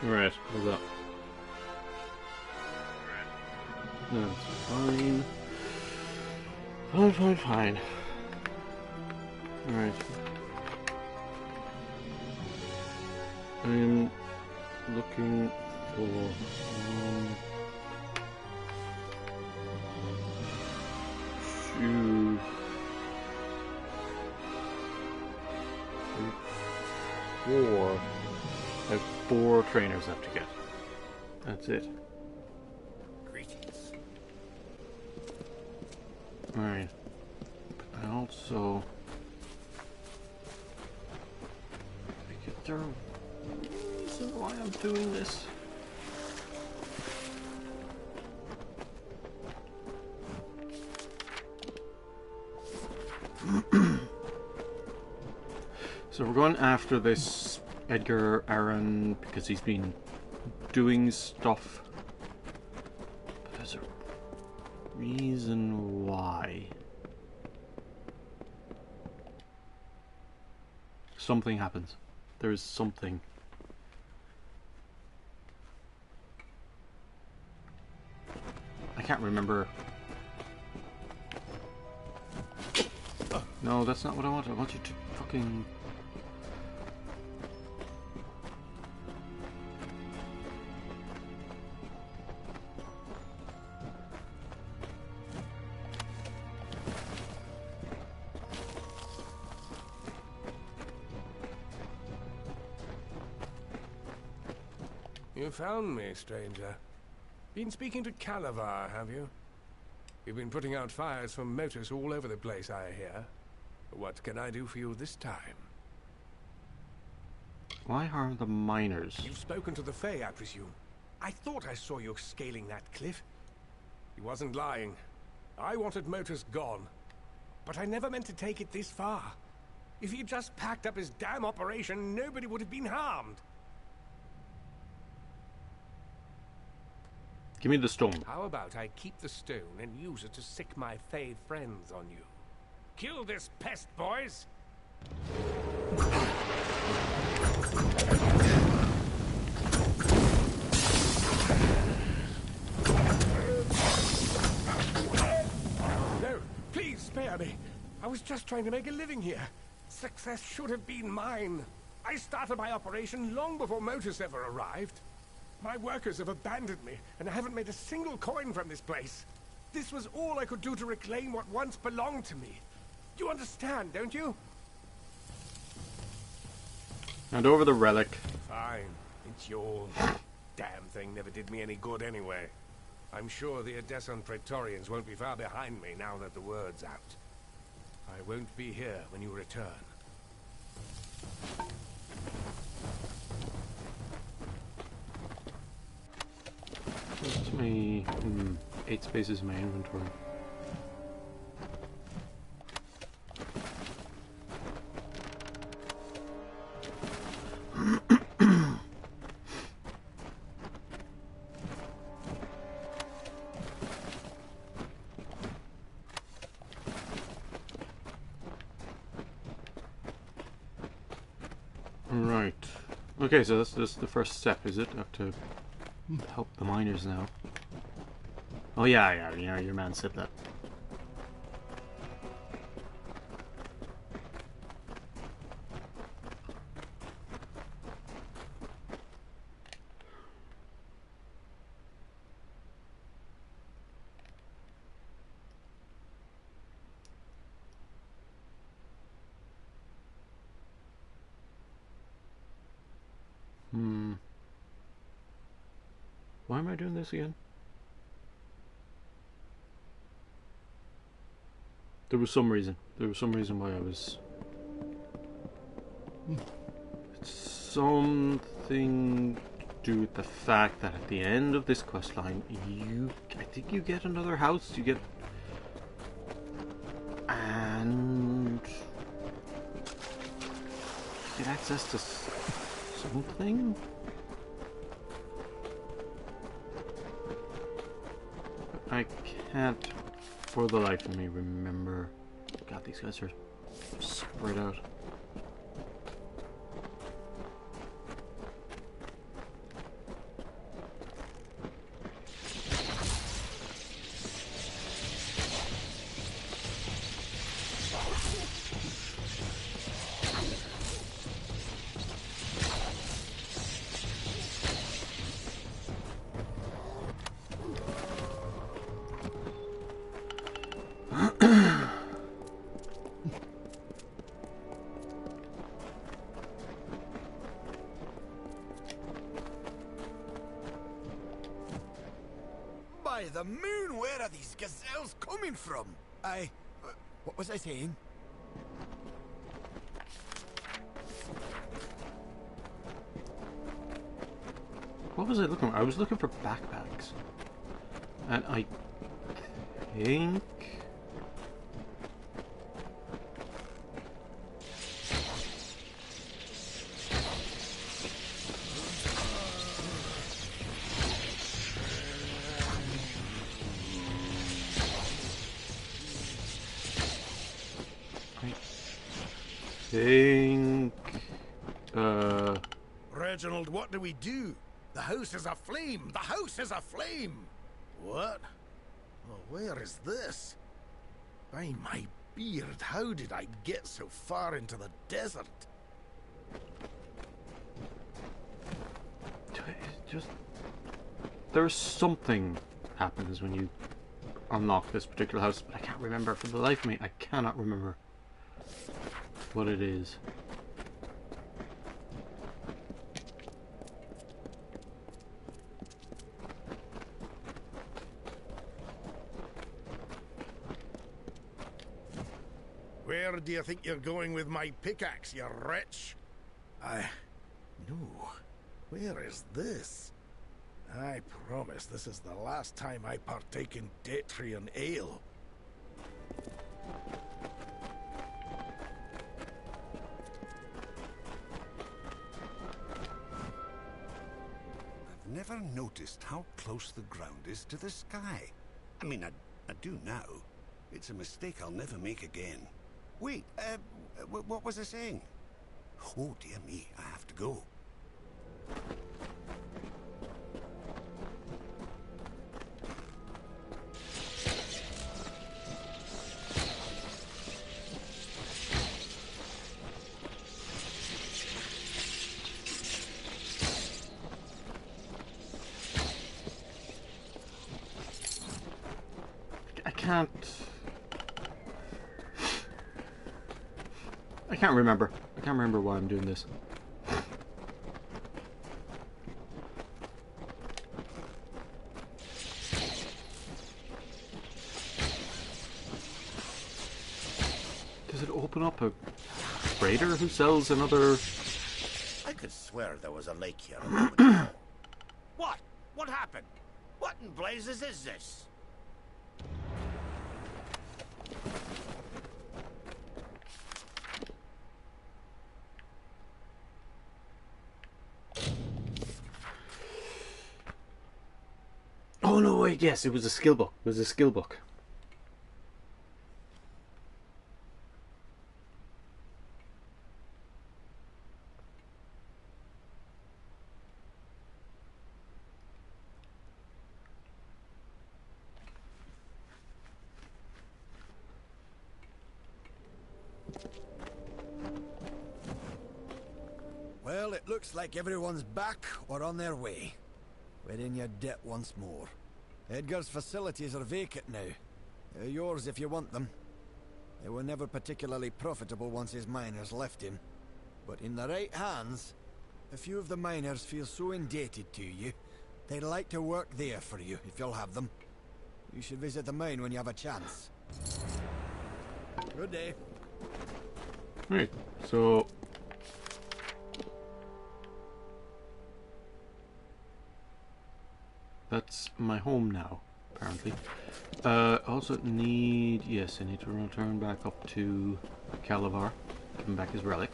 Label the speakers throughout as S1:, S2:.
S1: Alright, what's up? That's fine. Fine. Alright. I'm looking for two, three, four. I have 4 trainers left to get. That's it.
S2: Greetings.
S1: Alright. But I also... Is there a reason why I'm doing this? So we're going after this Edgar Aaron because he's been doing stuff. But there's a reason why. Something happens. There's something. I can't remember. No, that's not what I want. I want you to fucking...
S2: You found me, stranger. Been speaking to Calavar, have you? You've been putting out fires for motors all over the place, I hear. What can I do for you this time?
S1: Why harm the miners?
S2: You've spoken to the Fae, I presume. I thought I saw you scaling that cliff. He wasn't lying. I wanted motors gone. But I never meant to take it this far. If he'd just packed up his damn operation, nobody would have been harmed.
S1: Give me the stone.
S2: How about I keep the stone and use it to sick my Fae friends on you? Kill this pest, boys! No, please spare me. I was just trying to make a living here. Success should have been mine. I started my operation long before motors ever arrived. My workers have abandoned me, and I haven't made a single coin from this place. This was all I could do to reclaim what once belonged to me. You understand, don't you?
S1: Hand over the relic.
S2: Fine. It's yours. Damn thing never did me any good anyway. I'm sure the Odessan Praetorians won't be far behind me now that the word's out. I won't be here when you return.
S1: What's my 8 spaces in my inventory? Right. Okay, so that's the first step, is it? I have to help the miners now. Oh yeah, you know, your man said that. Why am I doing this again? There was some reason. There was some reason why I was... It's something to do with the fact that at the end of this quest line, I think you get another house. You get... And... get access to something? I can't, for the life of me, remember. God, these guys are spread out.
S3: By the moon, where are these gazelles coming from? What was I saying?
S1: What was I looking for? I was looking for backpacks. And I think...
S3: Reginald, what do we do? The house is aflame! The house is aflame! What? Well, where is this? By my beard, how did I get so far into the desert?
S1: Just... There's something happens when you unlock this particular house, but I can't remember. For the life of me, I cannot remember what it is.
S3: Where do you think you're going with my pickaxe, you wretch? No. Where is this? I promise this is the last time I partake in Detrian ale.
S4: I've never noticed how close the ground is to the sky. I mean, I do now. It's a mistake I'll never make again. Wait, what was I saying? Oh, dear me, I have to go.
S1: I can't remember. I can't remember why I'm doing this. Does it open up a trader who sells another...
S3: I could swear there was a lake here a moment ago. What? What happened? What in blazes is this?
S1: Oh no, wait, yes, it was a skill book. It was a skill book.
S3: Well, it looks like everyone's back or on their way. We're in your debt once more. Edgar's facilities are vacant now. They're yours if you want them. They were never particularly profitable once his miners left him. But in the right hands, a few of the miners feel so indebted to you, they'd like to work there for you, if you'll have them. You should visit the mine when you have a chance. Good day.
S1: Right, so... That's my home now, apparently. Also need... Yes, I need to return back up to Calavar. Give him back his relic.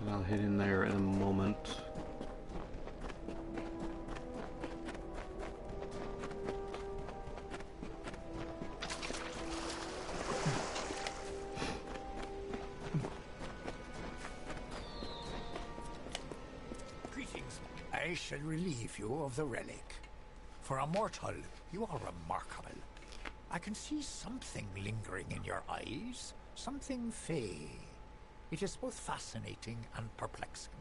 S1: And I'll head in there in a moment.
S5: I shall relieve you of the relic. For a mortal, you are remarkable. I can see something lingering in your eyes, something fey. It is both fascinating and perplexing.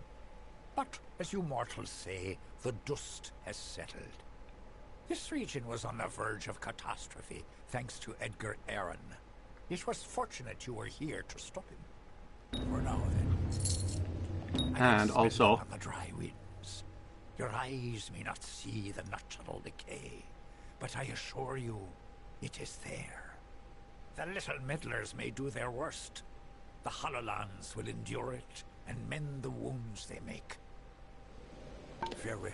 S5: But, as you mortals say, the dust has settled. This region was on the verge of catastrophe, thanks to Edgar Aaron. It was fortunate you were here to stop him. For now, then. I can
S1: And
S5: smell
S1: also,
S5: it on the dry winds. Your eyes may not see the natural decay, but I assure you, it is there. The little meddlers may do their worst. The Hollowlands will endure it and mend the wounds they make. Farewell.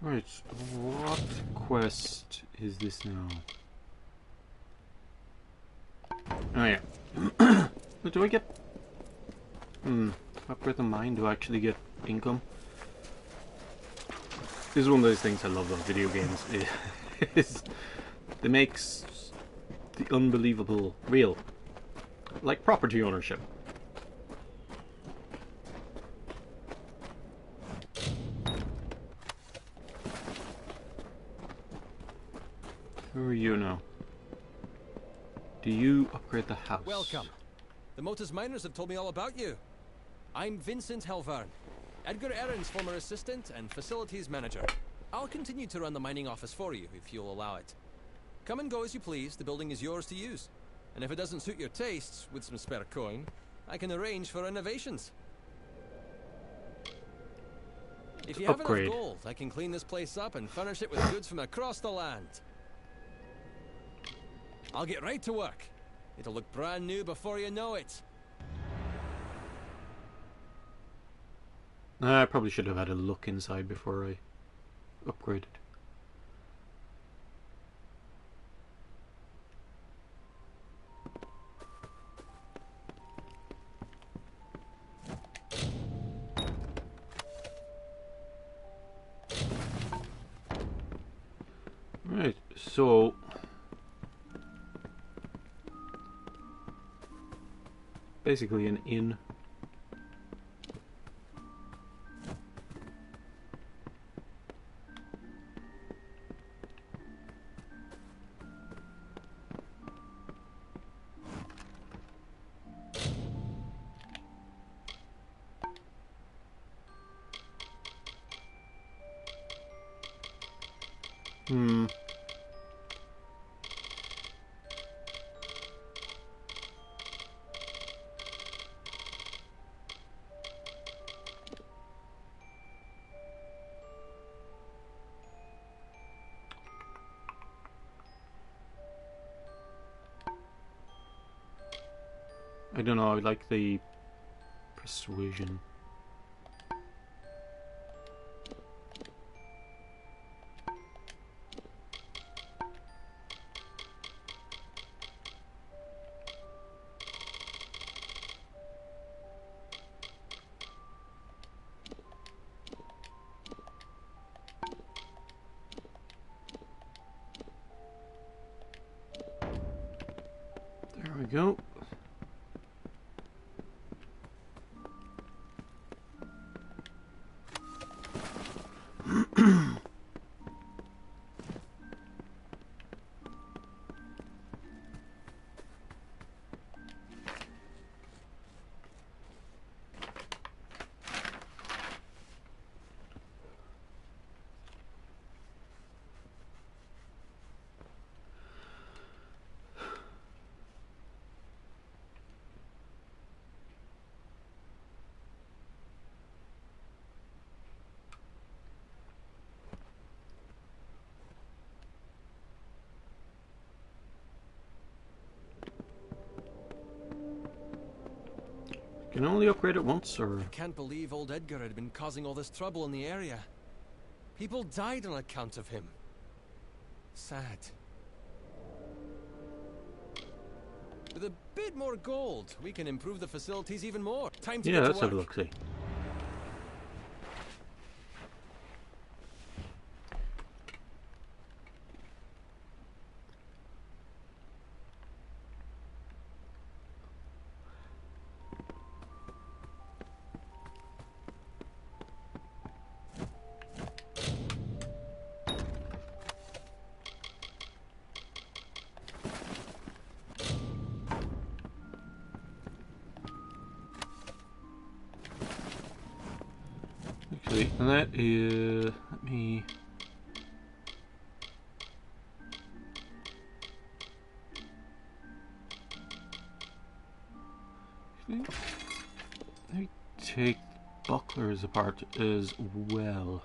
S1: right, what quest is this now? Oh yeah. Do I get... upgrade the mine? Do I actually get income? This is one of those things I love about video games. It makes the unbelievable real. Like property ownership. Who are you now? Do you upgrade the house?
S6: Welcome. The Motus miners have told me all about you. I'm Vincent Helvarn, Edgar Aaron's former assistant and facilities manager. I'll continue to run the mining office for you, if you'll allow it. Come and go as you please, the building is yours to use. And if it doesn't suit your tastes, with some spare coin, I can arrange for renovations. If you have
S1: Upgrade.
S6: enough gold, I can clean this place up and furnish it with goods from across the land. I'll get right to work. It'll look brand new before you know it.
S1: I probably should have had a look inside before I upgraded. Right, so basically an inn. I don't know, I like the persuasion. There we go. Can only upgrade it once, or...
S6: I can't believe old Edgar had been causing all this trouble in the area. People died on account of him. Sad. With a bit more gold, we can improve the facilities even more. Time to
S1: Yeah,
S6: get
S1: let's
S6: to
S1: have a
S6: work.
S1: look, see. Wait, and that is... let me... Let me take bucklers apart as well.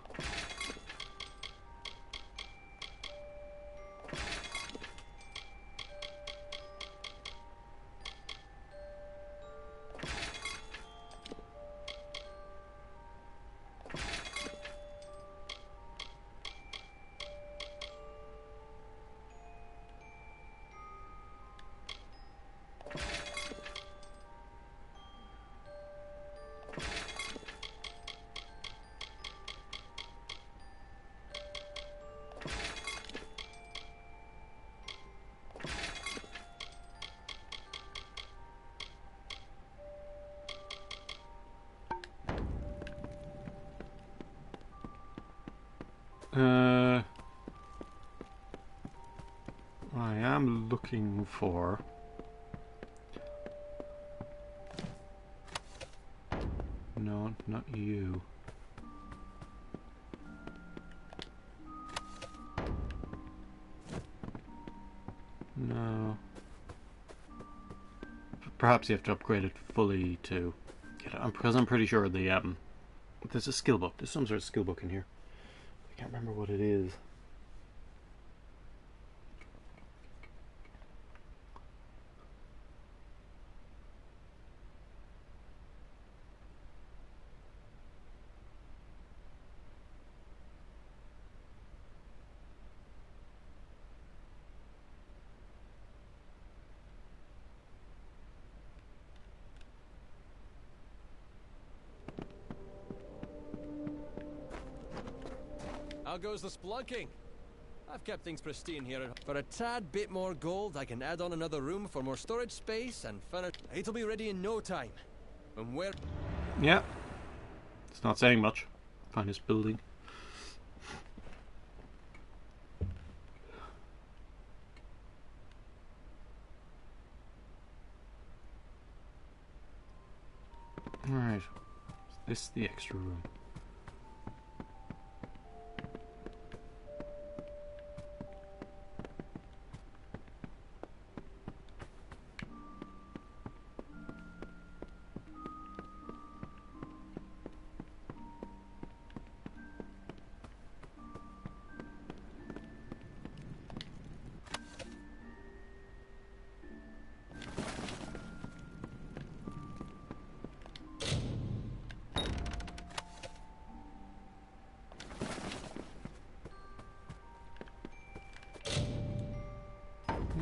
S1: I am looking for... No, not you. No. Perhaps you have to upgrade it fully to get it. Because I'm pretty sure there's a skill book. There's some sort of skill book in here. I can't remember what it is.
S6: How goes the splunking? I've kept things pristine here. For a tad bit more gold, I can add on another room for more storage space and furniture. It'll be ready in no time. And where...
S1: Yeah. It's not saying much. Finest building. Alright. Is this the extra room?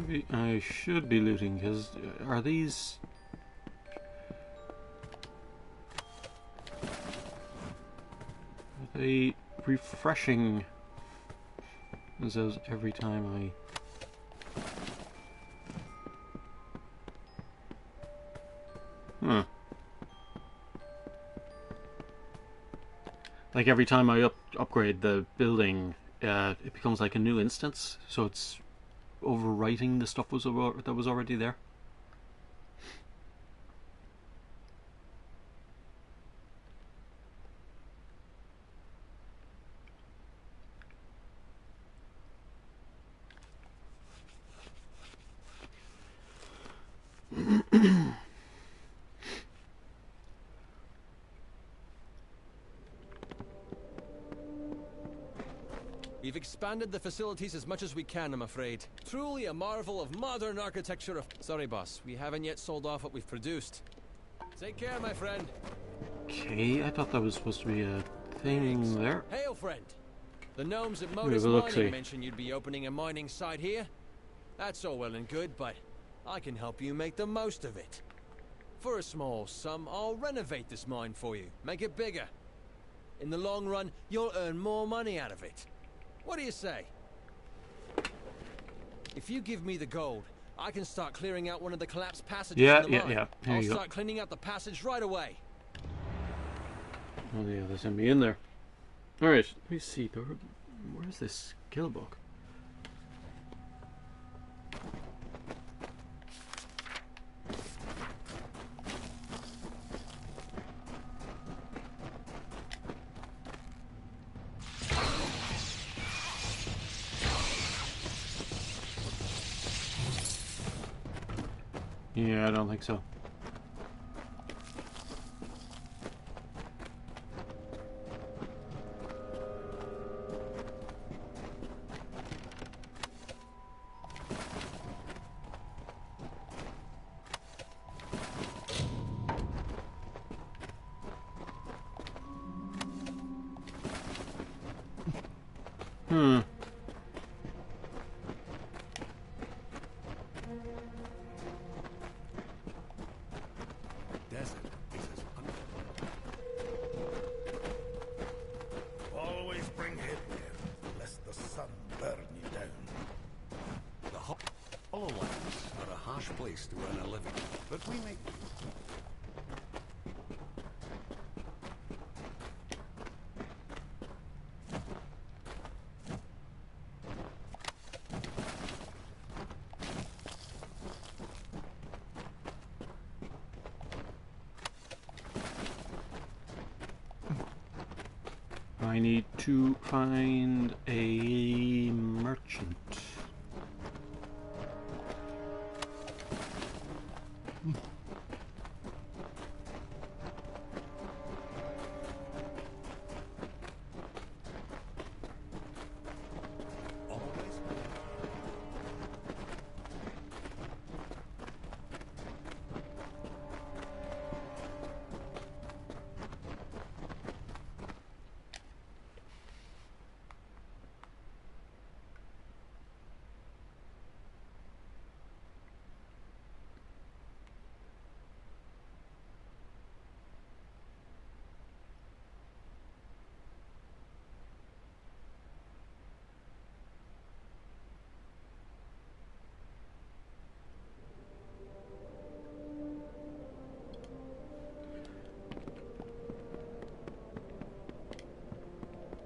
S1: Maybe I should be looting, because are these... Are they refreshing themselves every time I... Like every time I upgrade the building, it becomes like a new instance, so it's overwriting the stuff that was already there.
S6: We've expanded the facilities as much as we can, I'm afraid. Truly a marvel of modern architecture of... Sorry, boss. We haven't yet sold off what we've produced. Take care, my friend.
S1: Okay, I thought that was supposed to be a thing there.
S6: Hail, friend. The gnomes at Modus Mining mentioned you'd be opening a mining site here. That's all well and good, but I can help you make the most of it. For a small sum, I'll renovate this mine for you. Make it bigger. In the long run, you'll earn more money out of it. What do you say? If you give me the gold, I can start clearing out one of the collapsed passages in the mine.
S1: Yeah. Here
S6: I'll
S1: you go.
S6: start cleaning out the passage right away.
S1: Oh yeah, they sent me in there. Alright, let me see. Where's this skill book? Yeah, I don't think so. Hmm.
S4: Desert is as
S7: Always bring headwear, lest the sun burn you down.
S4: the Hollow Lands are a harsh place to earn a living, but we make.
S1: I need to find a merchant.
S4: Always.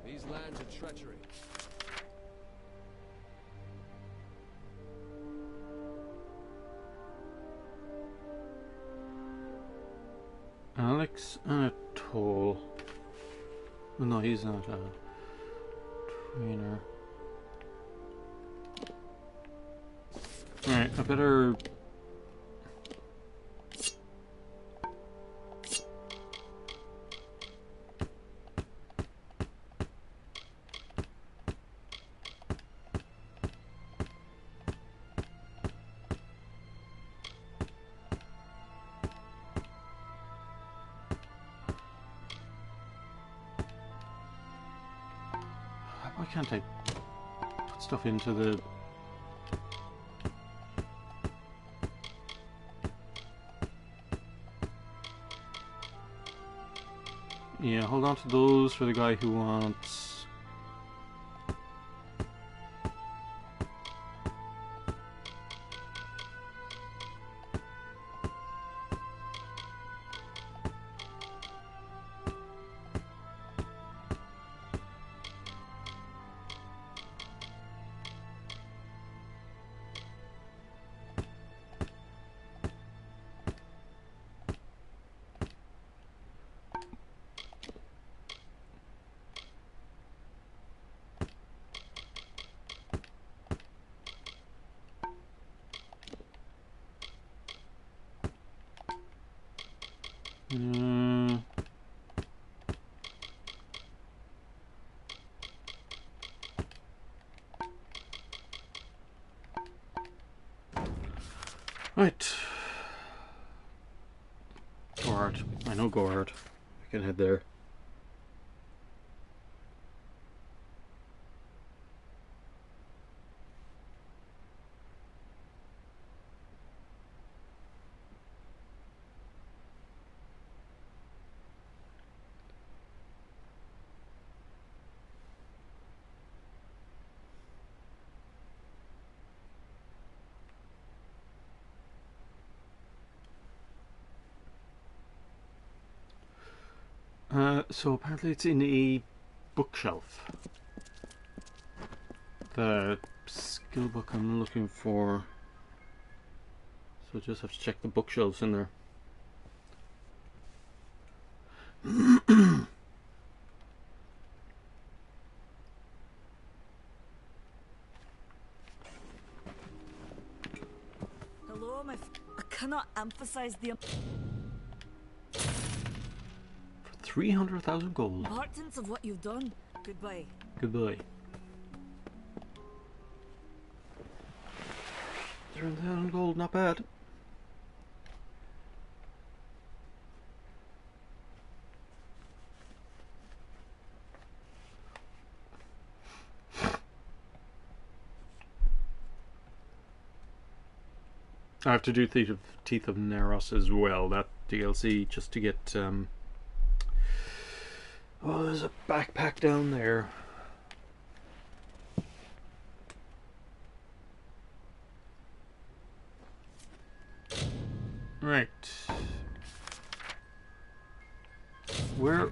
S6: These lands are treachery.
S1: Alex Anatole. Oh, no, he's not a trainer. Alright, I better... Why can't I put stuff into the... Yeah, hold on to those for the guy who wants... Right. Gorhard. I know Gorhard. I can head there. So apparently it's in a bookshelf. The skill book I'm looking for. So I just have to check the bookshelves in there.
S8: Hello, cannot emphasize the
S1: 300,000 gold.
S8: importance of what you've done. Goodbye.
S1: Goodbye. 300,000 gold, not bad. I have to do Teeth of Neros as well, that DLC, just to get oh, there's a backpack down there. Right. Where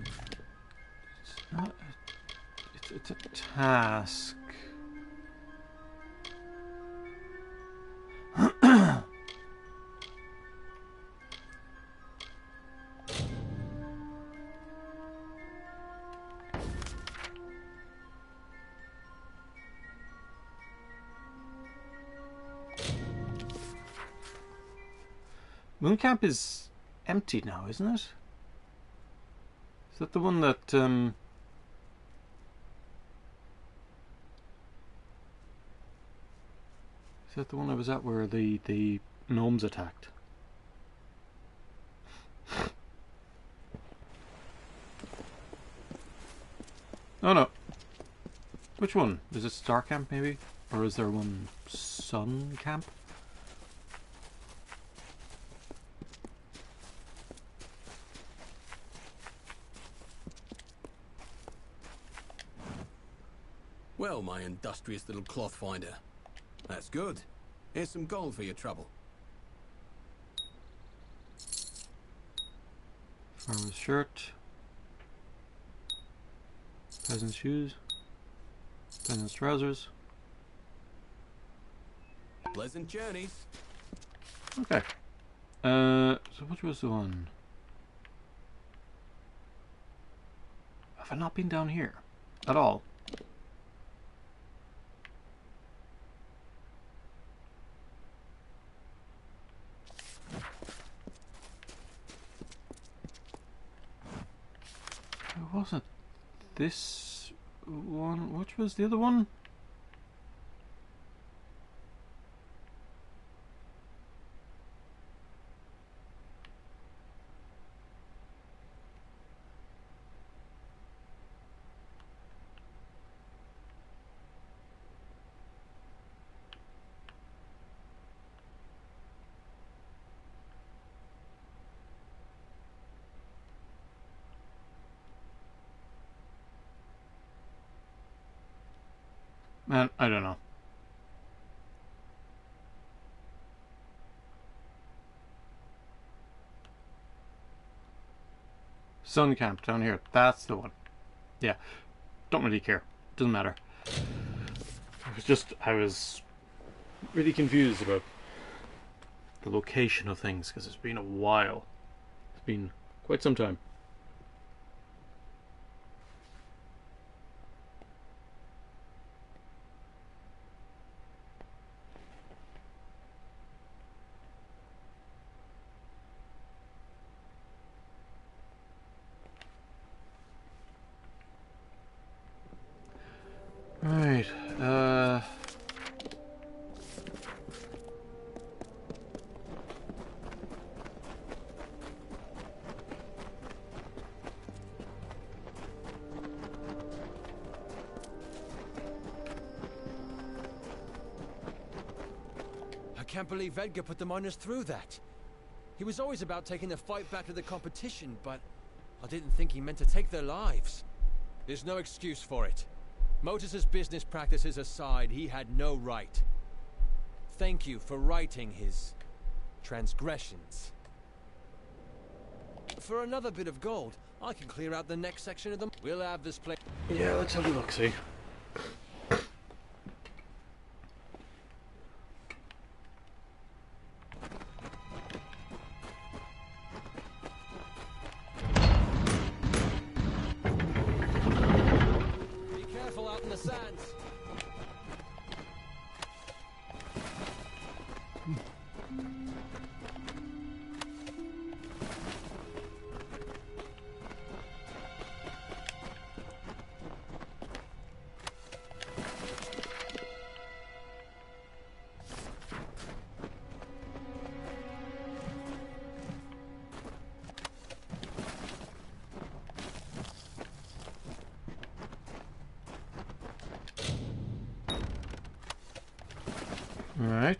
S1: it's not it's a task. Mooncamp is empty now, isn't it? Is that the one that is that the one I was at where the gnomes attacked? Oh no. Which one? Is it Star Camp maybe? Or is there one Sun Camp?
S6: Well, my industrious little cloth finder. That's good. Here's some gold for your trouble.
S1: Farmer's shirt. Peasant's shoes. Peasant's trousers.
S6: Pleasant journeys.
S1: Okay. So which was the one? Have I not been down here at all? It wasn't this one. Which was the other one? Man, I don't know. Sun Camp down here. That's the one. Yeah. Don't really care. Doesn't matter. I was really confused about the location of things because it's been a while. It's been quite some time. Right,
S6: I can't believe Edgar put the miners through that. He was always about taking the fight back to the competition, but I didn't think he meant to take their lives. There's no excuse for it. Motus's business practices aside, he had no right. Thank you for righting his transgressions. For another bit of gold, I can clear out the next section of them. We'll have this place.
S1: yeah, let's have a look, see.
S6: Be careful out in the sands.
S1: Right.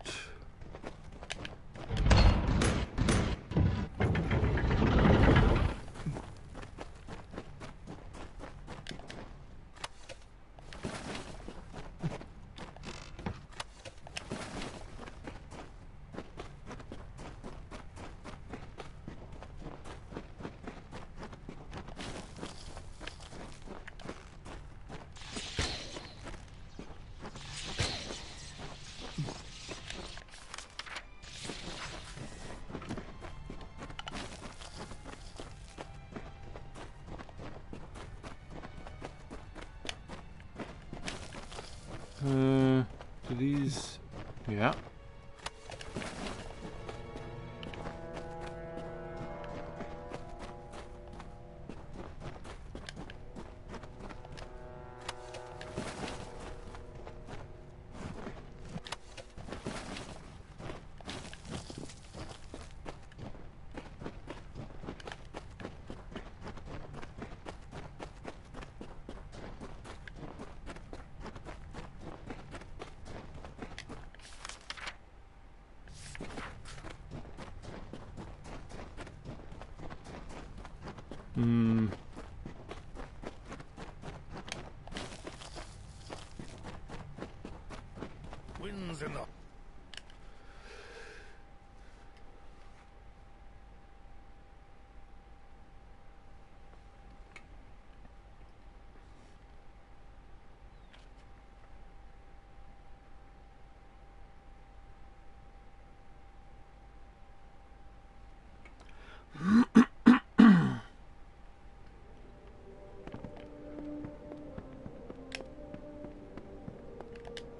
S1: Do these... Yeah. Hmm.
S7: Winds in the...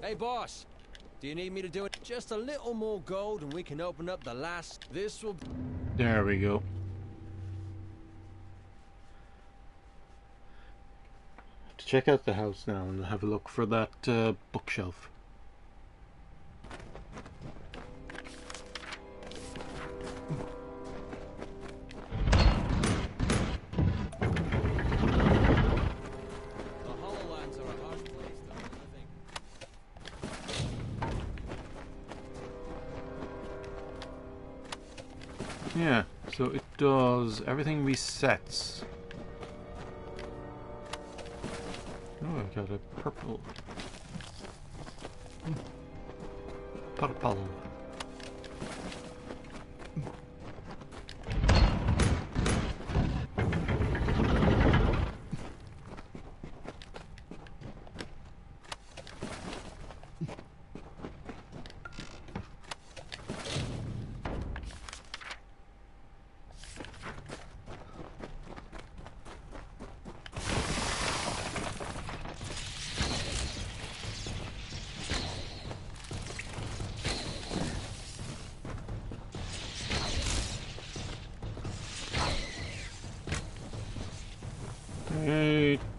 S6: Hey, boss. Do you need me to do it? Just a little more gold and we can open up the last... This will...
S1: There we go. To check out the house now and have a look for that bookshelf.
S6: The Hollowlands are a hard place to make a living.
S1: Yeah, so it does everything resets. Oh, I got a purple. Purple.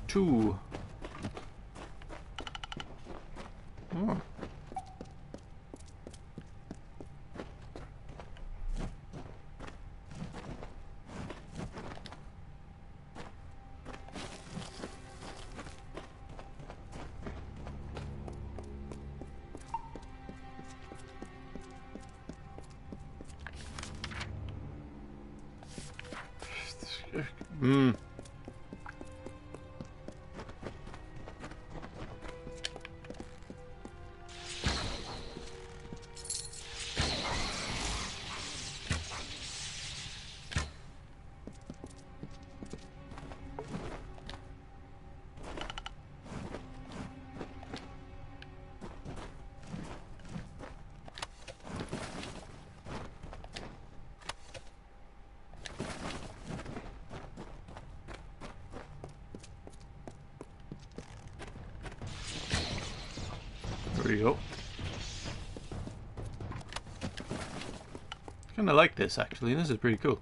S1: Two. Oh. Hmm. There we go. Kinda like this actually, this is pretty cool.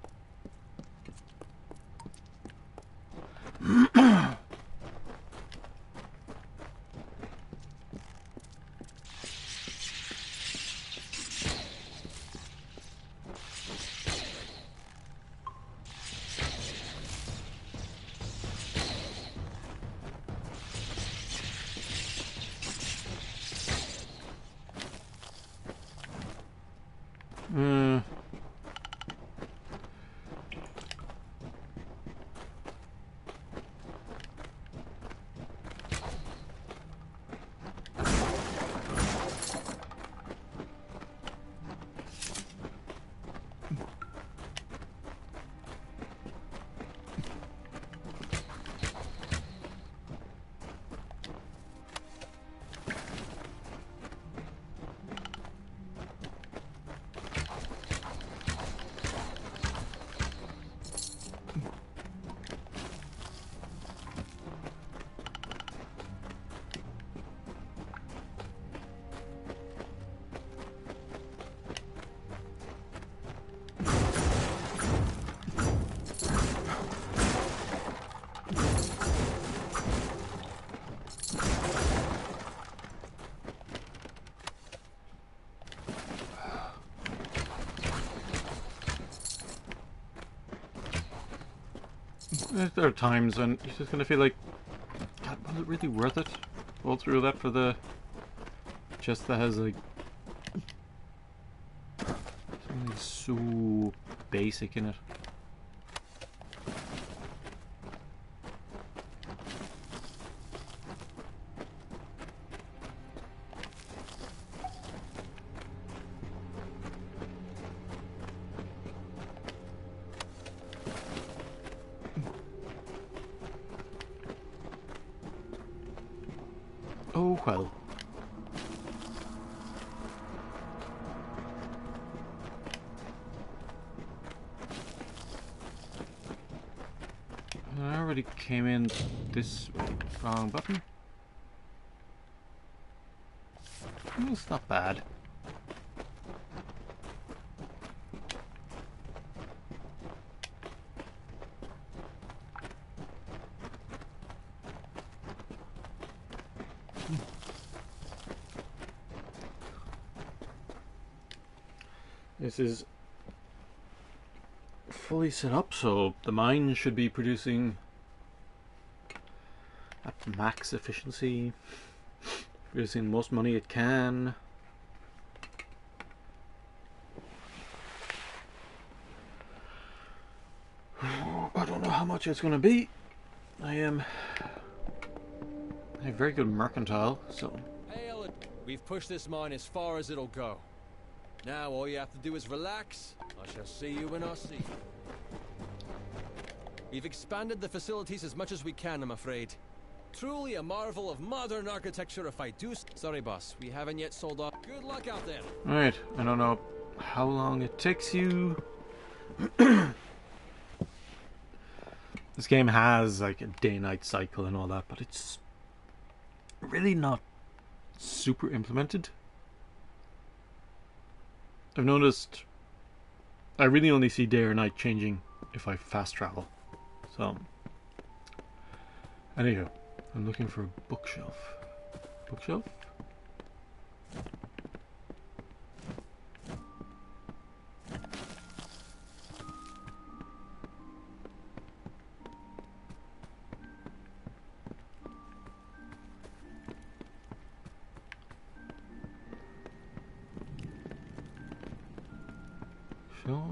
S1: There are times when you're just gonna feel like, God, was it really worth it? All through that for the chest that has like something so basic in it. Oh well. I already came in this way. Wrong button. Oh, it's not bad. This is fully set up, so the mine should be producing at max efficiency, producing the most money it can. I don't know how much it's going to be. I have very good mercantile, so.
S6: Hey, Ellen, we've pushed this mine as far as it'll go. Now all you have to do is relax. I shall see you when I see you. We've expanded the facilities as much as we can, I'm afraid. Truly a marvel of modern architecture if I do... Sorry, boss. We haven't yet sold off. Good luck out there.
S1: Alright, I don't know how long it takes you. This game has like a day-night cycle and all that, but it's really not super implemented. I've noticed I really only see day or night changing if I fast travel. So, anywho, I'm looking for a bookshelf. Bookshelf? Shelf.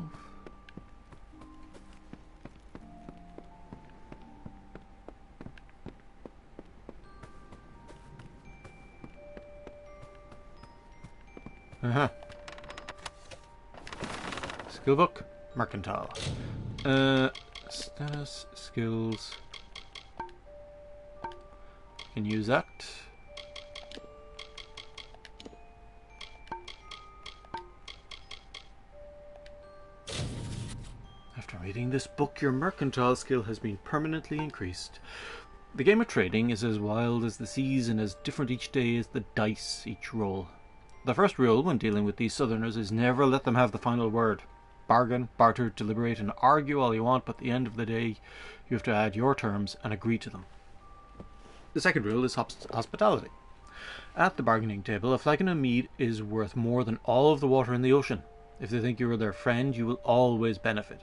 S1: Uh-huh. Skill book, mercantile. Status, skills. Can use that. After reading this book, your mercantile skill has been permanently increased. The game of trading is as wild as the seas and as different each day as the dice each roll. The first rule when dealing with these southerners is never let them have the final word. Bargain, barter, deliberate and argue all you want, but at the end of the day you have to add your terms and agree to them. The second rule is hospitality. At the bargaining table, a flagon of mead is worth more than all of the water in the ocean. If they think you are their friend, you will always benefit.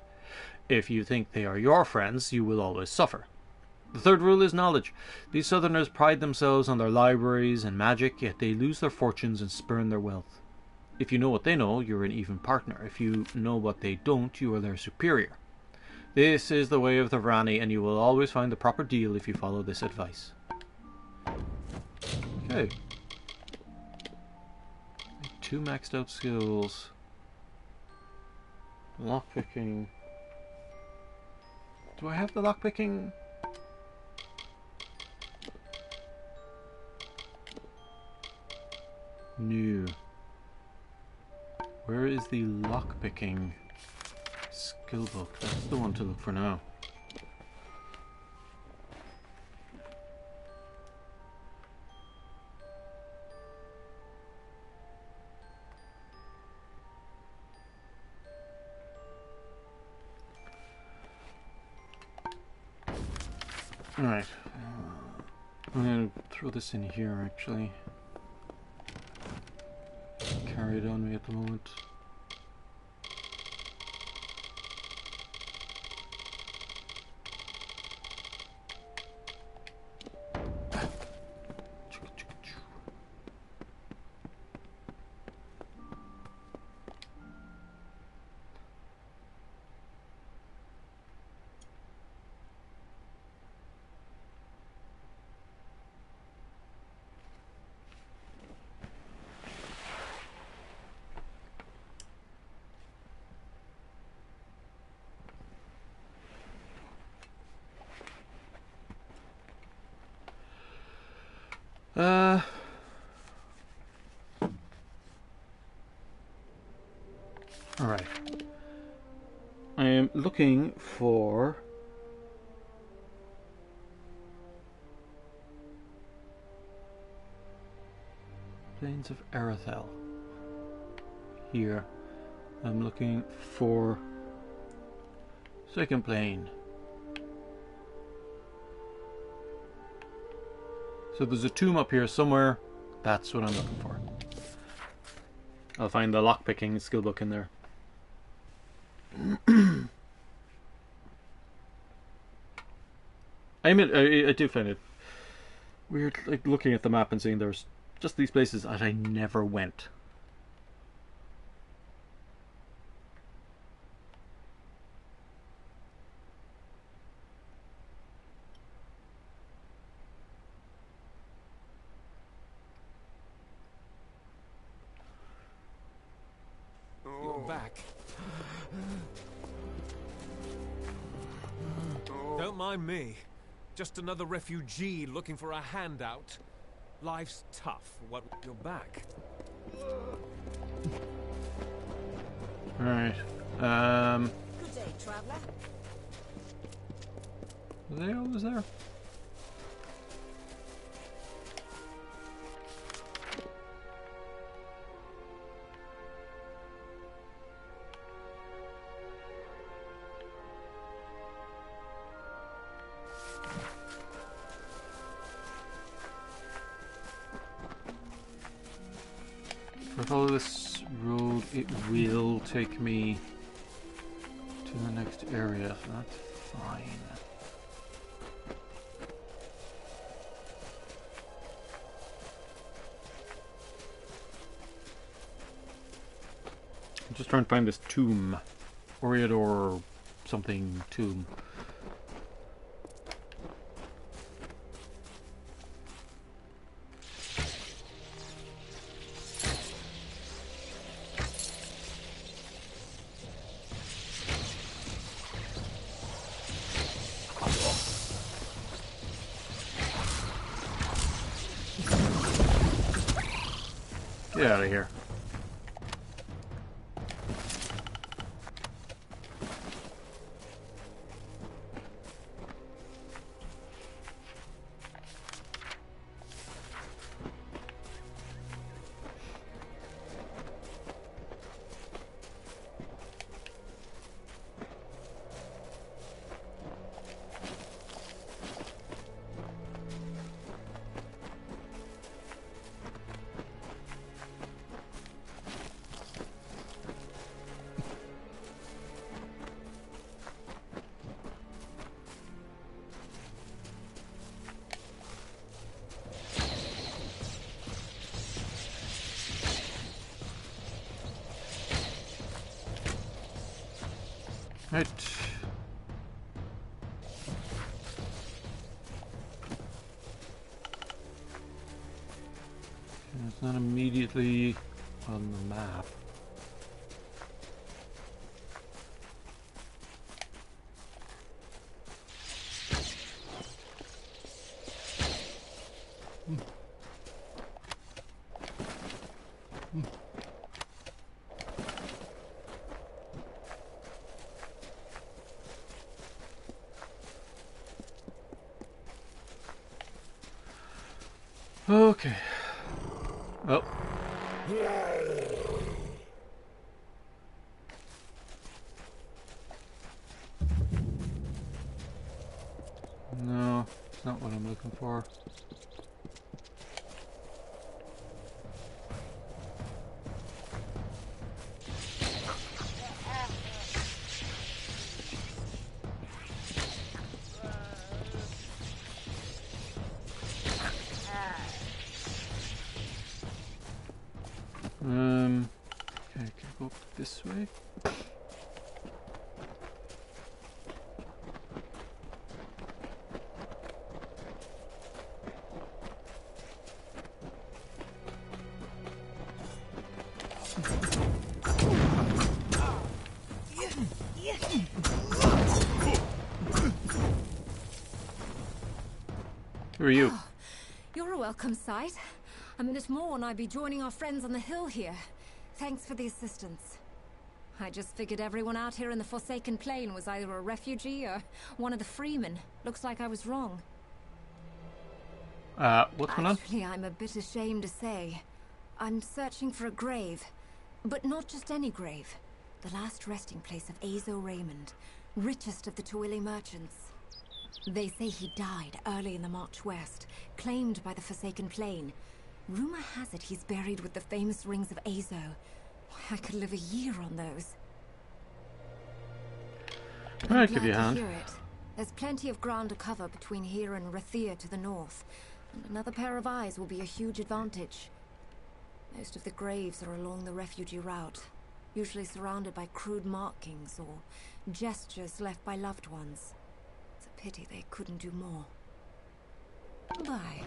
S1: If you think they are your friends, you will always suffer. The third rule is knowledge. These southerners pride themselves on their libraries and magic, yet they lose their fortunes and spurn their wealth. If you know what they know, you're an even partner. If you know what they don't, you are their superior. This is the way of the Vrani, and you will always find the proper deal if you follow this advice. Okay. 2 maxed out skills. Lockpicking. Do I have the lockpicking? No. Where is the lockpicking skill book? That's the one to look for now. Alright. I'm going to throw this in here actually. Carry it on me at the moment. Alright. I am looking for... Plains of Arathel. Here. I'm looking for... Second plane. So there's a tomb up here somewhere. That's what I'm looking for. I'll find the lockpicking skill book in there. I do find it weird, like looking at the map and seeing there's just these places that I never went.
S6: You're back.
S9: Don't mind me. Just another refugee looking for a handout. Life's tough. What? You're back.
S1: Alright.
S8: Good day, traveller.
S1: Are they always there? If I follow this road, it will take me to the next area, so that's fine. I'm just trying to find this tomb. Oriador something tomb. Get out of here. Right. It's not immediately on the map. Okay. Oh. No, it's not what I'm looking for. Okay, can I go up this way? Who are you?
S8: You're a welcome sight. A minute more and I'd be joining our friends on the hill here. Thanks for the assistance. I just figured everyone out here in the Forsaken Plain was either a refugee or one of the freemen. Looks like I was wrong.
S1: What's going on?
S8: Actually, I'm a bit ashamed to say. I'm searching for a grave. But not just any grave. The last resting place of Azo Raymond, richest of the Tuili merchants. They say he died early in the march west, claimed by the Forsaken Plain. Rumor has it he's buried with the famous rings of Azo. I could live a year on those.
S1: I'll give you a hand.
S8: Hear it. There's plenty of ground to cover between here and Rathir to the north, and another pair of eyes will be a huge advantage. Most of the graves are along the refugee route, usually surrounded by crude markings or gestures left by loved ones. It's a pity they couldn't do more. Bye.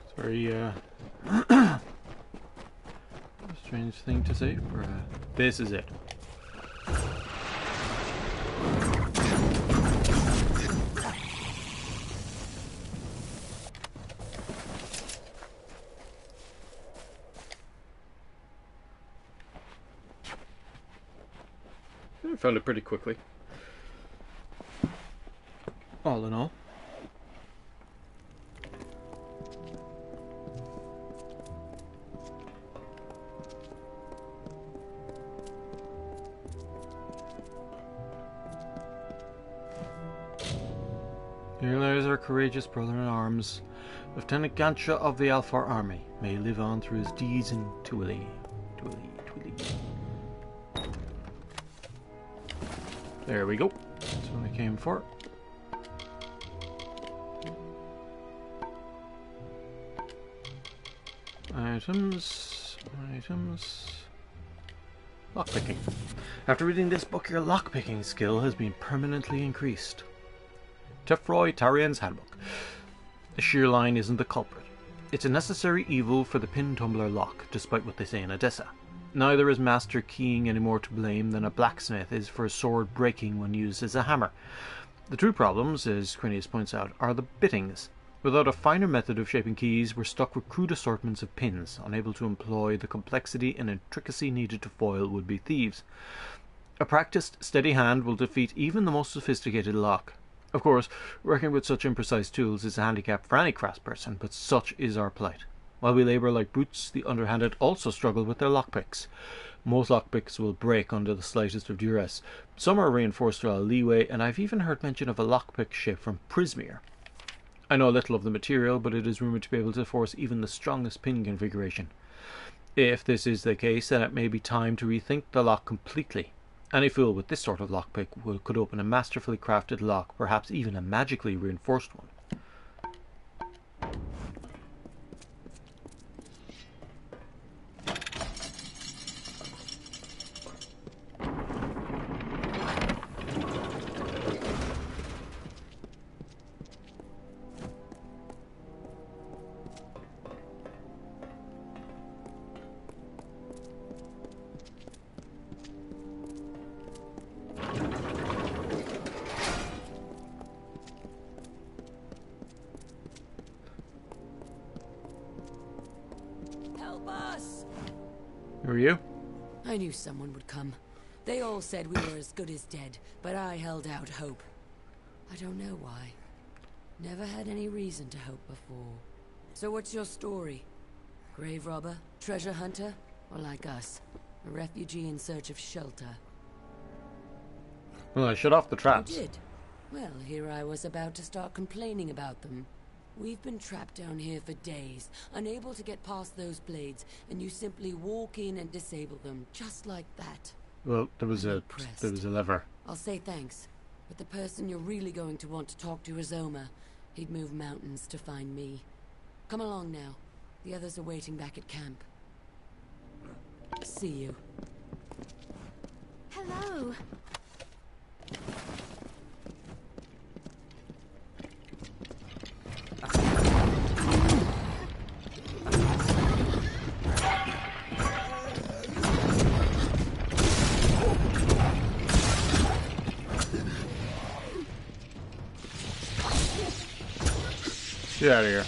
S1: It's very, strange thing to say for, this is it. I found it pretty quickly. All in all. Here lies our courageous brother-in-arms, Lieutenant Gansha of the Alfar army. May he live on through his deeds in Tuili. There we go. That's what I came for. Items. Lockpicking. After reading this book, your lockpicking skill has been permanently increased. Tefroy Tarian's Handbook. The shear line isn't the culprit. It's a necessary evil for the pin tumbler lock, despite what they say in Odessa. Neither is master keying any more to blame than a blacksmith is for a sword breaking when used as a hammer. The true problems, as Crinius points out, are the bittings. Without a finer method of shaping keys, we're stuck with crude assortments of pins, unable to employ the complexity and intricacy needed to foil would-be thieves. A practiced, steady hand will defeat even the most sophisticated lock. Of course, working with such imprecise tools is a handicap for any craftsperson, but such is our plight. While we labour like brutes, the underhanded also struggle with their lockpicks. Most lockpicks will break under the slightest of duress. Some are reinforced to allow leeway, and I've even heard mention of a lockpick shaped from Prismere. I know little of the material, but it is rumoured to be able to force even the strongest pin configuration. If this is the case, then it may be time to rethink the lock completely. Any fool with this sort of lockpick could open a masterfully crafted lock, perhaps even a magically reinforced one. Who are you?
S10: I knew someone would come. They all said we were as good as dead, but I held out hope. I don't know why. Never had any reason to hope before. So what's your story? Grave robber? Treasure hunter? Or like us? A refugee in search of shelter?
S1: Well, I shut off the traps.
S10: You did? Well, here I was about to start complaining about them. We've been trapped down here for days, unable to get past those blades, and you simply walk in and disable them, just like that.
S1: Well, there was a lever.
S10: I'll say thanks, but the person you're really going to want to talk to is Oma. He'd move mountains to find me. Come along now. The others are waiting back at camp. See you.
S8: Hello.
S1: Get out of here.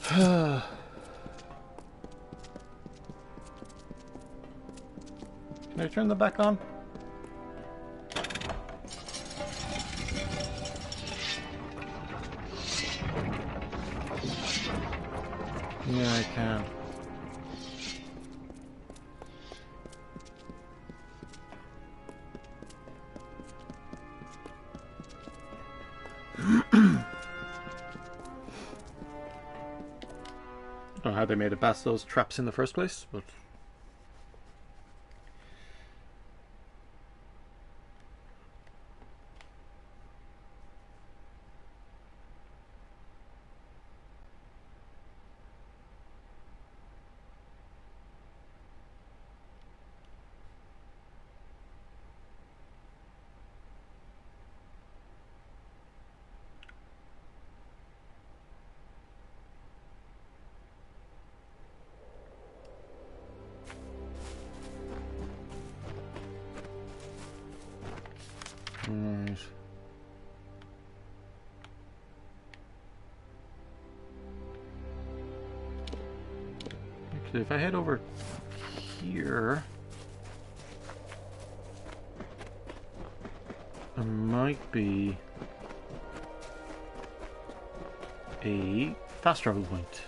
S8: Hello.
S1: Can I turn them back on? Yeah, I can. I don't know how they made it past those traps in the first place, but... Right. Actually, if I head over here, there might be a fast travel point.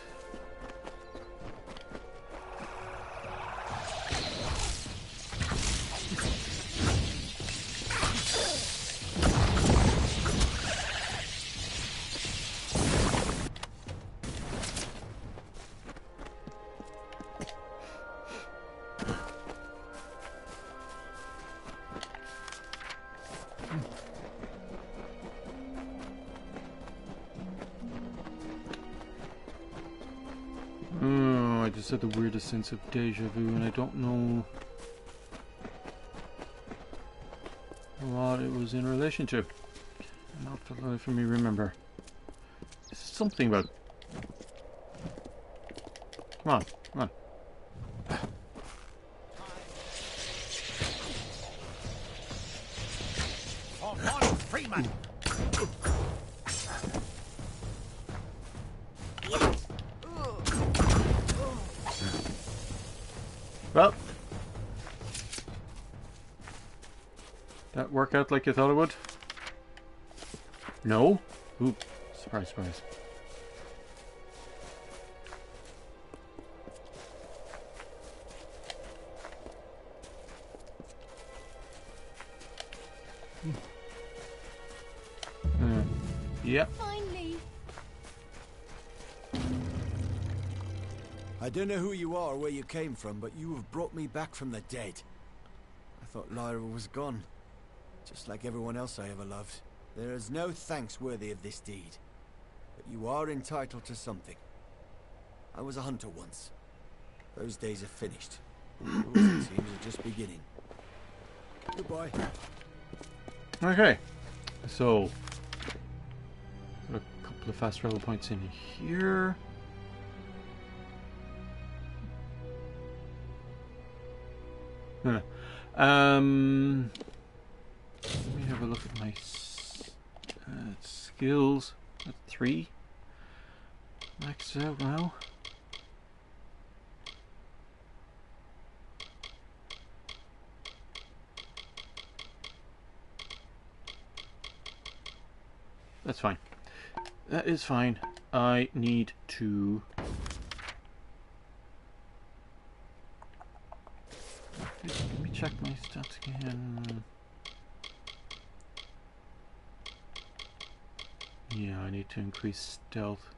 S1: Oh, I just had the weirdest sense of deja vu, and I don't know what it was in relation to. Not for the life of me remember. Something about... Come on, come on.
S5: Freeman!
S1: Well, that work out like you thought it would? No? Ooh, surprise, surprise. Yep.
S8: Finally.
S3: I don't know who you are or where you came from, but you have brought me back from the dead. I thought Lyra was gone, just like everyone else I ever loved. There is no thanks worthy of this deed, but you are entitled to something. I was a hunter once. Those days are finished. Yours, it seems, are just beginning. Goodbye.
S1: Okay, so got a couple of fast travel points in here. Huh. Let me have a look at my skills. At 3. Maxed out now. That's fine. That is fine. I need to... Let me check my stats again. Yeah, I need to increase stealth.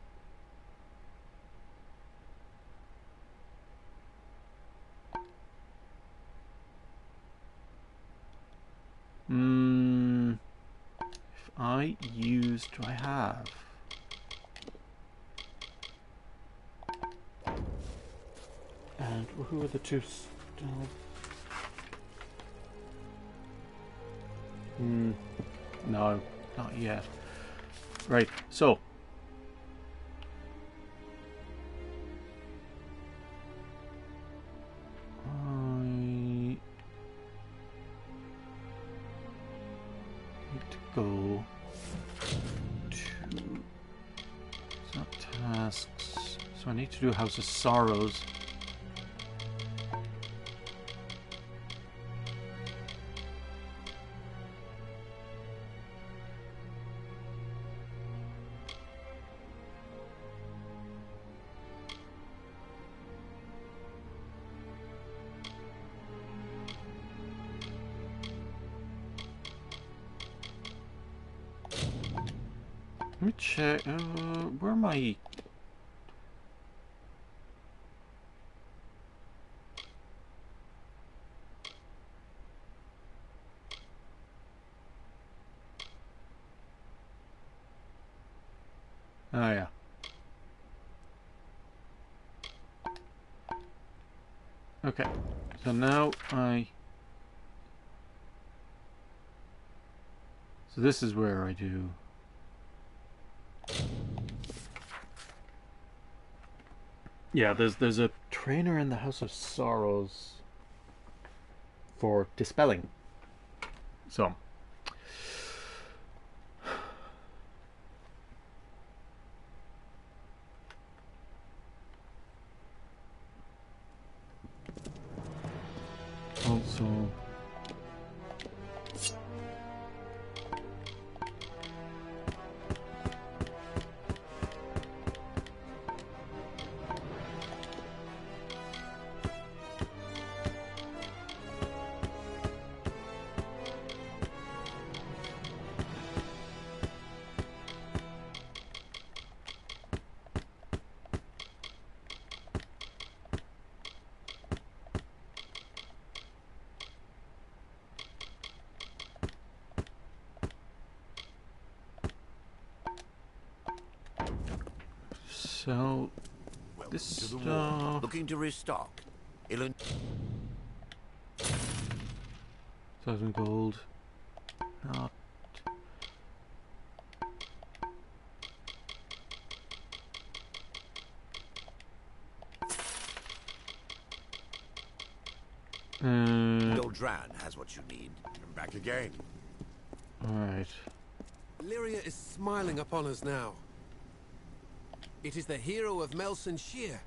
S1: If I use... Do I have? And who are the two No, not yet. Right, so. I need to go to... It's not tasks. So I need to do House of Sorrows. Let me check. Where am I? Oh, yeah. Okay. So now So this is where I do... Yeah, there's a trainer in the House of Sorrows for dispelling. So also so this stuff...
S11: Looking to restock.
S1: 1,000 gold. Not.
S11: Dran has what you need. I'm back again.
S1: Alright.
S12: Lyria is smiling upon us now. It is the hero of Melson Shear.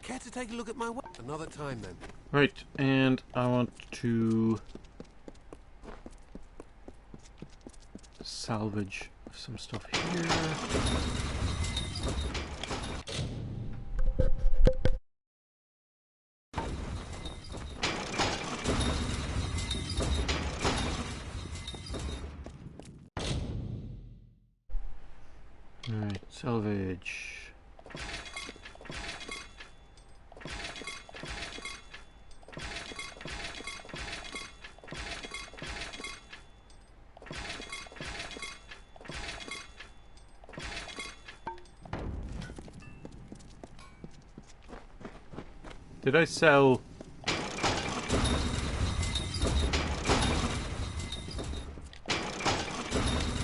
S12: Care to take a look at my work? Another time then.
S1: Right, and I want to salvage some stuff here. Alright, salvage. Did I sell...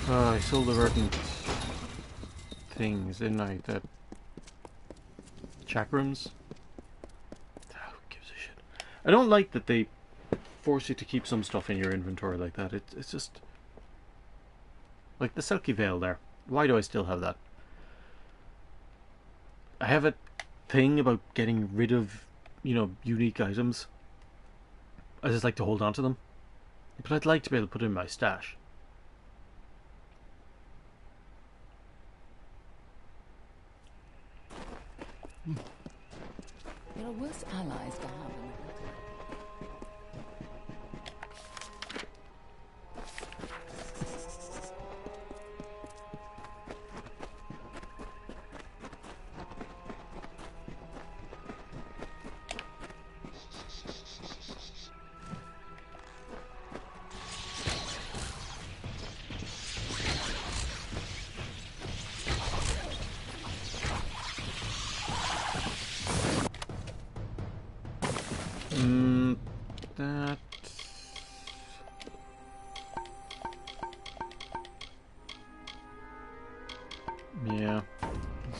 S1: Oh, I sold the verdant things, didn't I? That... chakrams? Oh, who gives a shit? I don't like that they force you to keep some stuff in your inventory like that. It's just... like the Selkie Veil there. Why do I still have that? I have a thing about getting rid of, you know, unique items. I just like to hold on to them. But I'd like to be able to put it in my stash.
S13: There are worse allies to have in the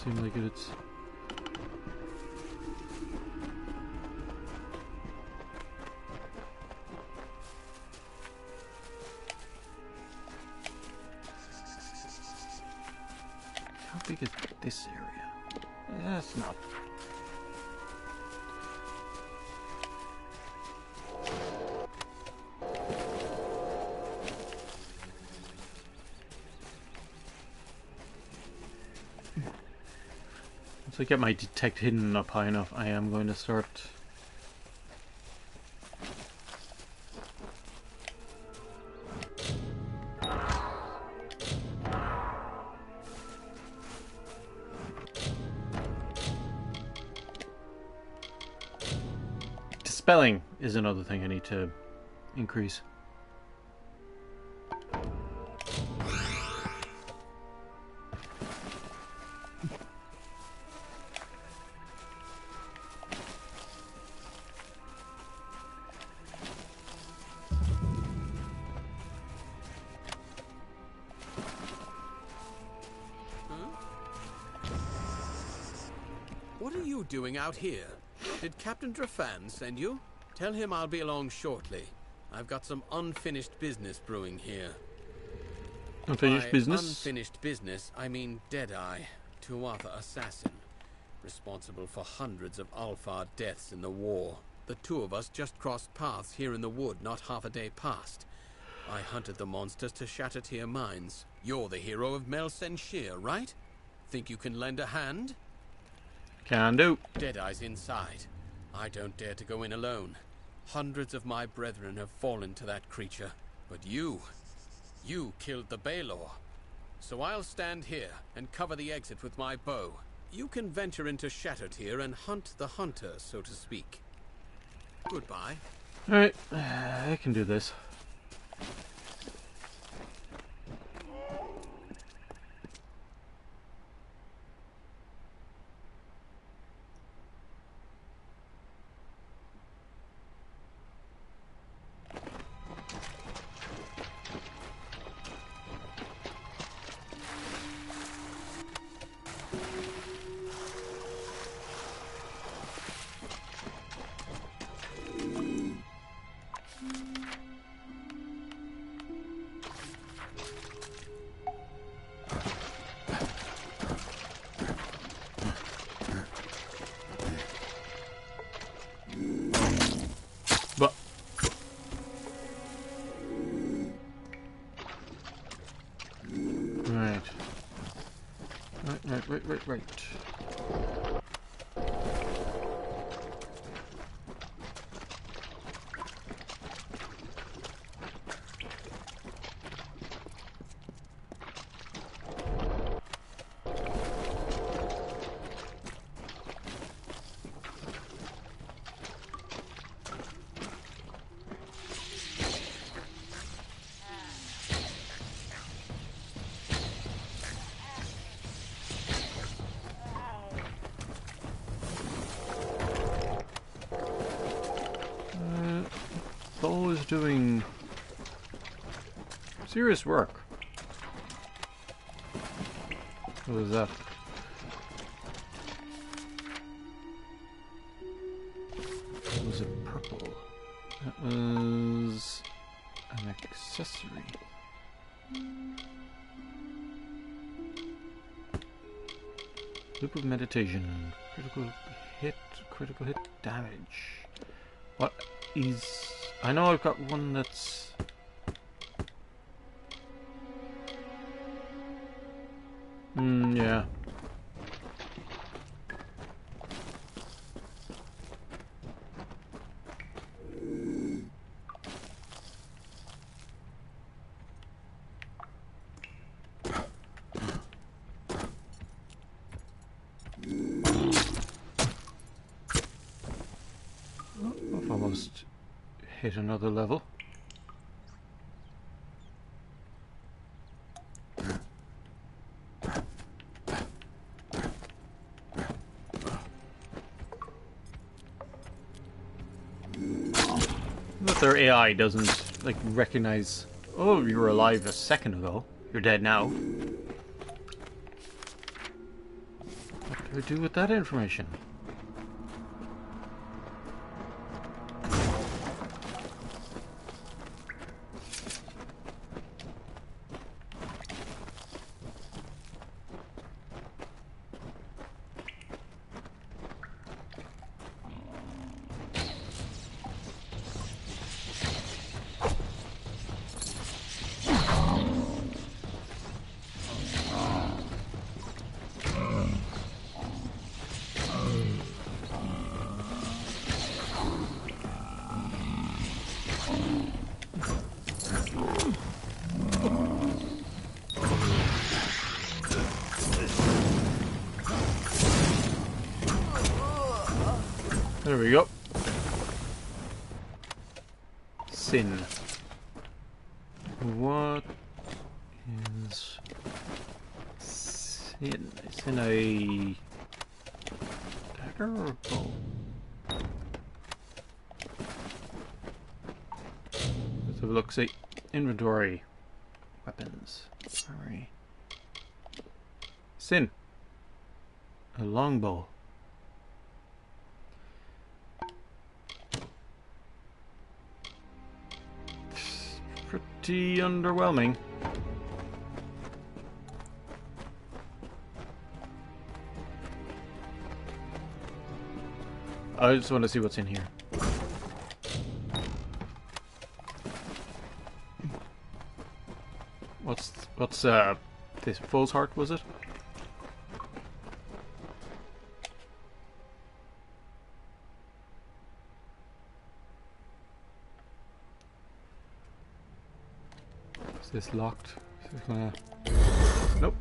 S1: Seems like it's... How big is this area? That's not... Once I get my detect hidden up high enough, I am going to start... Dispelling is another thing I need to increase.
S12: What are you doing out here? Did Captain Drafan send you? Tell him I'll be along shortly. I've got some unfinished business brewing here.
S1: Unfinished business?
S12: Unfinished business, I mean Deadeye, Tuatha assassin. Responsible for hundreds of Alphard deaths in the war. The two of us just crossed paths here in the wood not half a day past. I hunted the monsters to Shattertear Mines. You're the hero of Melsenshir, right? Think you can lend a hand?
S1: Can do.
S12: Deadeye's inside. I don't dare to go in alone. Hundreds of my brethren have fallen to that creature. But you killed the Baelor. So I'll stand here and cover the exit with my bow. You can venture into Shattertear and hunt the hunter, so to speak. Goodbye.
S1: Alright, I can do this. Right. Bo is doing serious work. What was that? That was a purple. That was an accessory. Loop of meditation. Critical hit damage. What is... I know I've got one that's... yeah. I've almost hit another level. But their AI doesn't like recognize, oh, you were alive a second ago, you're dead now. What do I do with that information? There we go. Sin. What is sin? Is sin a dagger or a bow? Let's have a look. See, inventory, weapons, armory. Sin. A longbow. Pretty underwhelming. I just want to see what's in here. What's this fool's heart, was it? Is this locked? Is this gonna... Nope.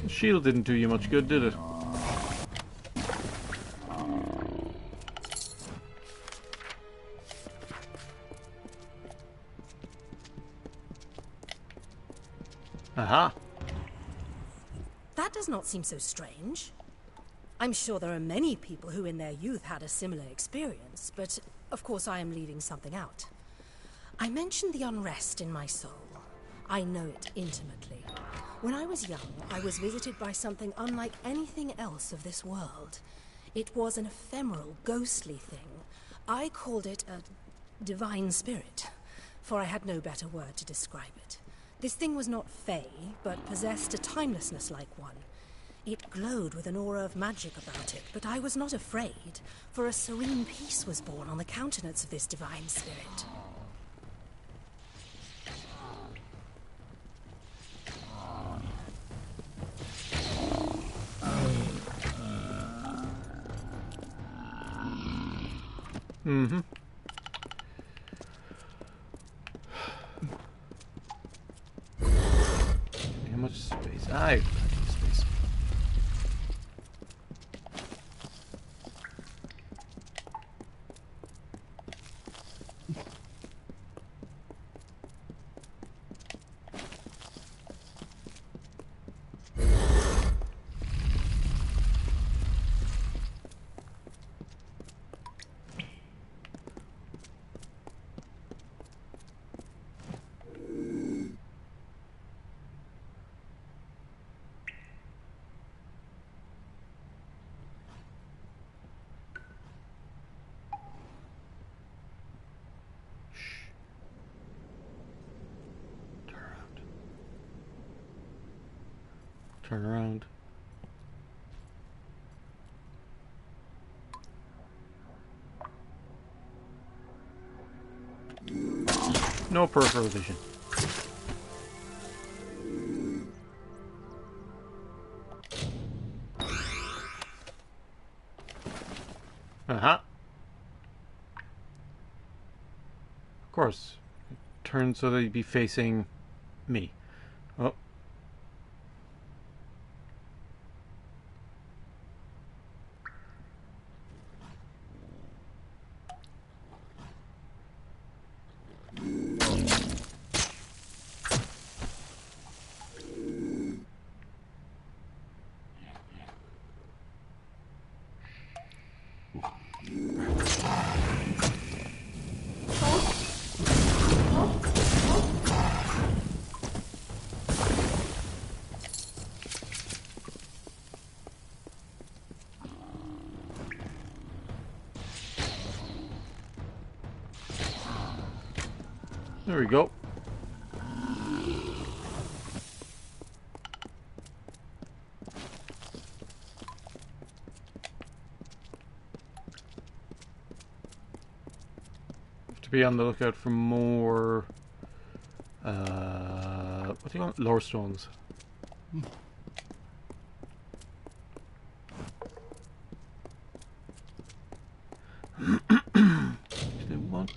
S1: Shield didn't do you much good, did it? Aha!
S14: That does not seem so strange. I'm sure there are many people who in their youth had a similar experience, but of course I am leaving something out. I mentioned the unrest in my soul. I know it intimately. When I was young, I was visited by something unlike anything else of this world. It was an ephemeral, ghostly thing. I called it a divine spirit, for I had no better word to describe it. This thing was not fey, but possessed a timelessness like one. It glowed with an aura of magic about it, but I was not afraid, for a serene peace was born on the countenance of this divine spirit.
S1: Mm-hmm. How much space? I've got space. Turn around. No peripheral vision. Uh-huh. Of course. Turn so they'd be facing me. Oh. There we go. Have to be on the lookout for more what do you want? Lore stones. They want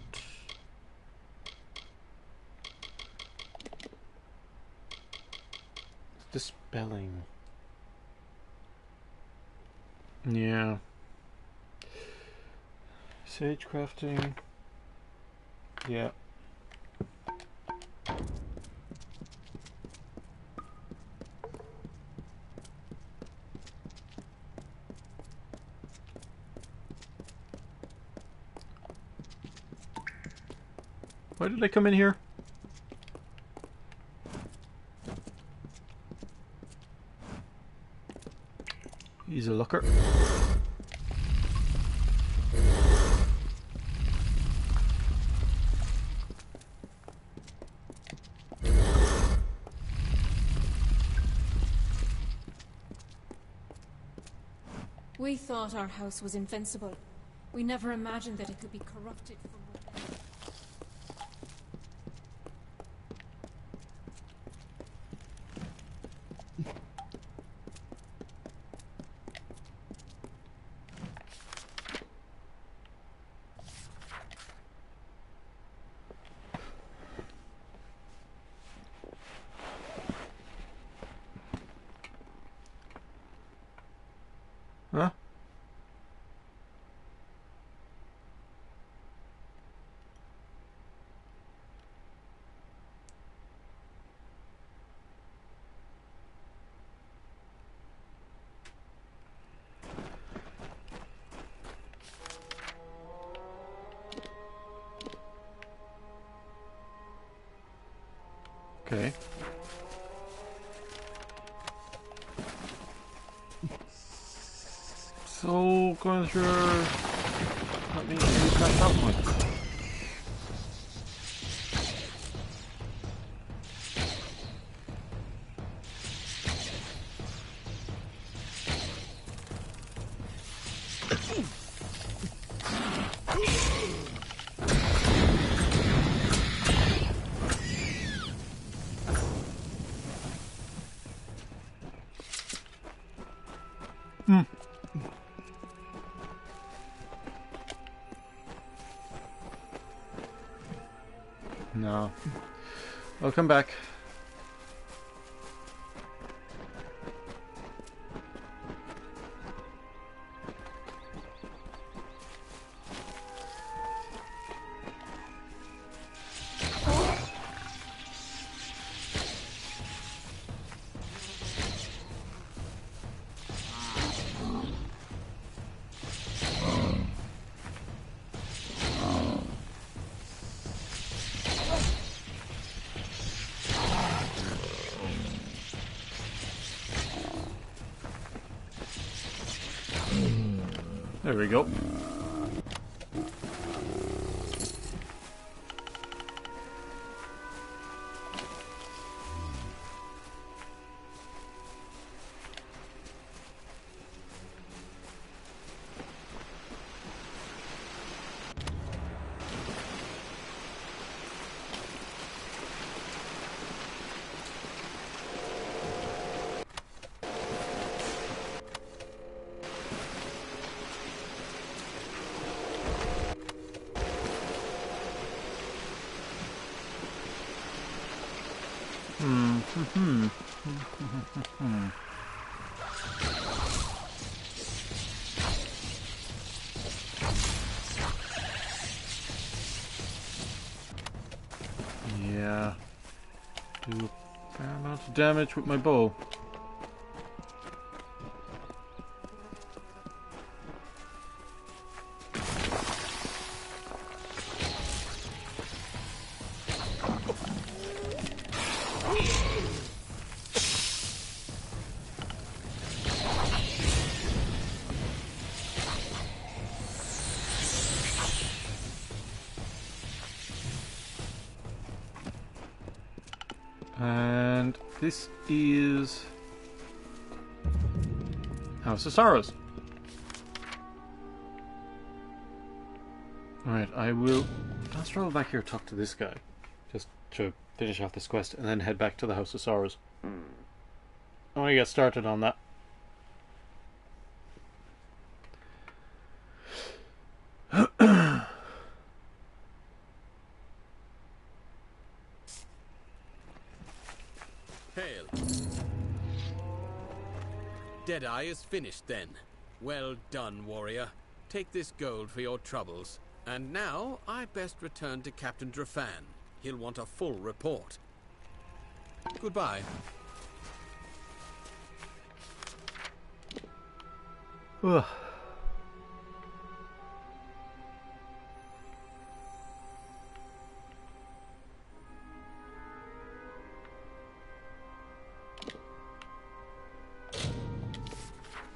S1: dispelling. Yeah. Sage crafting. Yeah. Why did I come in here? He's a looker.
S15: We thought our house was invincible. We never imagined that it could be corrupted from within.
S1: Huh? Okay. So, going through... Let me crash that one. No. I'll come back. There we go. Yeah. Do a fair amount of damage with my bow. And this is House of Sorrows. Alright, I will I'll travel back here, talk to this guy, just to finish off this quest, and then head back to the House of Sorrows. I want to get started on that.
S12: Hail. Deadeye is finished then. Well done, warrior. Take this gold for your troubles. And now, I best return to Captain Drafan. He'll want a full report. Goodbye.
S1: Ugh.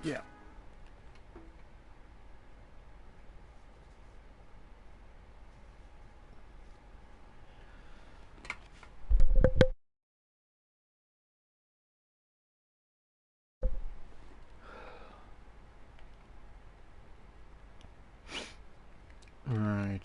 S1: Yeah. Right.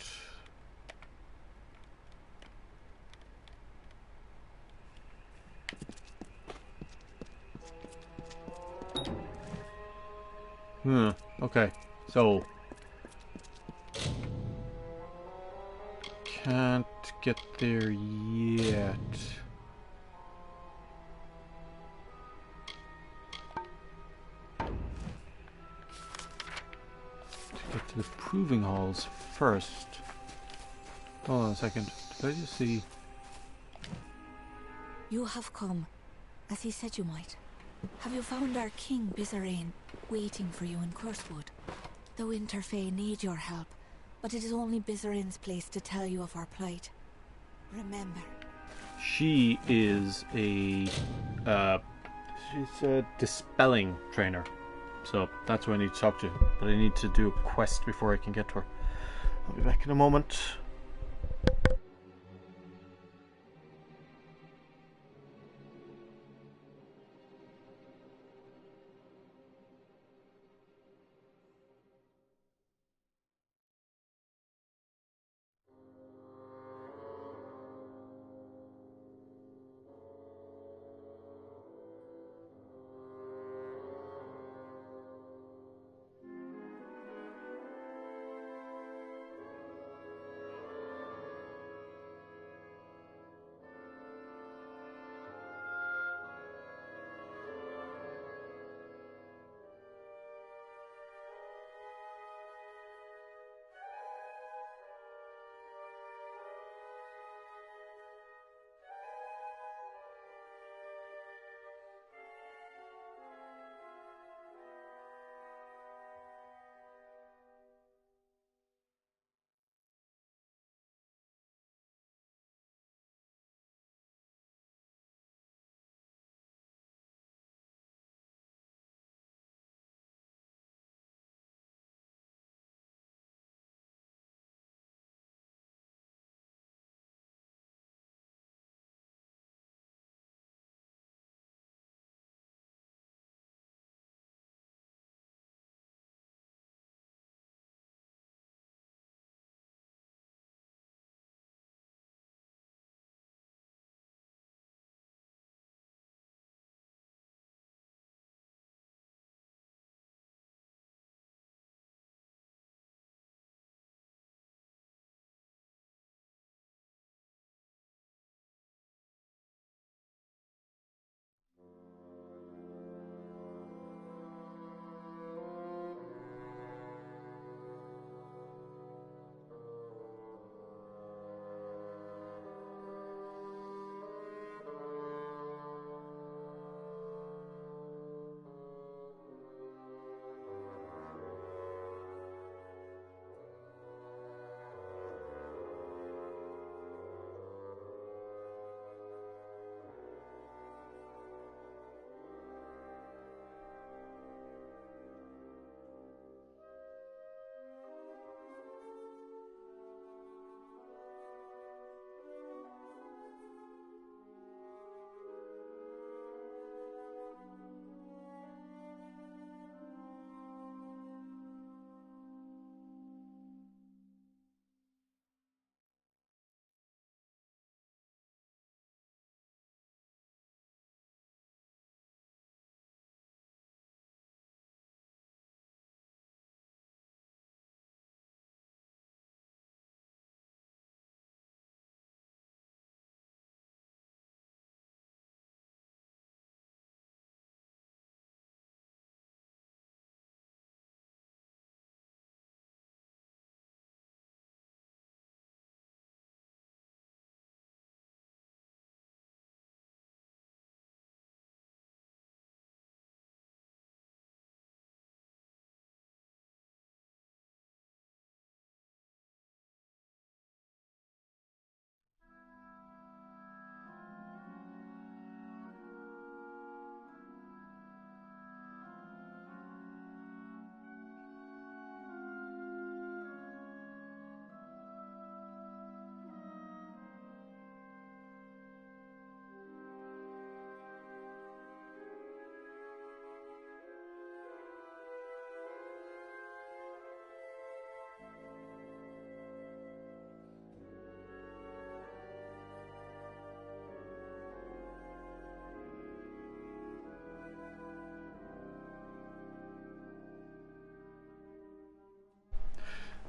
S1: Okay. So can't get there yet. To get to the proving halls first. Hold on a second. Did I just see?
S8: You have come, as he said you might. Have you found our king, Bizarane, waiting for you in Cursewood? The Winterfey need your help, but it is only Bizarane's place to tell you of our plight. Remember.
S1: She is a she's a dispelling trainer, so that's who I need to talk to. But I need to do a quest before I can get to her. I'll be back in a moment.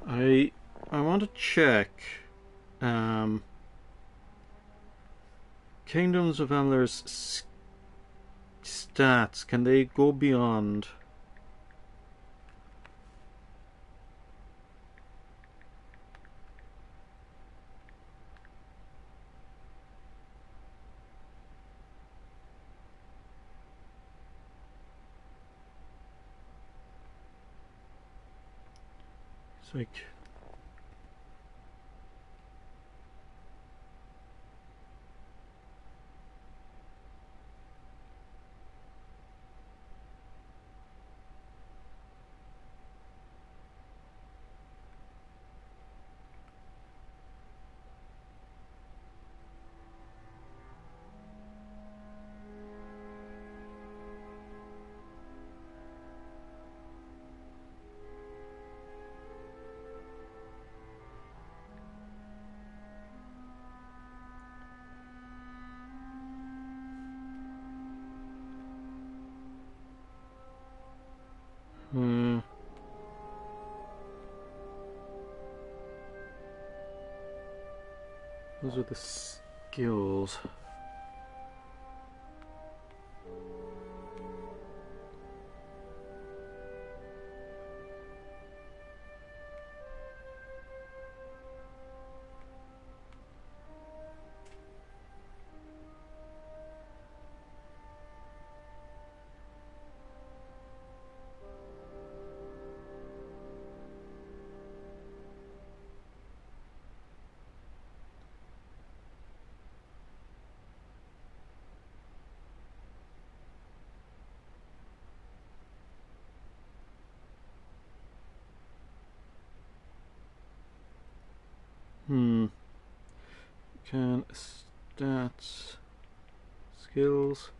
S1: I want to check Kingdoms of Amalur's stats. Can they go beyond? It's like those are the skills. Can stats, skills.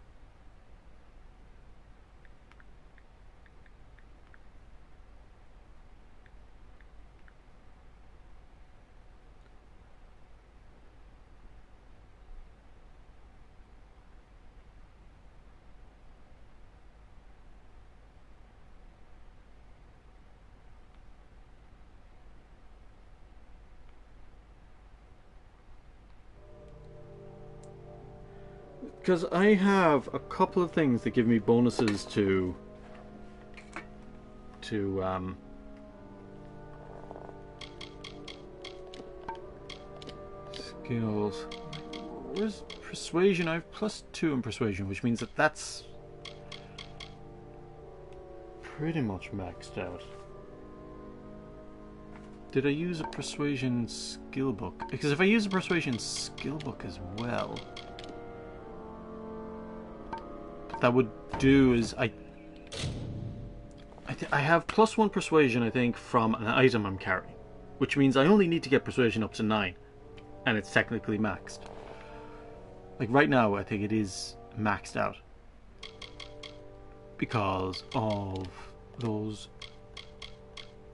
S1: Because I have a couple of things that give me bonuses to skills. Where's persuasion? I have +2 in persuasion, which means that that's pretty much maxed out. Did I use a persuasion skill book? Because if I use a persuasion skill book as well, what that would do is I have +1 persuasion, I think, from an item I'm carrying, which means I only need to get persuasion up to 9, and it's technically maxed. Like right now, I think it is maxed out because of those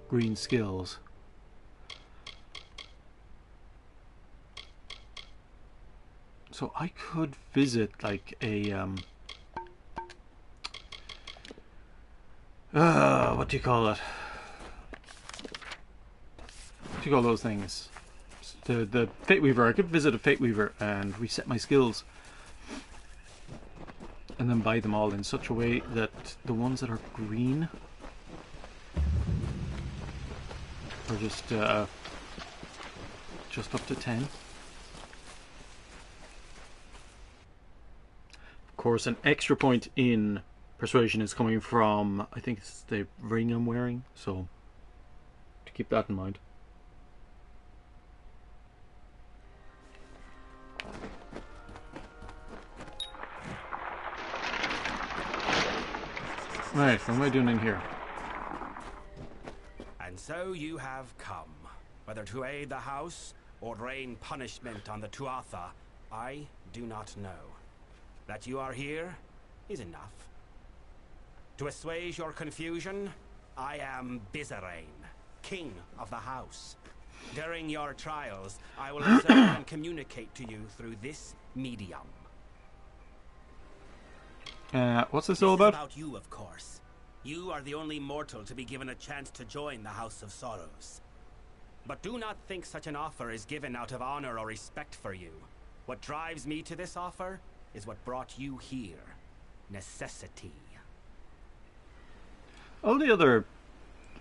S1: green skills. So I could visit like a what do you call it? What do you call those things? The Fate Weaver. I could visit a Fate Weaver and reset my skills, and then buy them all in such a way that the ones that are green are just up to 10. Of course, an extra point in persuasion is coming from, I think it's the ring I'm wearing, so to keep that in mind. Right, what am I doing in here?
S16: And so you have come, whether to aid the house or rain punishment on the Tuatha, I do not know. That you are here is enough. To assuage your confusion, I am Bizarrain, king of the house. During your trials, I will observe and communicate to you through this medium.
S1: What's this all about?
S16: This is about you, of course. You are the only mortal to be given a chance to join the House of Sorrows. But do not think such an offer is given out of honor or respect for you. What drives me to this offer is what brought you here. Necessity.
S1: All the other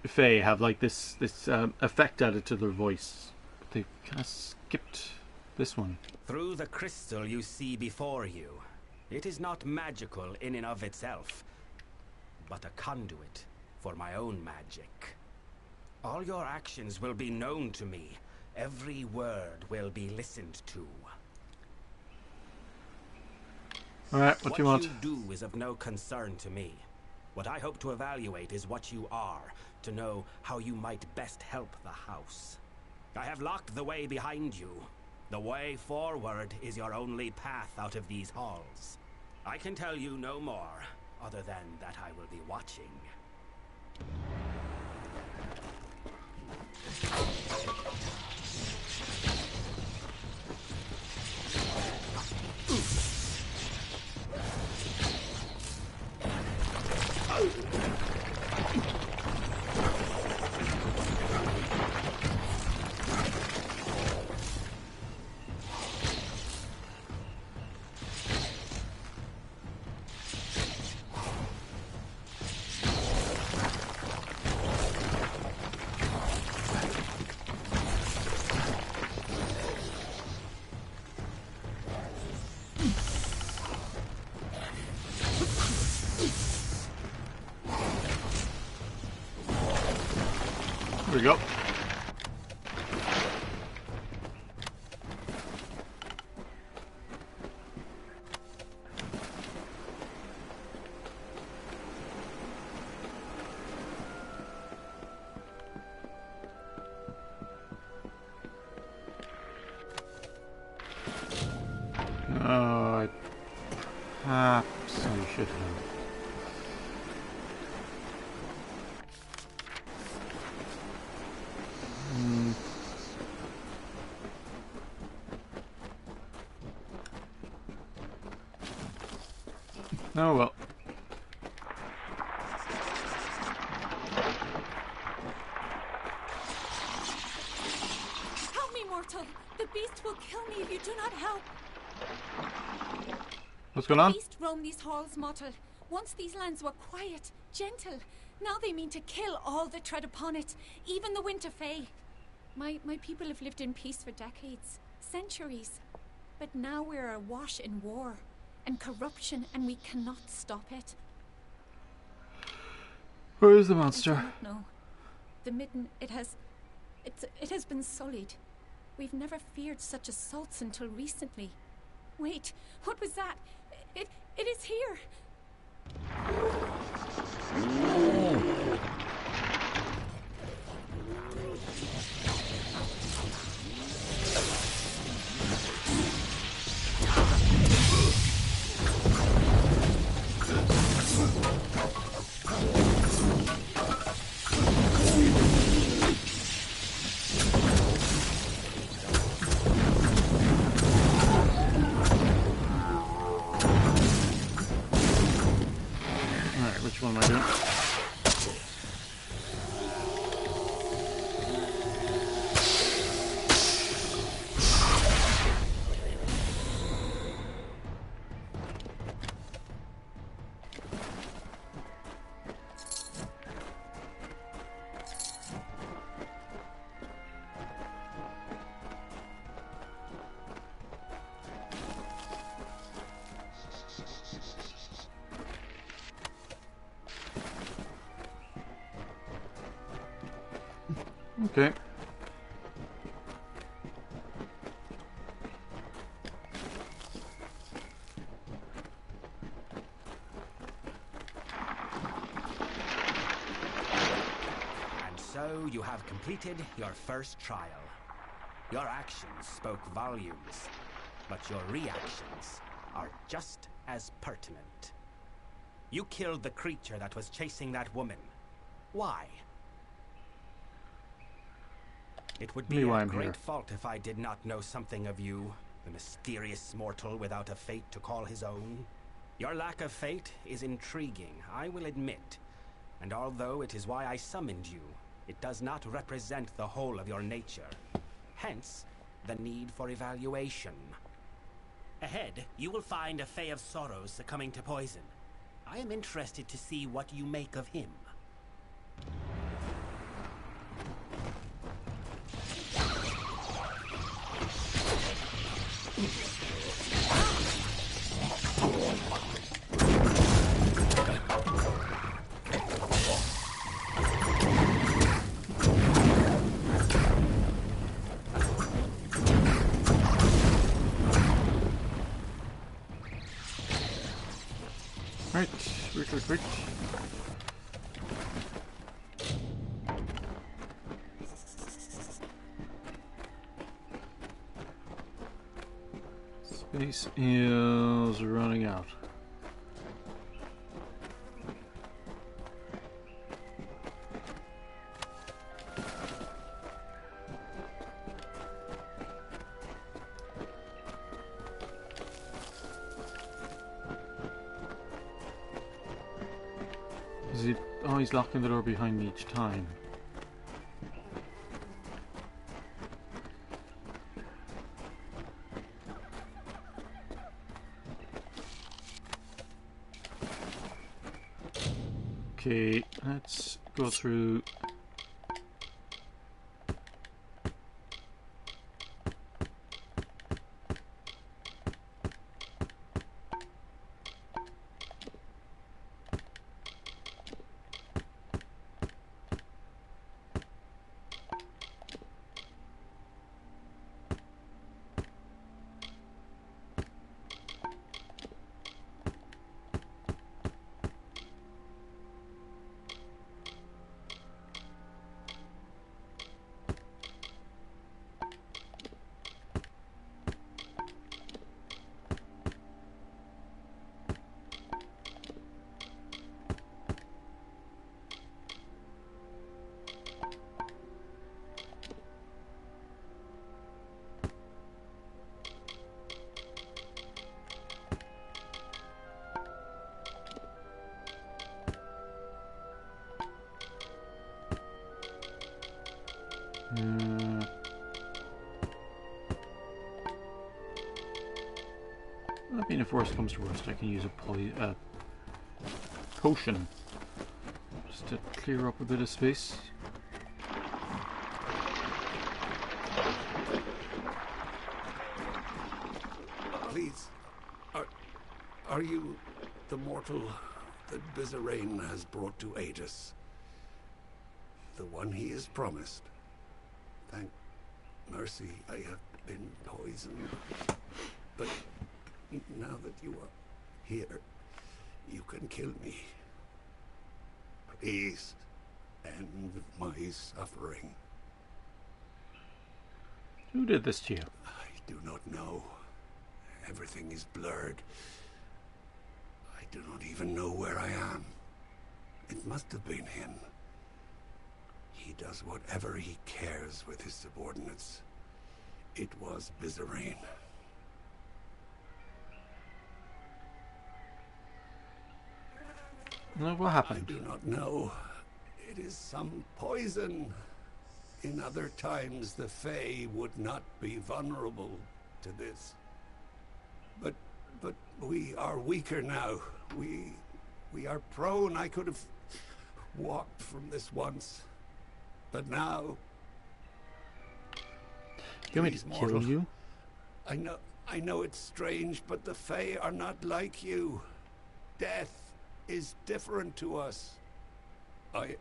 S1: Fae have like this effect added to their voice, but they've kind of skipped this one.
S16: Through the crystal you see before you, it is not magical in and of itself, but a conduit for my own magic. All your actions will be known to me. Every word will be listened to.
S1: Alright, what do you want?
S16: What you do is of no concern to me. What I hope to evaluate is what you are, to know how you might best help the house. I have locked the way behind you. The way forward is your only path out of these halls. I can tell you no more, other than that I will be watching.
S1: There we go. Perhaps I should have. Oh well.
S15: Help me, mortal! The beast will kill me if you do not help!
S1: What's going on?
S15: The beast roam these halls, mortal. Once these lands were quiet, gentle. Now they mean to kill all that tread upon it, even the Winter Fae. My people have lived in peace for decades, centuries. But now we're awash in war and corruption, and we cannot stop it.
S1: Where is the monster?
S15: I don't know. The midden, it has been sullied. We've never feared such assaults until recently. Wait, what was that? It is here.
S1: Which one am I doing? Okay.
S16: And so you have completed your first trial. Your actions spoke volumes, but your reactions are just as pertinent. You killed the creature that was chasing that woman. Why? It would be a great fault if I did not know something of you, the mysterious mortal without a fate to call his own. Your lack of fate is intriguing, I will admit. And although it is why I summoned you, It does not represent the whole of your nature. Hence, the need for evaluation. Ahead, you will find a Fae of Sorrows succumbing to poison. I am interested to see what you make of him.
S1: Right. Space is running out. Is he? Oh, he's locking the door behind me each time. Okay, let's go through. I mean, if worst comes to worst, I can use a potion just to clear up a bit of space.
S4: Please, are you the mortal that Bizarrain has brought to aid us? The one he is promised? Thank mercy, I have been poisoned. But now that you are here, you can kill me. Please, end my suffering.
S1: Who did this to you?
S4: I do not know. Everything is blurred. I do not even know where I am. It must have been him. He does whatever he cares with his subordinates. It was Bizarrain.
S1: No, what happened?
S4: I do not know. It is some poison. In other times, the Fae would not be vulnerable to this. But we are weaker now. We are prone. I could have walked from this once. But now...
S1: Do you want me to kill you?
S4: I know it's strange, but the Fae are not like you. Death is different to us. I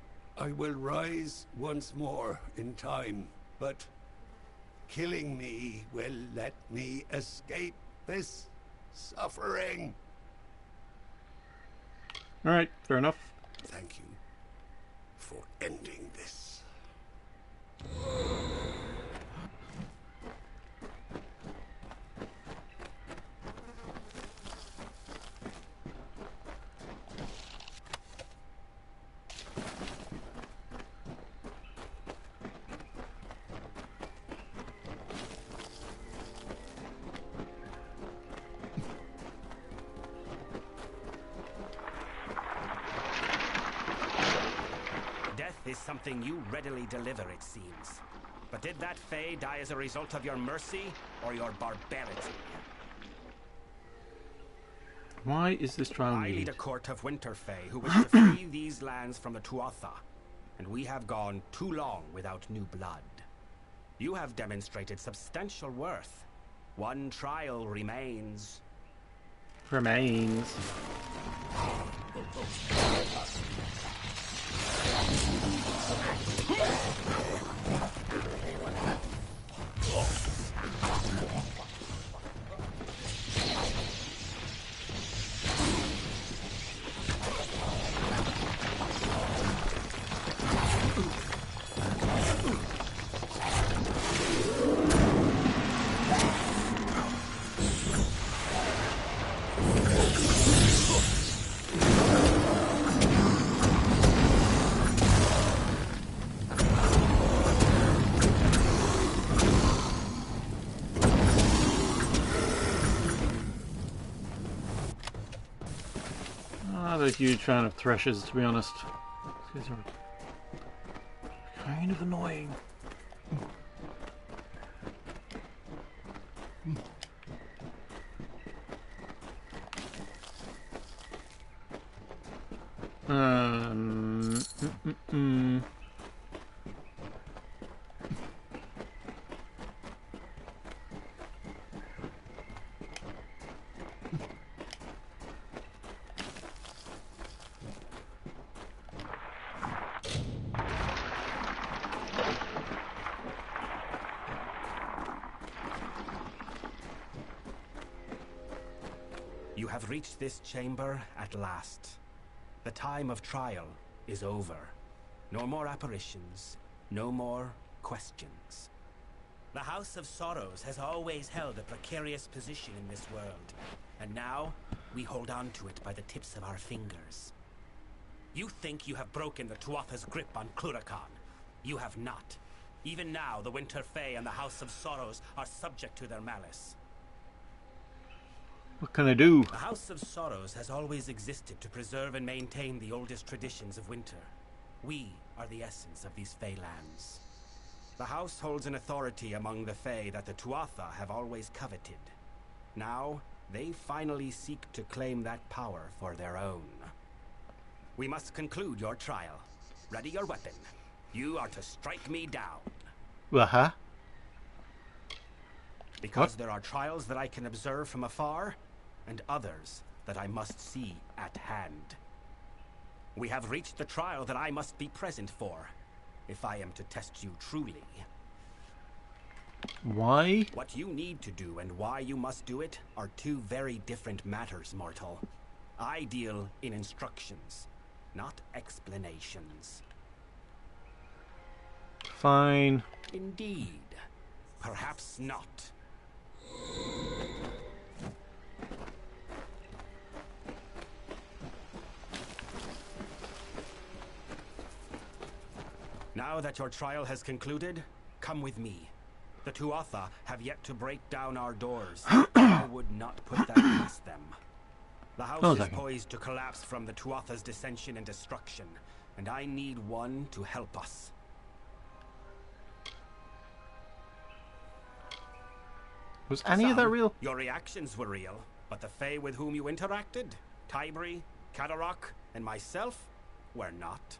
S4: will rise once more in time, but killing me will let me escape this suffering.
S1: All right, fair enough.
S4: Thank you for ending this.
S16: Death is something you readily deliver, it seems. But did that Fae die as a result of your mercy or your barbarity?
S1: Why is this trial
S16: I lead
S1: needed?
S16: a court of Winter Fae who wish to free these lands from the Tuatha, and we have gone too long without new blood. You have demonstrated substantial worth. One trial remains.
S1: Remains. Not a huge fan of threshers, to be honest. These guys are kind of annoying.
S16: You have reached this chamber at last. The time of trial is over. No more apparitions, no more questions. The House of Sorrows has always held a precarious position in this world, and now we hold on to it by the tips of our fingers. You think you have broken the Tuatha's grip on Cluracan. You have not. Even now, the Winter Fae and the House of Sorrows are subject to their malice.
S1: What can I do?
S16: The House of Sorrows has always existed to preserve and maintain the oldest traditions of winter. We are the essence of these Fae lands. The House holds an authority among the Fae that the Tuatha have always coveted. Now, they finally seek to claim that power for their own. We must conclude your trial. Ready your weapon. You are to strike me down.
S1: Uh-huh.
S16: Because there are trials that I can observe from afar, and others that I must see at hand. We have reached the trial that I must be present for, if I am to test you truly.
S1: Why?
S16: What you need to do and why you must do it are two very different matters, mortal. I deal in instructions, not explanations.
S1: Fine.
S16: Indeed. Perhaps not. Now that your trial has concluded, come with me. The Tuatha have yet to break down our doors. I would not put that past them. The house is poised to collapse from the Tuatha's dissension and destruction, and I need one to help us.
S1: Was any of that real?
S16: Your reactions were real, but the Fae with whom you interacted, Tybri, Kadarok, and myself, were not.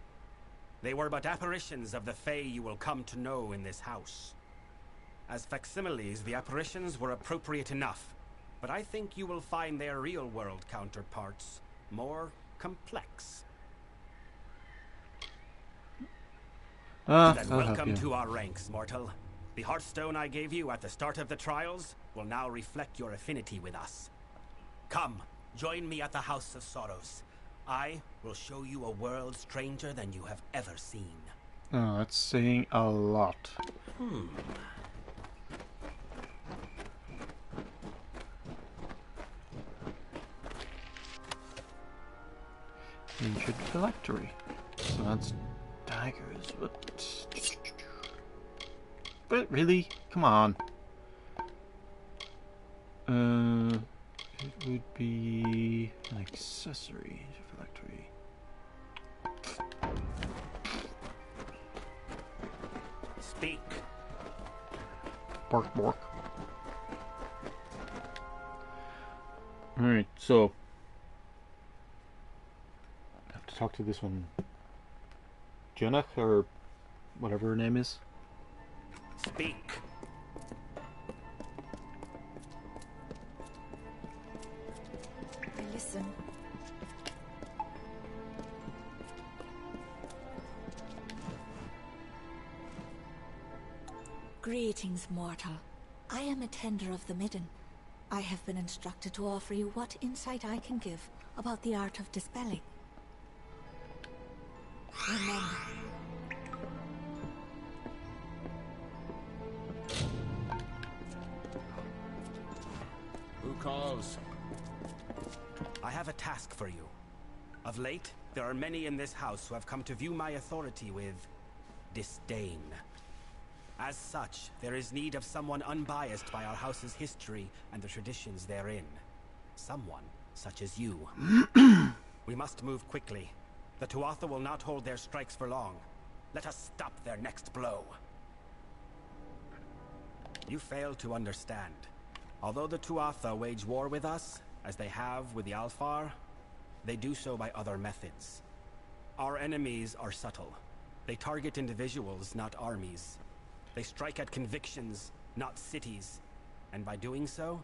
S16: They were but apparitions of the Fae you will come to know in this house. As facsimiles, the apparitions were appropriate enough, but I think you will find their real-world counterparts more complex. Then welcome to our ranks, mortal. The Hearthstone I gave you at the start of the trials will now reflect your affinity with us. Come, join me at the House of Sorrows. I will show you a world stranger than you have ever seen.
S1: Oh, that's saying a lot. Ancient phylactery. So that's daggers, but really? Come on. It would be an accessory to phylactery.
S16: Speak.
S1: Bark, bark. Alright, so I have to talk to this one. Junach, or whatever her name is.
S16: Speak.
S8: I listen. Greetings, mortal. I am a tender of the Midden. I have been instructed to offer you what insight I can give about the art of dispelling. Remember.
S16: Who calls? I have a task for you. Of late, there are many in this house who have come to view my authority with disdain. As such, there is need of someone unbiased by our house's history and the traditions therein. Someone such as you. We must move quickly. The Tuatha will not hold their strikes for long. Let us stop their next blow. You fail to understand. Although the Tuatha wage war with us, as they have with the Alfar, they do so by other methods. Our enemies are subtle. They target individuals, not armies. They strike at convictions, not cities. And by doing so,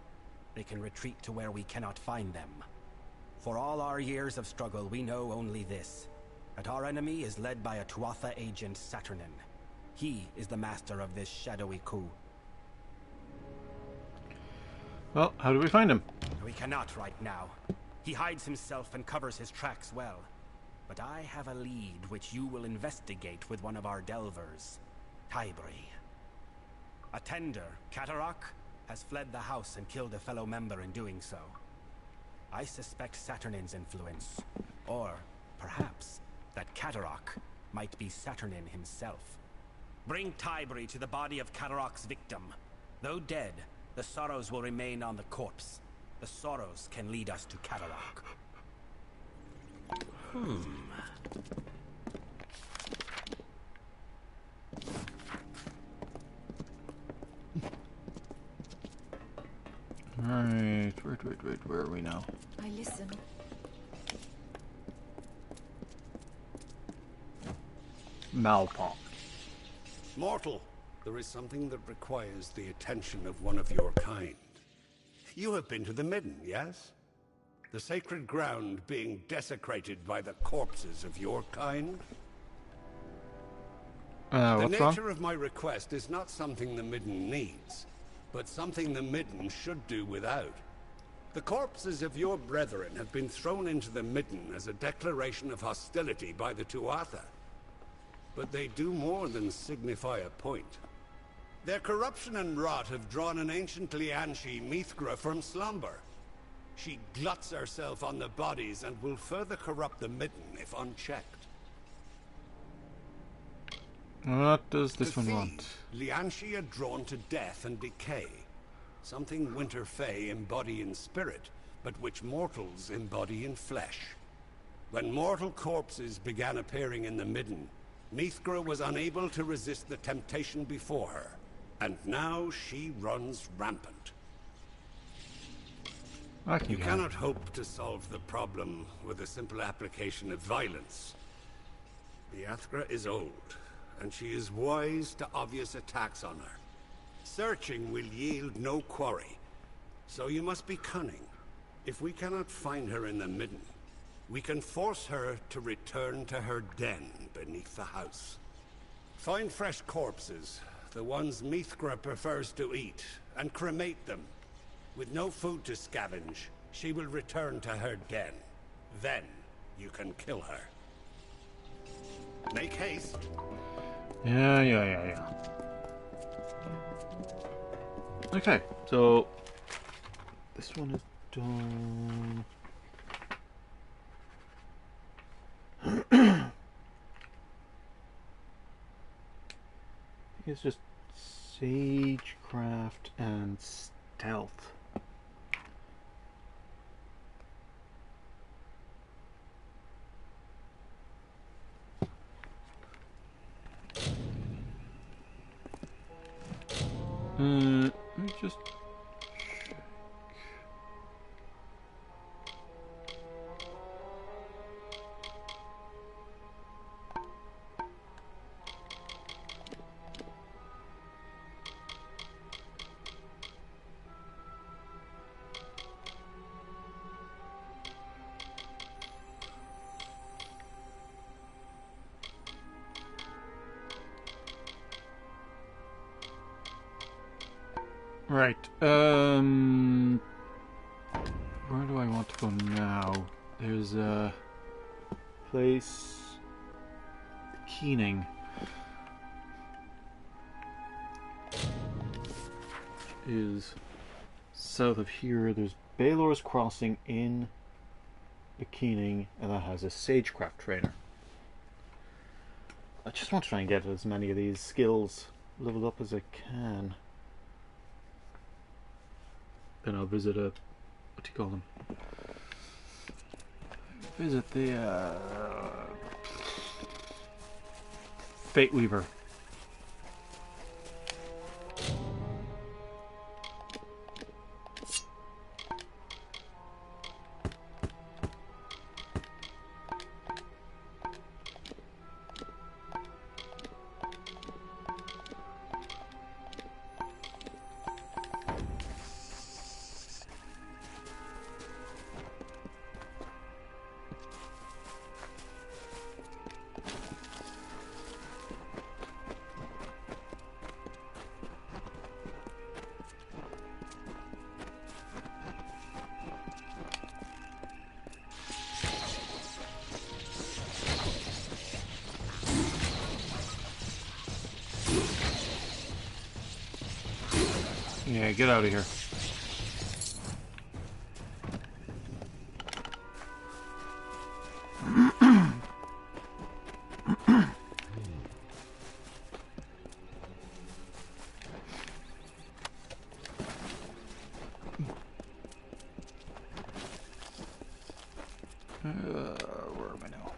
S16: they can retreat to where we cannot find them. For all our years of struggle, we know only this: that our enemy is led by a Tuatha agent, Saturnin. He is the master of this shadowy coup.
S1: Well, how do we find him?
S16: We cannot right now. He hides himself and covers his tracks well. But I have a lead which you will investigate with one of our delvers, Tybri. A tender, Catarak, has fled the house and killed a fellow member in doing so. I suspect Saturnin's influence, or perhaps that Catarak might be Saturnin himself. Bring Tybri to the body of Catarak's victim. Though dead, the sorrows will remain on the corpse. The sorrows can lead us to Catarak.
S1: Right, where are we now?
S8: I listen.
S1: Malpong.
S4: Mortal, there is something that requires the attention of one of your kind. You have been to the Midden, yes? The sacred ground being desecrated by the corpses of your kind? The
S1: What's wrong?
S4: nature of my request is not something the Midden needs, but something the Midden should do without. The corpses of your brethren have been thrown into the Midden as a declaration of hostility by the Tuatha. But they do more than signify a point. Their corruption and rot have drawn an ancient Lianshi Mithra from slumber. She gluts herself on the bodies and will further corrupt the Midden if unchecked.
S1: What does this one want?
S4: Lianshi are drawn to death and decay. Something Winter Fae embody in spirit, but which mortals embody in flesh. When mortal corpses began appearing in the Midden, Mithra was unable to resist the temptation before her, and now she runs rampant. You cannot hope to solve the problem with a simple application of violence. Biathra is old, and she is wise to obvious attacks on her. Searching will yield no quarry, so you must be cunning. If we cannot find her in the Midden, we can force her to return to her den beneath the house. Find fresh corpses, the ones Mithra prefers to eat, and cremate them. With no food to scavenge, she will return to her den. Then, you can kill her. Make haste.
S1: Yeah. Okay, so this one is done. It's just sagecraft and stealth. Let me just... Right, where do I want to go now? There's a place... Keening. Is south of here. There's Baylor's Crossing in the Keening, and that has a Sagecraft trainer. I just want to try and get as many of these skills leveled up as I can. Then I'll visit a... what do you call them? Visit the Fate Weaver. Yeah, get out of here. Where am I now?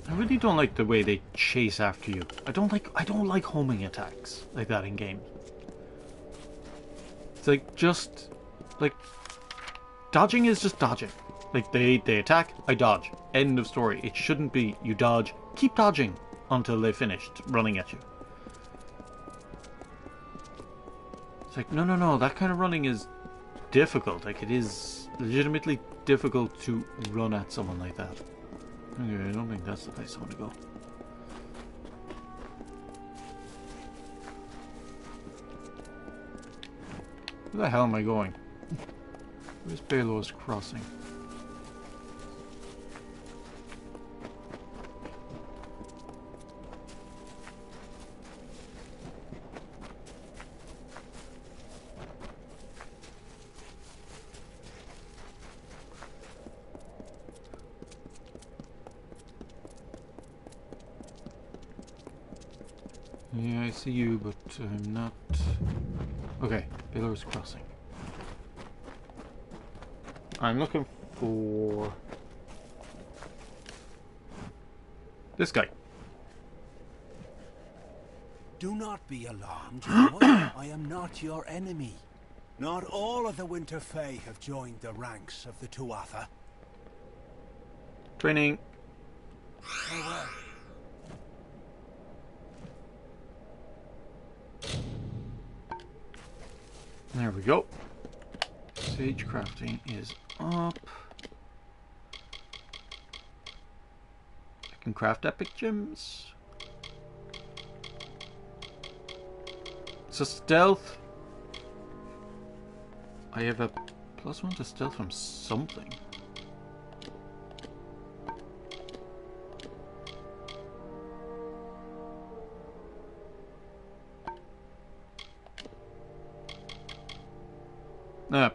S1: I really don't like the way they chase after you. I don't like homing attacks like that in games. It's like just like dodging is just dodging. Like they attack, I dodge. End of story. It shouldn't be you dodge, keep dodging until they've finished running at you. It's like no, that kind of running is difficult. Like it is legitimately difficult to run at someone like that. Okay, I don't think that's the place I want to go. Where the hell am I going? Where's Baylor's Crossing? Yeah, I see you, but I'm not... Okay, Baylor's Crossing. I'm looking for... this guy.
S4: Do not be alarmed, Lord. I am not your enemy. Not all of the Winter Fae have joined the ranks of the Tuatha.
S1: Training.
S4: Farewell.
S1: There we go. Sage crafting is up. I can craft epic gems. So stealth. I have a +1 to stealth from something.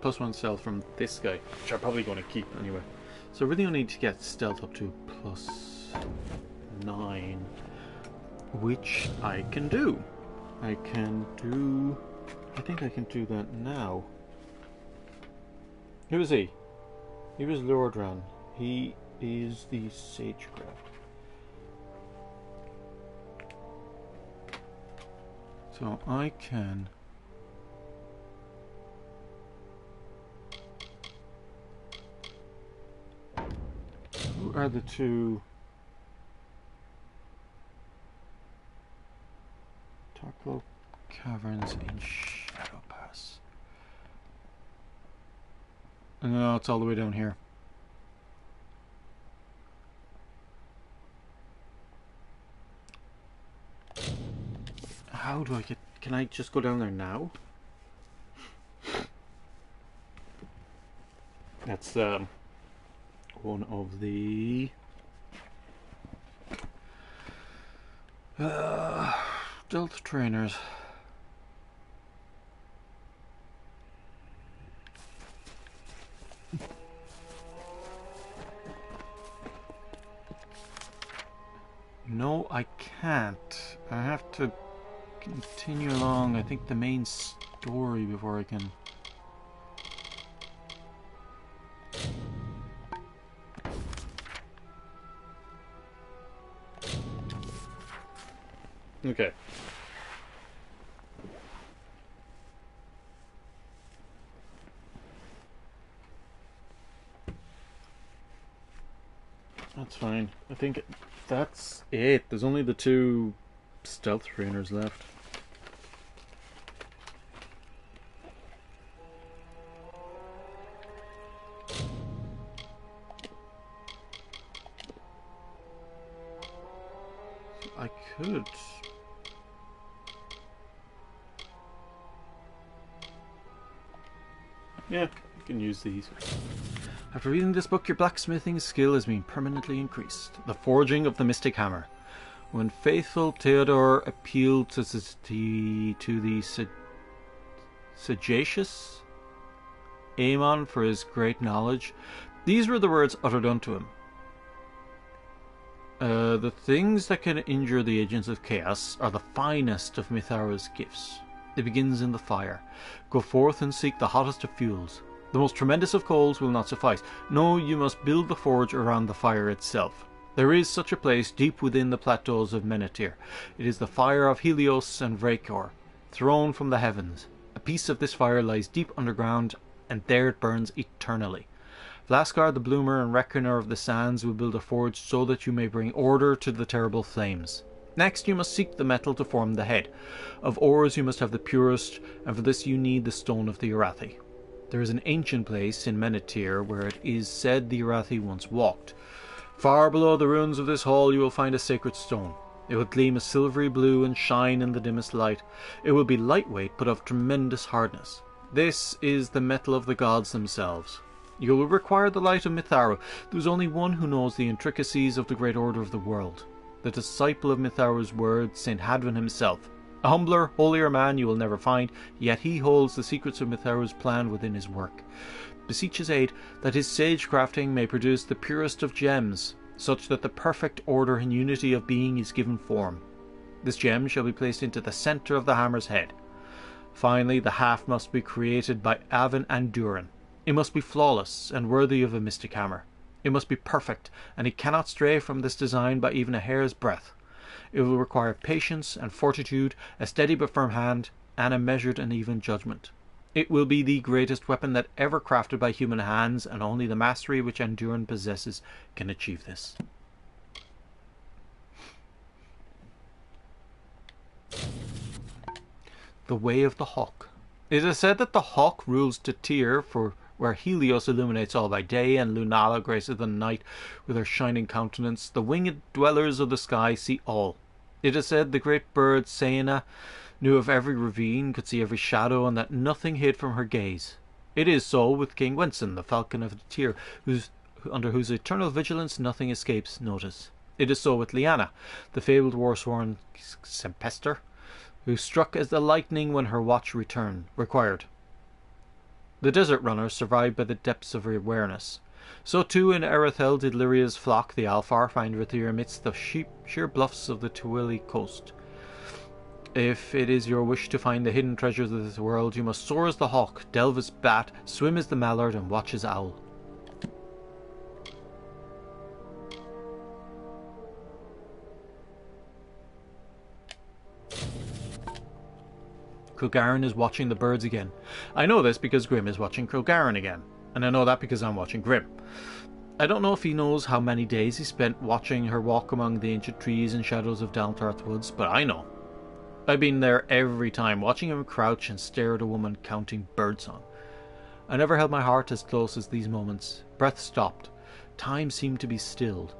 S1: +1 stealth from this guy, which I'm probably going to keep anyway. So I really only need to get stealth up to +9, which I can do. I think I can do that now. Who is he? He was Lordran. He is the Sagecraft. So I can... Who are the two? Tarklo Caverns in Shadow Pass. No, it's all the way down here. How do I get... Can I just go down there now? That's one of the stealth trainers. No, I can't. I have to continue along, I think, the main story before I can... Okay. That's fine. I think that's it. There's only the two stealth trainers left. I could... Yeah, you can use these. After reading this book, your blacksmithing skill has been permanently increased. The forging of the Mystic Hammer. When faithful Theodore appealed to the sagacious Aemon for his great knowledge, these were the words uttered unto him. The things that can injure the agents of chaos are the finest of Mitharo's gifts. It begins in the fire. Go forth and seek the hottest of fuels. The most tremendous of coals will not suffice. No, you must build the forge around the fire itself. There is such a place deep within the plateaus of Menethir. It is the fire of Helios and Vrakor, thrown from the heavens. A piece of this fire lies deep underground, and there it burns eternally. Vlaskar the Bloomer and Reckoner of the Sands will build a forge so that you may bring order to the terrible flames. Next, you must seek the metal to form the head. Of ores you must have the purest, and for this you need the stone of the Arathi. There is an ancient place in Menethir where it is said the Arathi once walked. Far below the ruins of this hall you will find a sacred stone. It will gleam a silvery blue and shine in the dimmest light. It will be lightweight but of tremendous hardness. This is the metal of the gods themselves. You will require the light of Mitharo. There is only one who knows the intricacies of the great order of the world. The disciple of Mitharo's words, Saint Hadvin himself. A humbler, holier man you will never find, yet he holds the secrets of Mitharo's plan within his work. Beseech his aid, that his sage crafting may produce the purest of gems, such that the perfect order and unity of being is given form. This gem shall be placed into the centre of the hammer's head. Finally, the haft must be created by Avon and Durin. It must be flawless and worthy of a mystic hammer. It must be perfect, and it cannot stray from this design by even a hair's breadth. It will require patience and fortitude, a steady but firm hand, and a measured and even judgment. It will be the greatest weapon that ever crafted by human hands, and only the mastery which Andurin possesses can achieve this. The Way of the Hawk. It is said that the hawk rules to Tyr, for where Helios illuminates all by day, and Lunala graces the night with her shining countenance, the winged dwellers of the sky see all. It is said the great bird Saena knew of every ravine, could see every shadow, and that nothing hid from her gaze. It is so with King Wenson, the falcon of the Tyr, under whose eternal vigilance nothing escapes notice. It is so with Lyanna, the fabled war-sworn Sempester, who struck as the lightning when her watch required. The desert runners survived by the depths of her awareness. So too in Erethel did Lyria's flock, the Alfar, find Rathir amidst the sheer bluffs of the Tuili coast. If it is your wish to find the hidden treasures of this world, you must soar as the hawk, delve as bat, swim as the mallard, and watch as owl. Kilgarren is watching the birds again. I know this because Grim is watching Kilgarren again. And I know that because I'm watching Grim. I don't know if he knows how many days he spent watching her walk among the ancient trees and shadows of Daltarth Woods, but I know. I've been there every time, watching him crouch and stare at a woman counting birdsong. I never held my heart as close as these moments. Breath stopped. Time seemed to be stilled.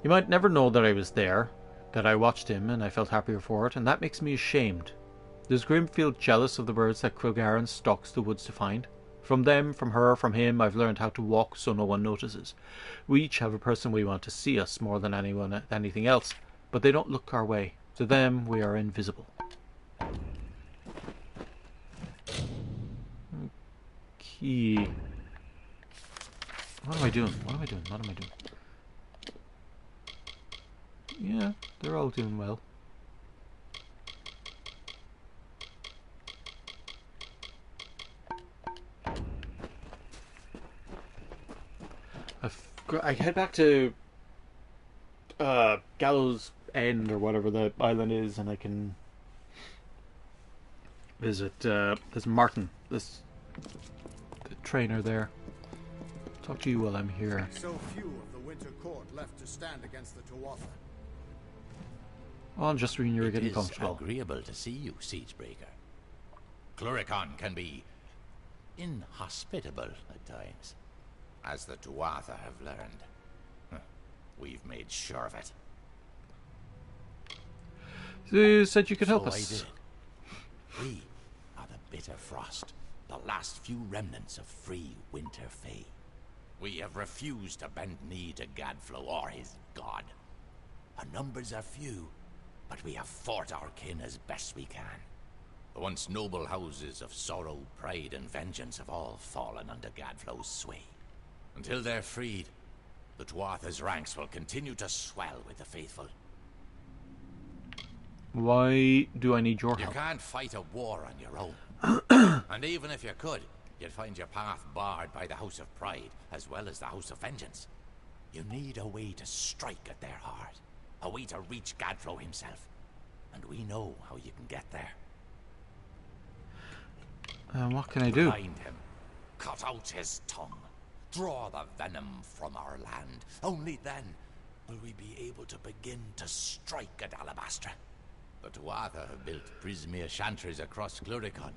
S1: You might never know that I was there, that I watched him, and I felt happier for it, and that makes me ashamed. Does Grim feel jealous of the birds that Kilgarren stalks the woods to find? From them, from her, from him, I've learned how to walk so no one notices. We each have a person we want to see us more than anything else, but they don't look our way. To them, we are invisible. Okay. What am I doing? What am I doing? What am I doing? Yeah, they're all doing well. I head back to Gallows End or whatever the island is, and I can visit this Martin, the trainer there. Talk to you while I'm here.
S17: So few of the Winter Court left to stand against the Tuatha.
S1: Oh, just when you were getting
S18: It
S1: comfortable.
S18: is agreeable to see you, Siegebreaker. Cluricon can be inhospitable at times, as the Tuatha have learned. We've made sure of it.
S1: You said you could help
S18: So
S1: us.
S18: I did. We are the Bitter Frost, the last few remnants of free Winter Fae. We have refused to bend knee to Gadflow or his god. Our numbers are few, but we have fought our kin as best we can. The once noble houses of Sorrow, Pride, and Vengeance have all fallen under Gadflow's sway. Until they're freed, the Tuatha's ranks will continue to swell with the faithful.
S1: Why do I need your
S18: You
S1: help?
S18: can't fight a war on your own. And even if you could, you'd find your path barred by the House of Pride, as well as the House of Vengeance. You need a way to strike at their heart. A way to reach Gadflow himself. And we know how you can get there.
S1: What can I do?
S18: Blind him. Cut out his tongue. Draw the venom from our land. Only then will we be able to begin to strike at Alabastra. The Tuatha have built Prismere chantries across Cluricon.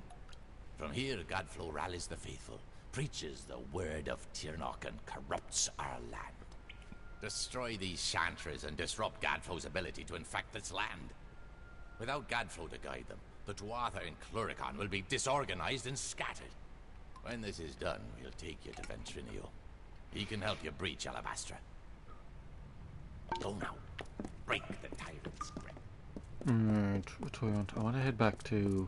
S18: From here, Gadflow rallies the faithful, preaches the word of Tirnoch, and corrupts our land. Destroy these chantries and disrupt Gadflow's ability to infect its land. Without Gadflow to guide them, the Tuatha in Cluricon will be disorganized and scattered. When this is done, we'll take you to Ventrinio. He can help you breach Alabastra. Go now. Break the tyrant's grip.
S1: What do I want? I want to head back to...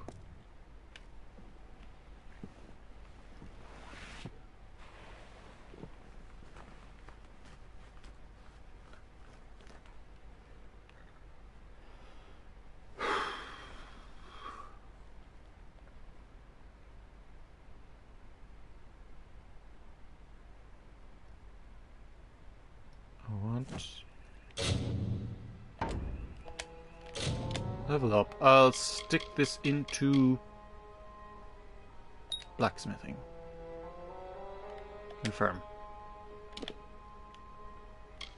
S1: Level up. I'll stick this into blacksmithing. Confirm.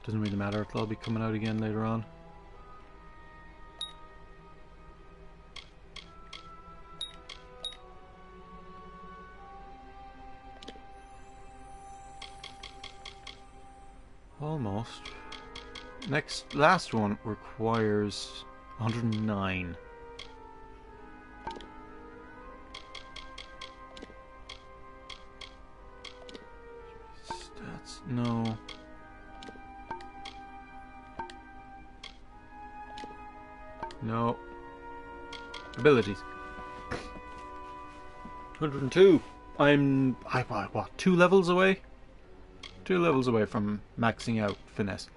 S1: Doesn't really matter, it'll all be coming out again later on. Almost. Last one requires 109. Stats, no. No. Abilities. 102. What, 2 levels away? 2 levels away from maxing out finesse.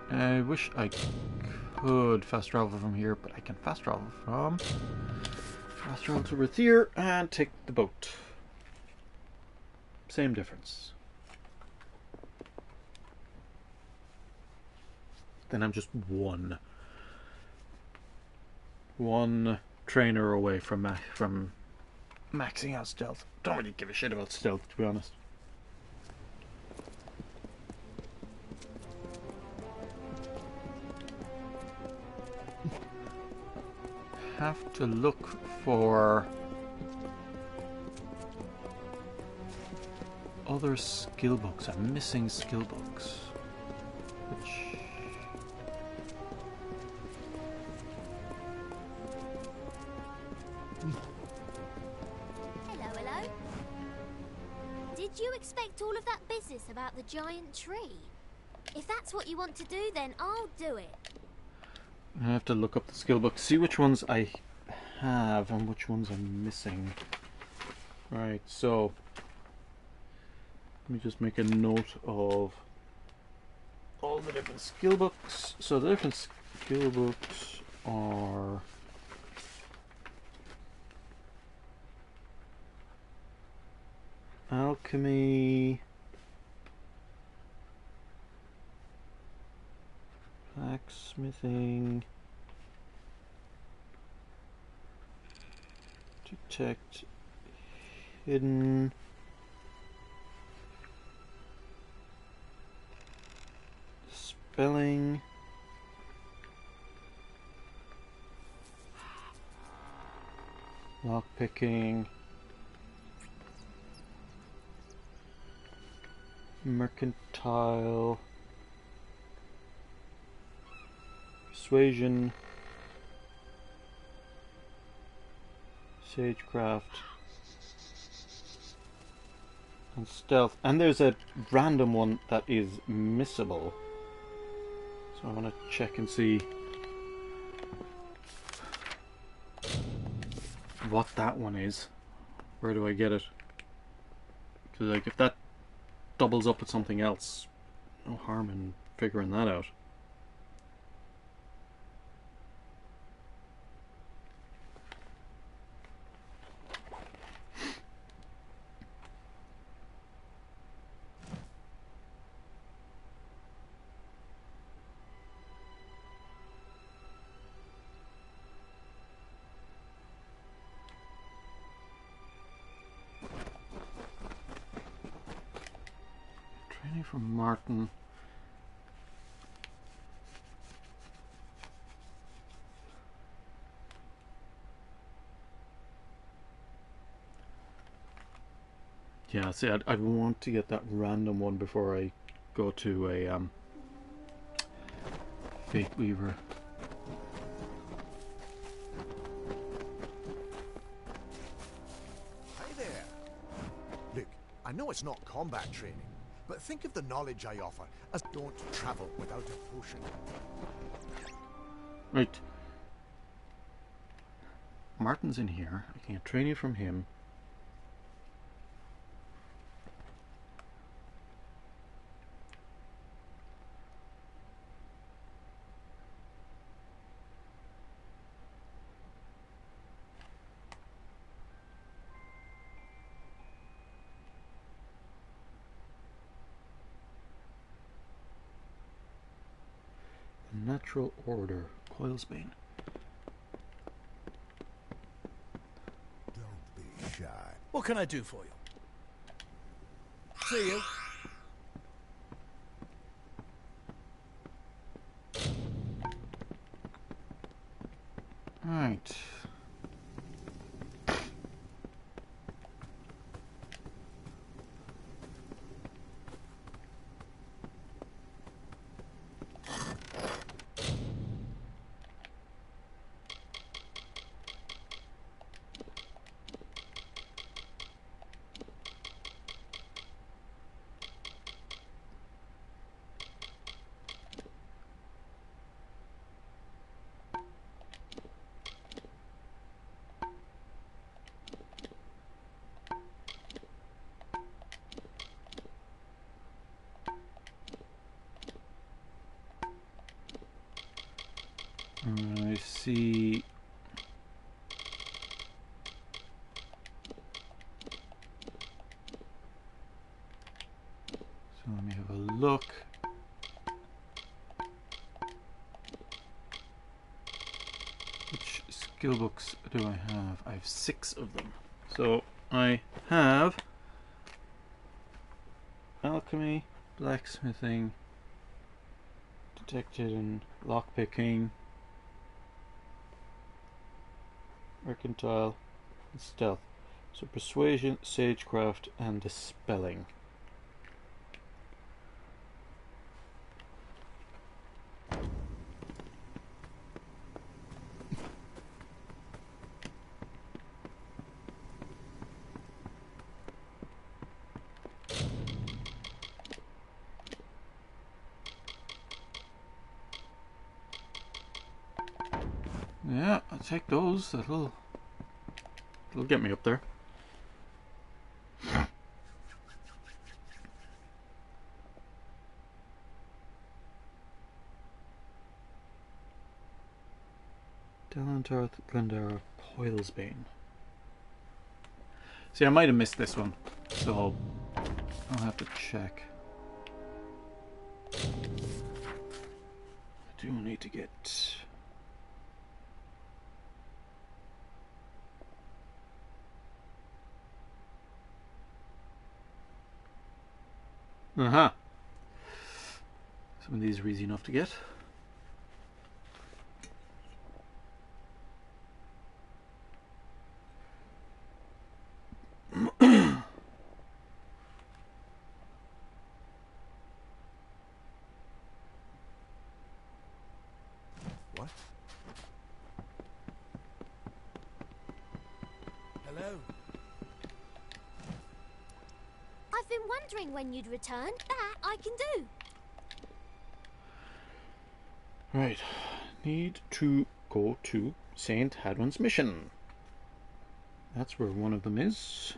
S1: I wish I could fast travel from here, but I can fast travel to Rathir and take the boat. Same difference. Then I'm just one trainer away from maxing out stealth. Don't really give a shit about stealth, to be honest. Have to look for other skill books. I'm missing skill books. Which...
S19: Hello. Did you expect all of that business about the giant tree? If that's what you want to do, then I'll do it.
S1: I have to look up the skill book, see which ones I have and which ones I'm missing. Right, so let me just make a note of all the different skill books. So the different skill books are alchemy, blacksmithing, detect hidden, spelling, lockpicking, mercantile, persuasion, sagecraft, and stealth. And there's a random one that is missable. So I want to check and see what that one is. Where do I get it? Because like, if that doubles up with something else, no harm in figuring that out. Training from Martin. Yeah, see, I want to get that random one before I go to a Fate Weaver.
S20: Hi there. Look, I know it's not combat training, but think of the knowledge I offer as don't travel without a potion.
S1: Right. Martin's in here. I can get training from him. Natural order, Coilsbane.
S20: Don't be shy.
S7: What can I do for you? See you.
S1: Right. I see. So let me have a look. Which skill books do I have? I have 6 of them. So I have alchemy, blacksmithing, detected and lockpicking, mercantile, and stealth. So persuasion, sagecraft, and dispelling. Yeah, I'll take those. That'll get me up there. Delantarth, Glendara, Coilsbane. See, I might have missed this one, so I'll have to check. I do need to get... Some of these are easy enough to get.
S3: What?
S17: Hello?
S19: I've been wondering when you'd return. That I can do.
S1: Right. Need to go to Saint Hadwin's mission. That's where one of them is.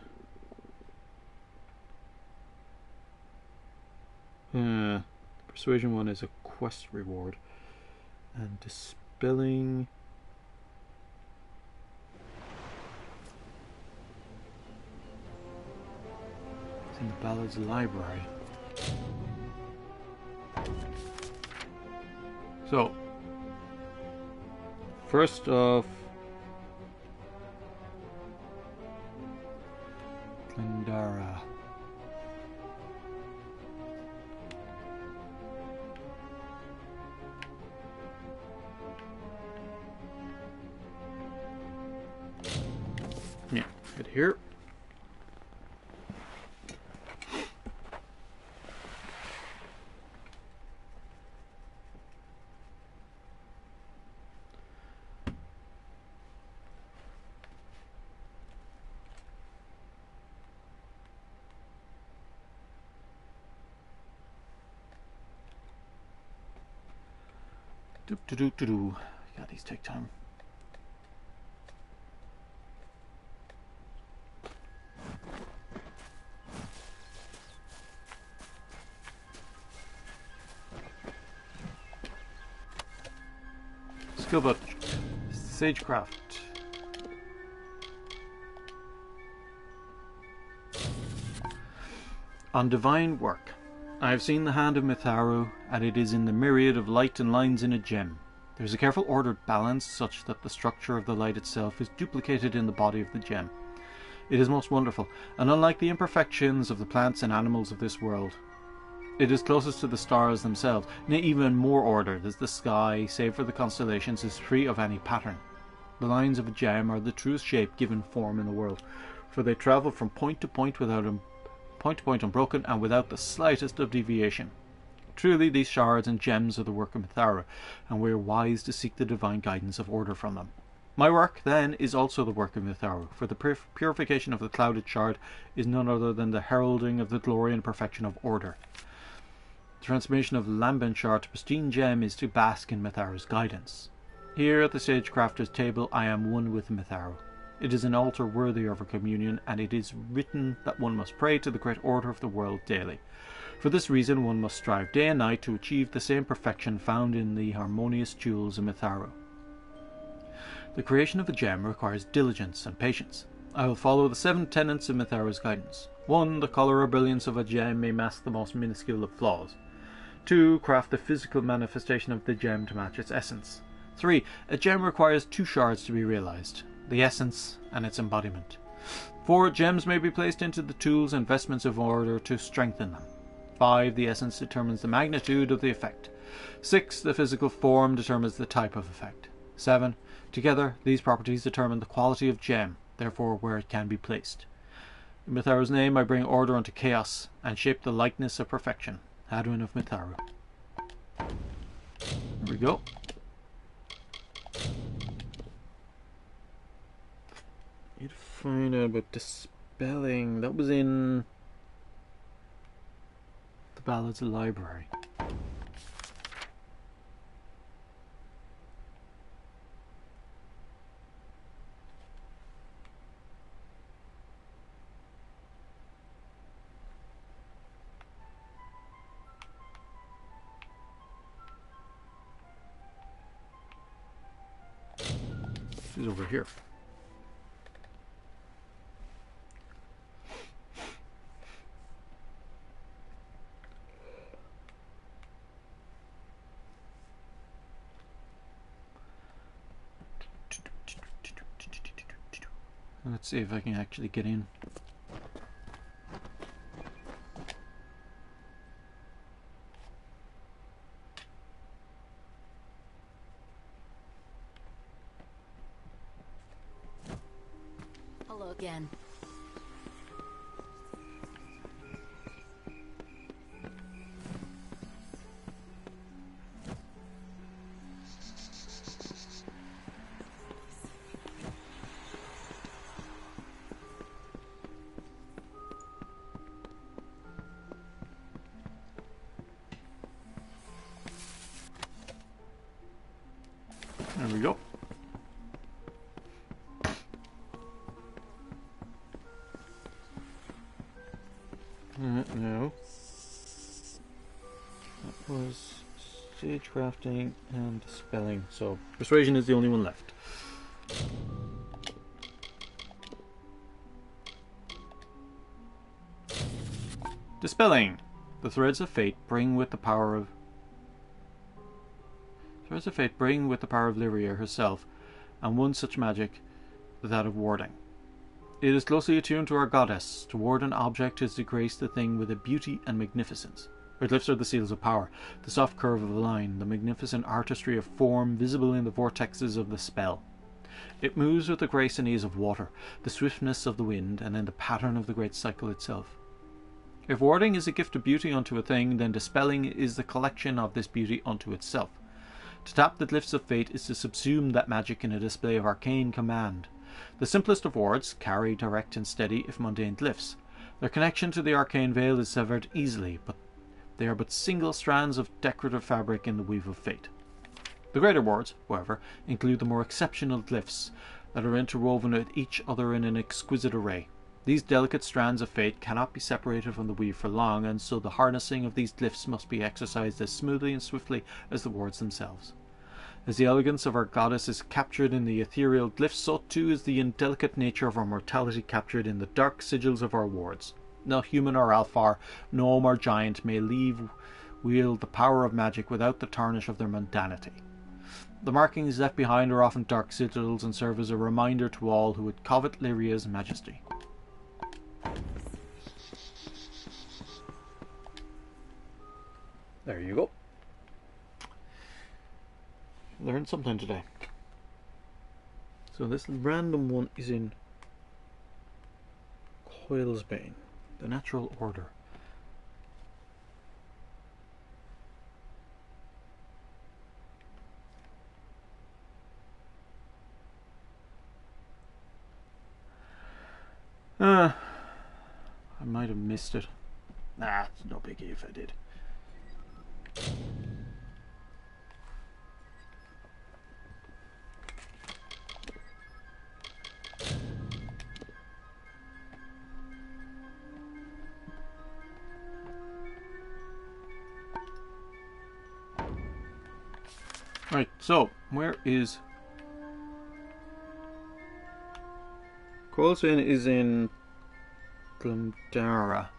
S1: Persuasion one is a quest reward. And dispelling... It's in the Ballads library. So, first off, Glendara. Yeah, head here. Do. God, these take time. Skill book. Sagecraft. On divine work. I have seen the hand of Mitharu, and it is in the myriad of light and lines in a gem. There is a careful ordered balance such that the structure of the light itself is duplicated in the body of the gem. It is most wonderful, and unlike the imperfections of the plants and animals of this world. It is closest to the stars themselves, nay, even more ordered, as the sky, save for the constellations, is free of any pattern. The lines of a gem are the truest shape given form in the world, for they travel from point to point unbroken and without the slightest of deviation. Truly, these shards and gems are the work of Mithara, and we are wise to seek the divine guidance of order from them. My work, then, is also the work of Mithara, for the purification of the clouded shard is none other than the heralding of the glory and perfection of order. The transformation of lambent shard to pristine gem is to bask in Mithara's guidance. Here at the Sagecrafter's table I am one with Mithara. It is an altar worthy of our communion, and it is written that one must pray to the great order of the world daily. For this reason one must strive day and night to achieve the same perfection found in the harmonious jewels of Mithara. The creation of a gem requires diligence and patience. I will follow the 7 tenets of Mithara's guidance. 1. The colour or brilliance of a gem may mask the most minuscule of flaws. 2. Craft the physical manifestation of the gem to match its essence. 3. A gem requires 2 shards to be realized, the essence and its embodiment. 4. Gems may be placed into the tools and vestments of order to strengthen them. 5. The essence determines the magnitude of the effect. 6. The physical form determines the type of effect. 7. Together, these properties determine the quality of gem, therefore where it can be placed. In Mithara's name I bring order unto chaos, and shape the likeness of perfection. Hadwin of Mithara. There we go. Need to find out about dispelling. That was in the Ballads Library. She's over here. Let's see if I can actually get in.
S10: Hello again.
S1: There we go. No. That was stage crafting and spelling. So persuasion is the only one left. Dispelling. The threads of fate bring with the power of Lyria herself, and one such magic, that of warding. It is closely attuned to our goddess. To ward an object is to grace the thing with a beauty and magnificence. Her glyphs are the seals of power, the soft curve of a line, the magnificent artistry of form visible in the vortexes of the spell. It moves with the grace and ease of water, the swiftness of the wind, and in the pattern of the great cycle itself. If warding is a gift of beauty unto a thing, then dispelling is the collection of this beauty unto itself. To tap the glyphs of fate is to subsume that magic in a display of arcane command. The simplest of wards carry direct and steady, if mundane, glyphs. Their connection to the arcane veil is severed easily, but they are but single strands of decorative fabric in the weave of fate. The greater wards, however, include the more exceptional glyphs that are interwoven with each other in an exquisite array. These delicate strands of fate cannot be separated from the weave for long, and so the harnessing of these glyphs must be exercised as smoothly and swiftly as the wards themselves. As the elegance of our goddess is captured in the ethereal glyphs, so too is the indelicate nature of our mortality captured in the dark sigils of our wards. No human or alfar, gnome or giant may wield the power of magic without the tarnish of their mundanity. The markings left behind are often dark sigils and serve as a reminder to all who would covet Lyria's majesty. There you go. Learned something today. So this random one is in Coilsbane, the Natural Order. I might have missed it. Nah, it's no biggie if I did. Right, so where is Coilsbane? Is in Glendara.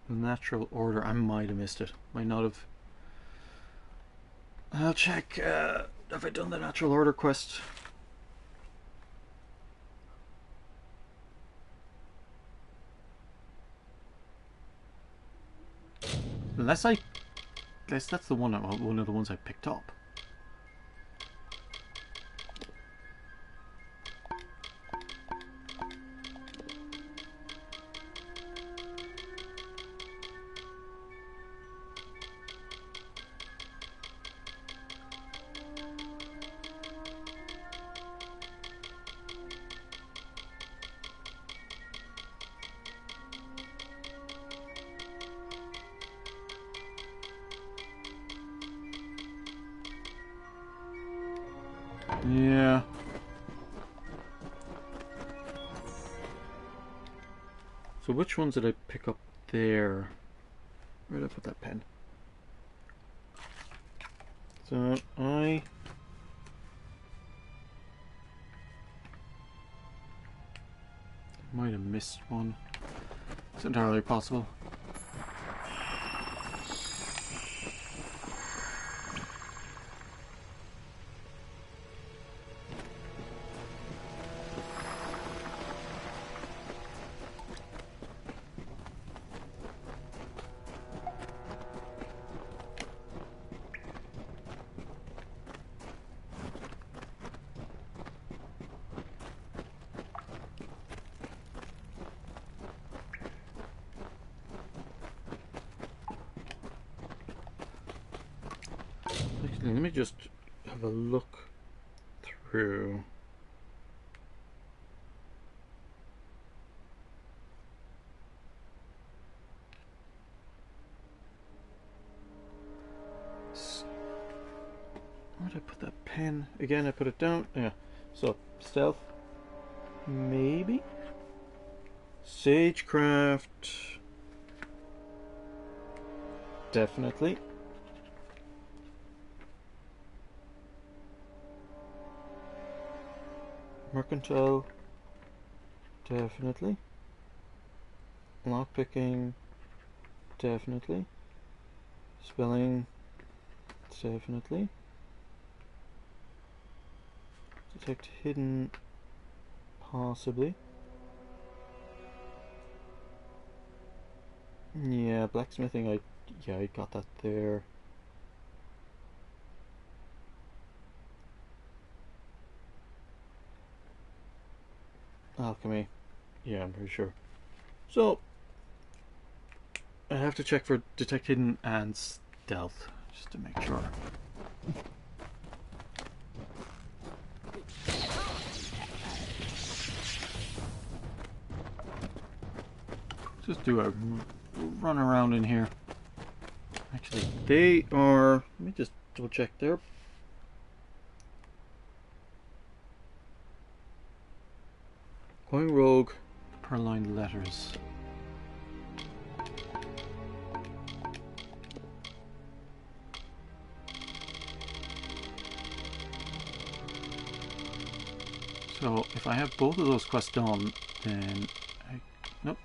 S1: The Natural Order. I might have missed it. Might not have. I'll check. Have I done the Natural Order quest? Unless that's the one of the ones I picked up. Yeah. So which ones did I pick up there? Where did I put that pen? So I might have missed one. It's entirely possible. Let me just have a look through. Where did I put that pen? Again, I put it down. Yeah. So, stealth. Maybe? Sagecraft. Definitely. Mercantile, definitely. Lockpicking, definitely. Spelling, definitely. Detect hidden, possibly. Yeah, blacksmithing, I got that there. Alchemy. Yeah, I'm pretty sure. So, I have to check for detect hidden and stealth, just to make sure. Just do a run around in here. Actually, they are... Let me just double check there. Going rogue, purloined letters. So if I have both of those quests done, then nope.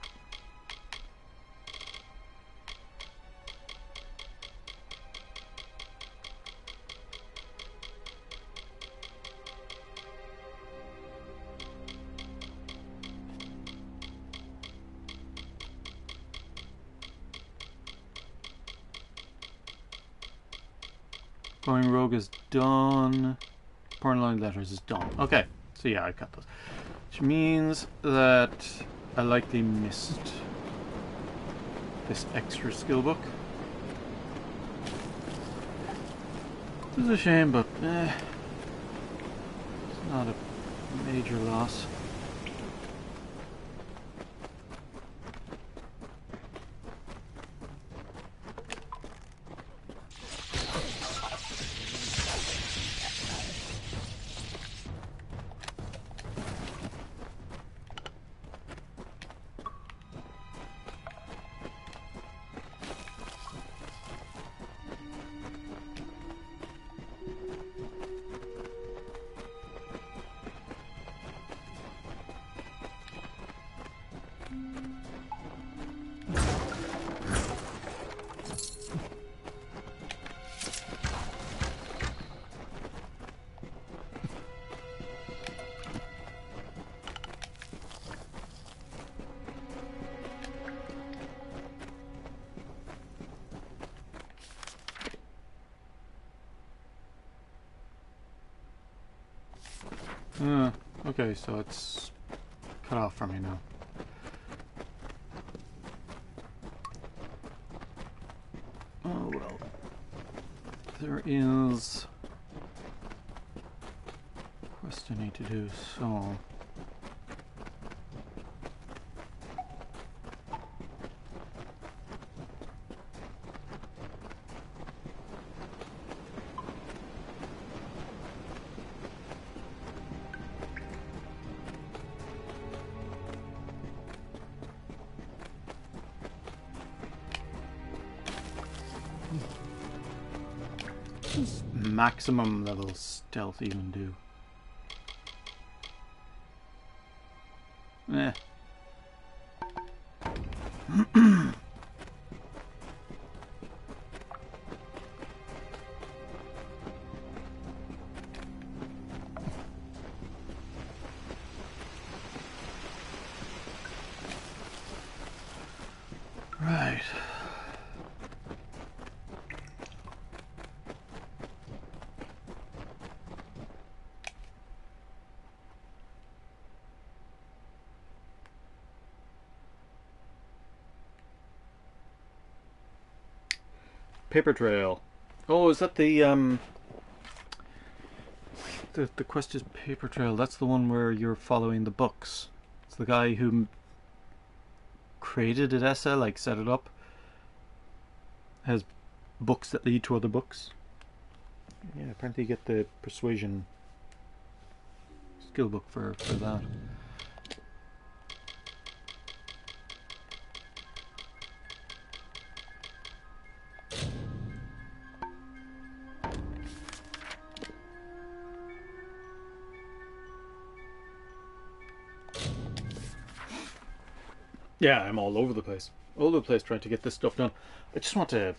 S1: Going rogue is done. Pouring line letters is done. Okay, so yeah, I've got those. Which means that I likely missed this extra skill book. It's a shame, but it's not a major loss. Okay, so it's cut off for me now. Oh well. There is a quest I need to do, so... maximum level stealth even do? Eh. Right. Paper trail. Oh, is that the quest is paper trail? That's the one where you're following the books. It's the guy who created Edessa, like set it up, has books that lead to other books. Yeah, apparently you get the persuasion skill book for that. Yeah, I'm all over the place. All over the place trying to get this stuff done. I just want to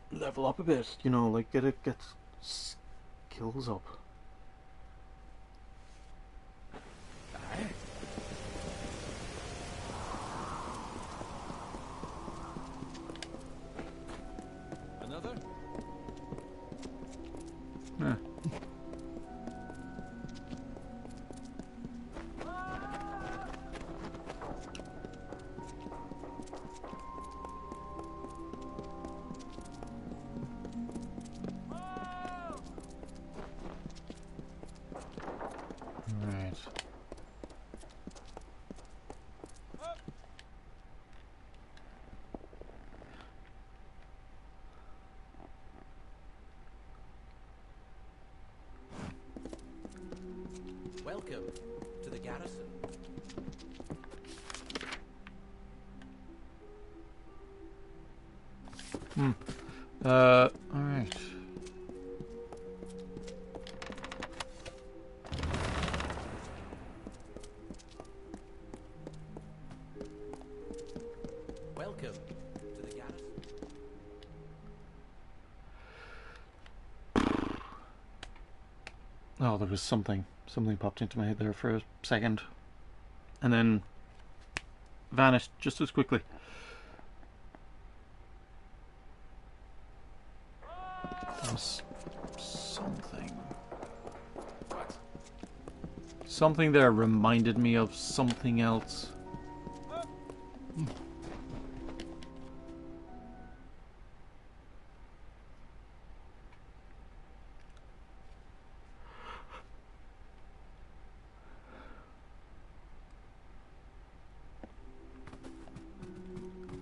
S1: level up a bit, you know, like get skills up.
S6: Another?
S1: Yeah.
S6: Welcome to the garrison.
S1: Alright.
S6: Welcome to the garrison.
S1: Oh, there was something popped into my head there for a second, and then vanished just as quickly. Something. Something there reminded me of something else.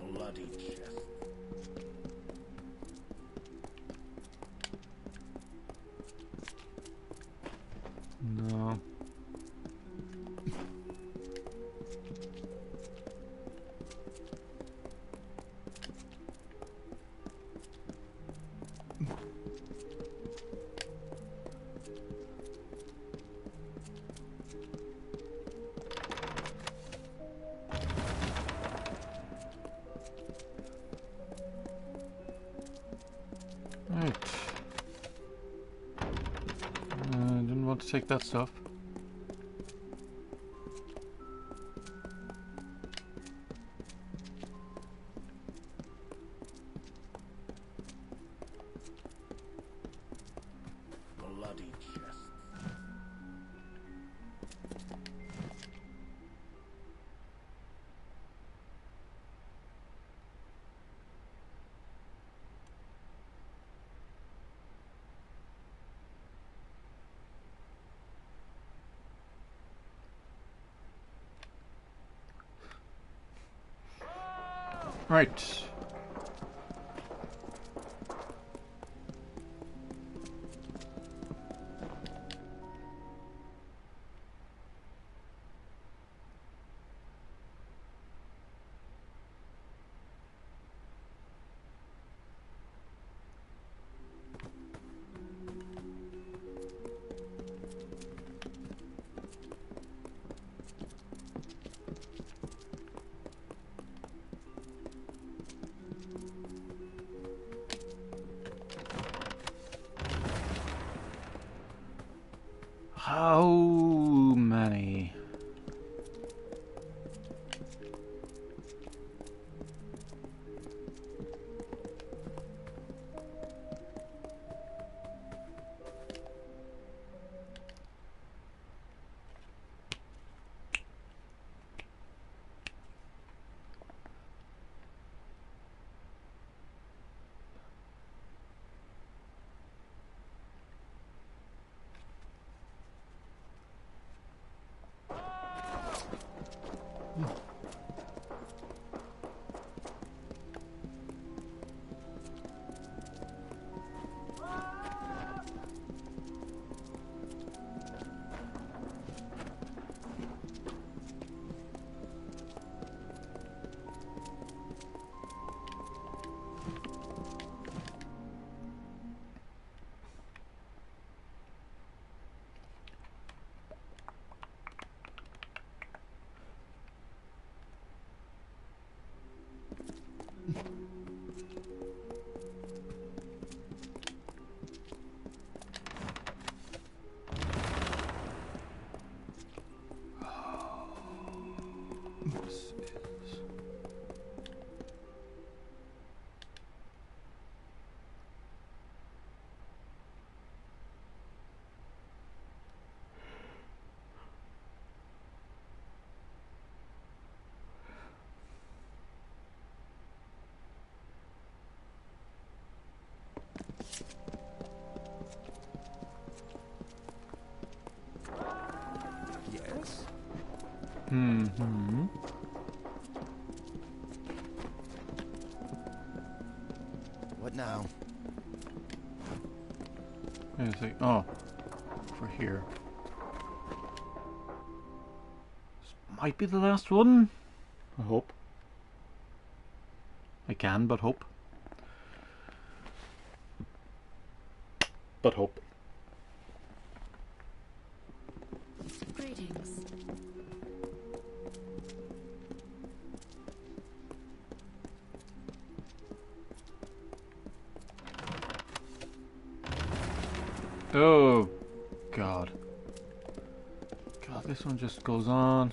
S7: Bloody chest.
S1: No. Right. Didn't want to take that stuff.
S7: Bloody chest.
S1: Right. How many?
S16: Yes?
S1: Mm-hmm.
S3: What now?
S1: Anything? Oh, for here. This might be the last one. I hope. I can, but hope. But hope.
S8: Greetings.
S1: Oh, God. God, this one just goes on.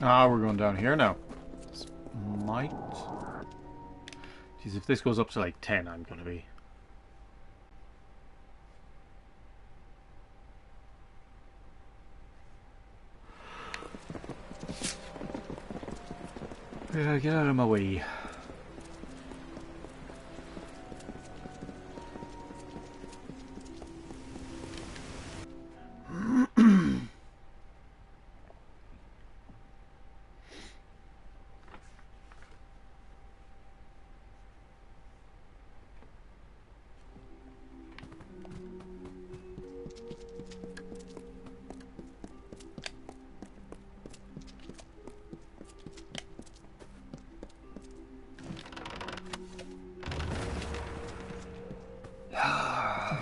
S1: Ah, we're going down here now. This might... Jeez, if this goes up to like 10, I'm going to be... Yeah, get out of my way.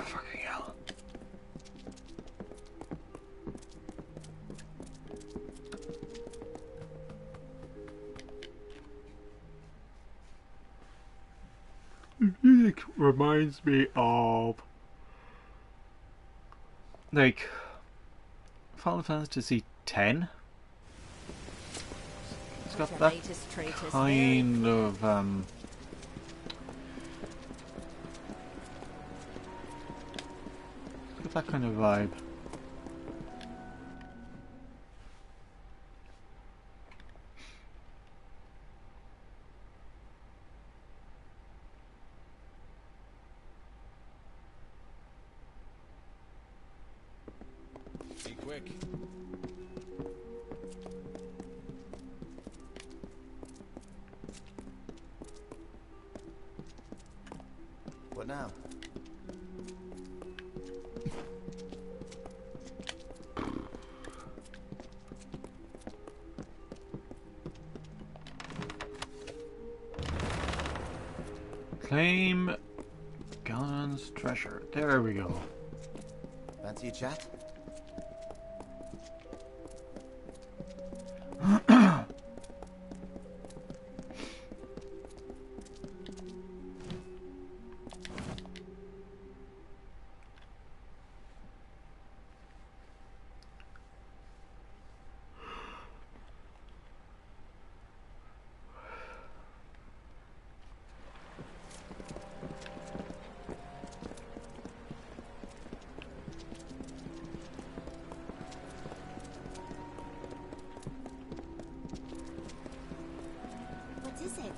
S1: Fucking hell. The music reminds me of like Final Fantasy X. It's got that kind of that kind of vibe.
S6: Be quick.
S21: What now?
S1: Claim Galen's treasure. There we go.
S21: Fancy a chat?
S19: What is it?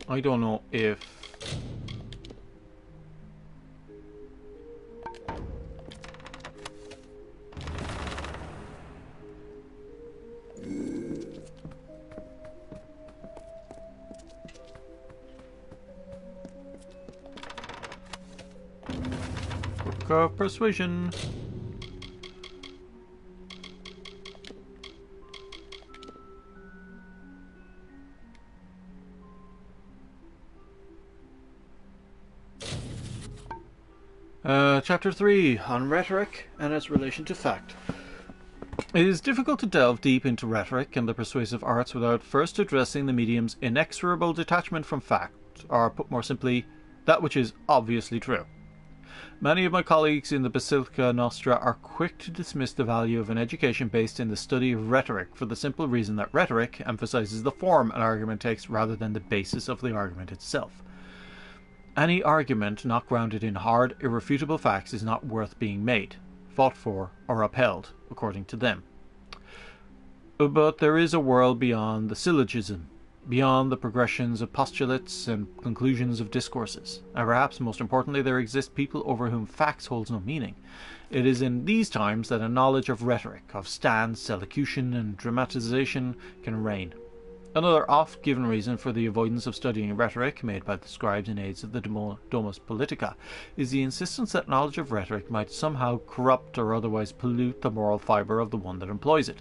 S1: I don't know if Book of Persuasion. Chapter 3 on rhetoric and its relation to fact. It is difficult to delve deep into rhetoric and the persuasive arts without first addressing the medium's inexorable detachment from fact, or put more simply, that which is obviously true. Many of my colleagues in the Basilica Nostra are quick to dismiss the value of an education based in the study of rhetoric for the simple reason that rhetoric emphasizes the form an argument takes rather than the basis of the argument itself. Any argument not grounded in hard, irrefutable facts is not worth being made, fought for, or upheld, according to them. But there is a world beyond the syllogism, beyond the progressions of postulates and conclusions of discourses, and perhaps most importantly there exist people over whom facts holds no meaning. It is in these times that a knowledge of rhetoric, of stance, elocution, and dramatization can reign. Another oft-given reason for the avoidance of studying rhetoric, made by the scribes and aides of the Domus Politica, is the insistence that knowledge of rhetoric might somehow corrupt or otherwise pollute the moral fibre of the one that employs it.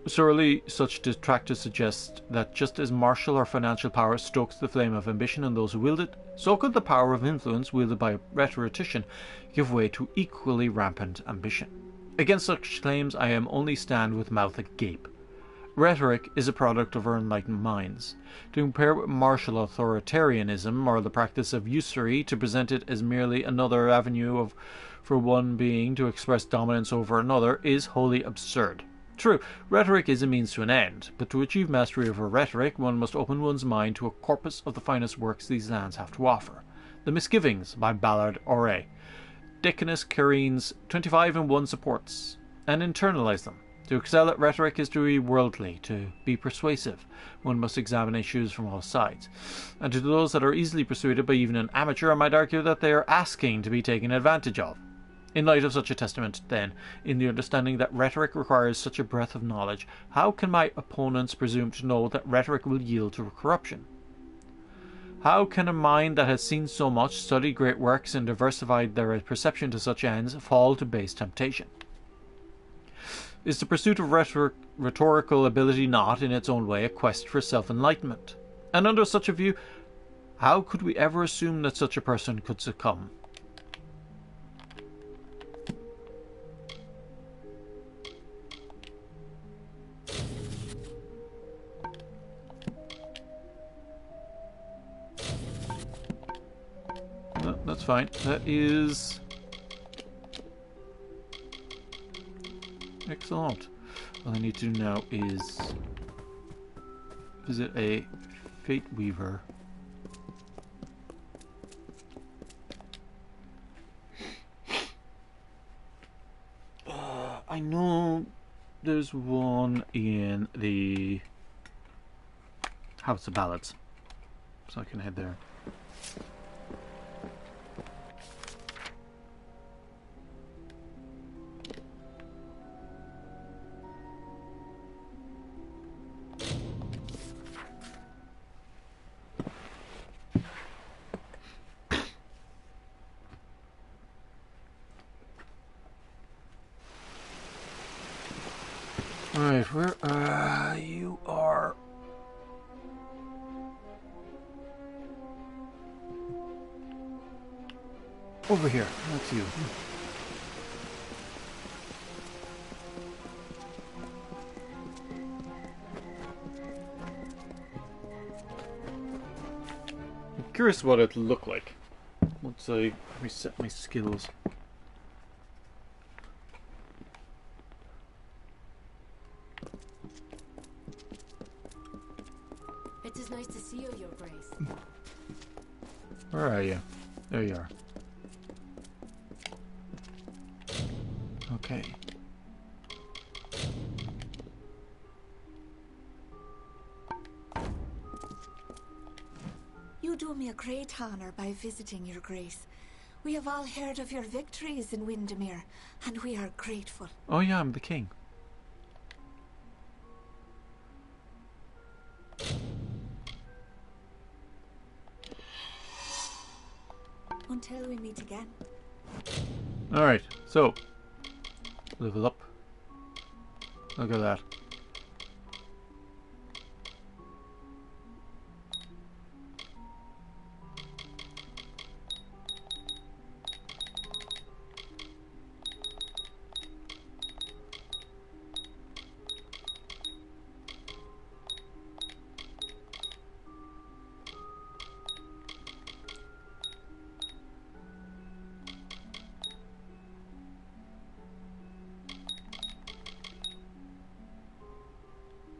S1: Surely such detractors suggest that just as martial or financial power stokes the flame of ambition in those who wield it, so could the power of influence wielded by a rhetorician give way to equally rampant ambition. Against such claims I am only stand with mouth agape. Rhetoric is a product of our enlightened minds. To compare it with martial authoritarianism or the practice of usury, to present it as merely another avenue for one being to express dominance over another, is wholly absurd. True, rhetoric is a means to an end, but to achieve mastery over rhetoric, one must open one's mind to a corpus of the finest works these lands have to offer. The Misgivings by Ballard O'Reilly, Deaconess Careen's 25 in 1 supports, and internalize them. To excel at rhetoric is to be worldly. To be persuasive, one must examine issues from all sides. And to those that are easily persuaded by even an amateur, I might argue that they are asking to be taken advantage of. In light of such a testament, then, in the understanding that rhetoric requires such a breadth of knowledge, how can my opponents presume to know that rhetoric will yield to corruption? How can a mind that has seen so much, studied great works, and diversified their perception to such ends, fall to base temptation? Is the pursuit of rhetorical ability not, in its own way, a quest for self-enlightenment? And under such a view, how could we ever assume that such a person could succumb? No, that's fine. That is... excellent. All I need to do now is visit a Fate Weaver. I know there's one in the House of Ballads, so I can head there. Alright, where you are over here. That's you. I'm curious what it'll look like once I reset my skills.
S10: It is nice to see you, Your Grace.
S1: Where are you? There you are. Okay.
S8: You do me a great honor by visiting, Your Grace. We have all heard of your victories in Windermere, and we are grateful.
S1: Oh yeah, I'm the king.
S8: Until we meet again.
S1: Alright, so level up. Look at that.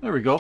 S1: There we go.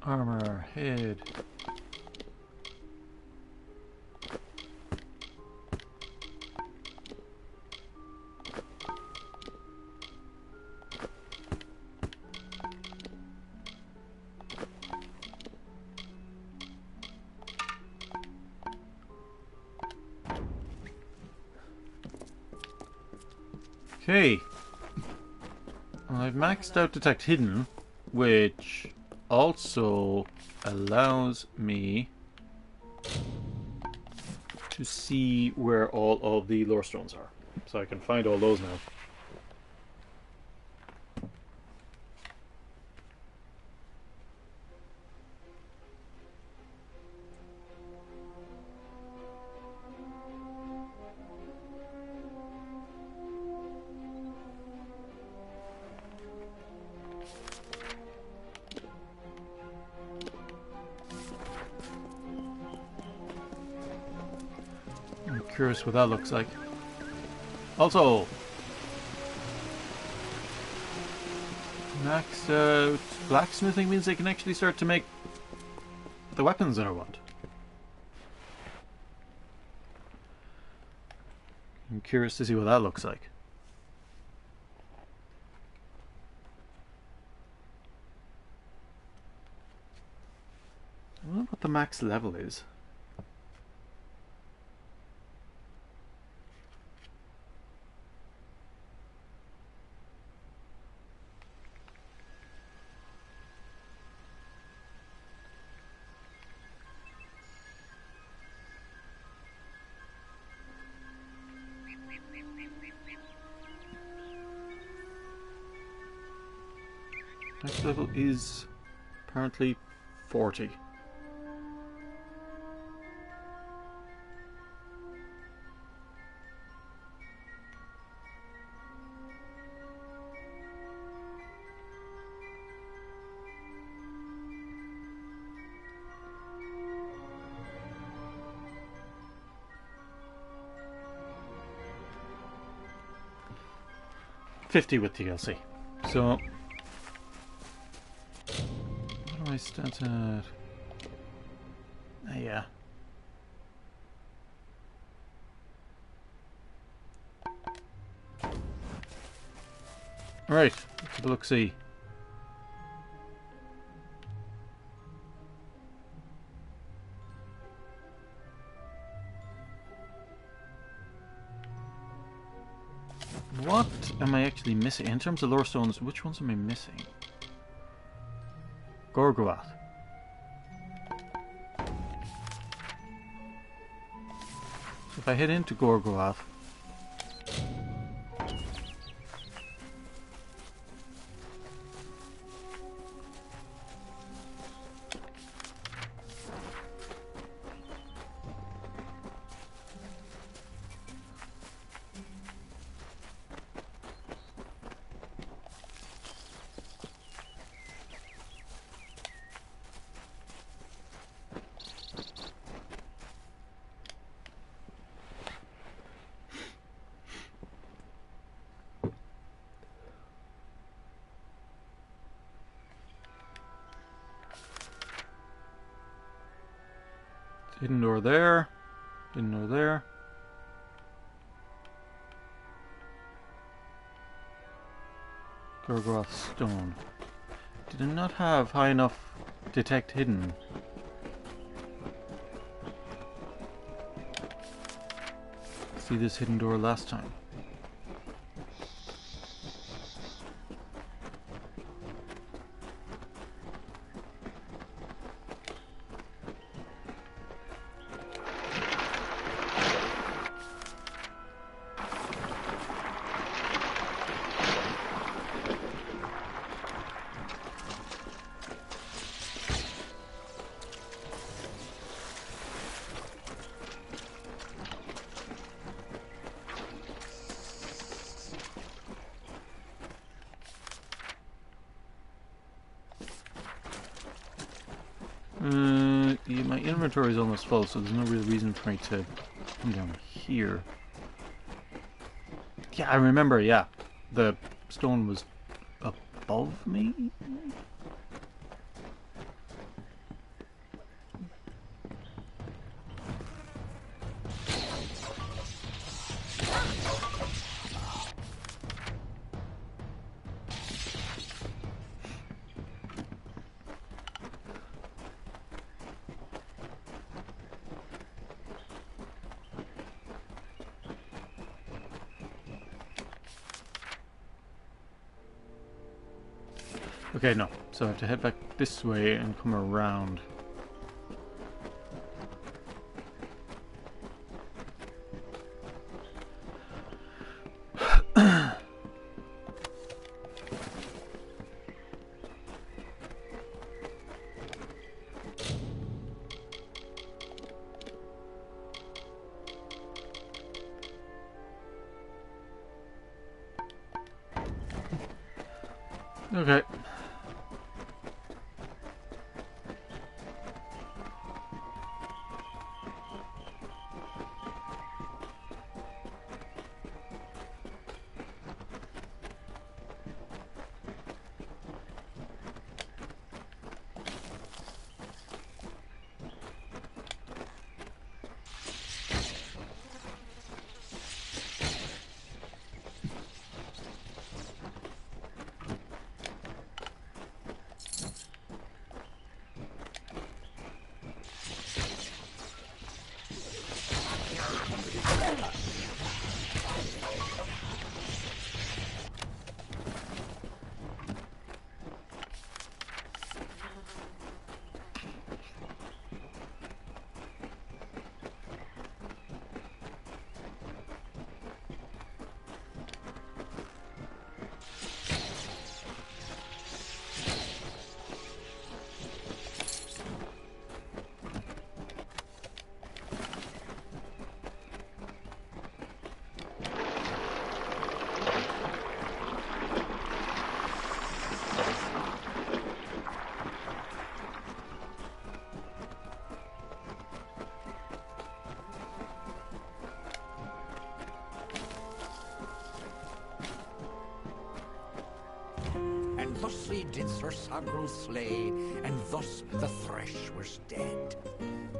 S1: Armor, head. Okay. I've maxed out Detect Hidden, which also allows me to see where all of the lore stones are. So I can find all those now. I'm curious what that looks like. Also, maxed out blacksmithing means they can actually start to make the weapons that I want. I'm curious to see what that looks like. I don't know what the max level is. Next level is apparently 40. $50 with DLC. So what do I start at? Yeah. Alright, let's have a look-see. What am I actually missing? In terms of lore stones, which ones am I missing? Gorgoath. So if I head into Gorgoath, hidden door there, hidden door there. Gorgoth stone. Did I not have high enough detect hidden? See this hidden door last time. Yeah, my inventory is almost full, so there's no real reason for me to come down here. Yeah, I remember, yeah. The stone was above me? Okay, no. So I have to head back this way and come around. Okay.
S5: Thusly did Sir Sagro slay, and thus the thresh was dead.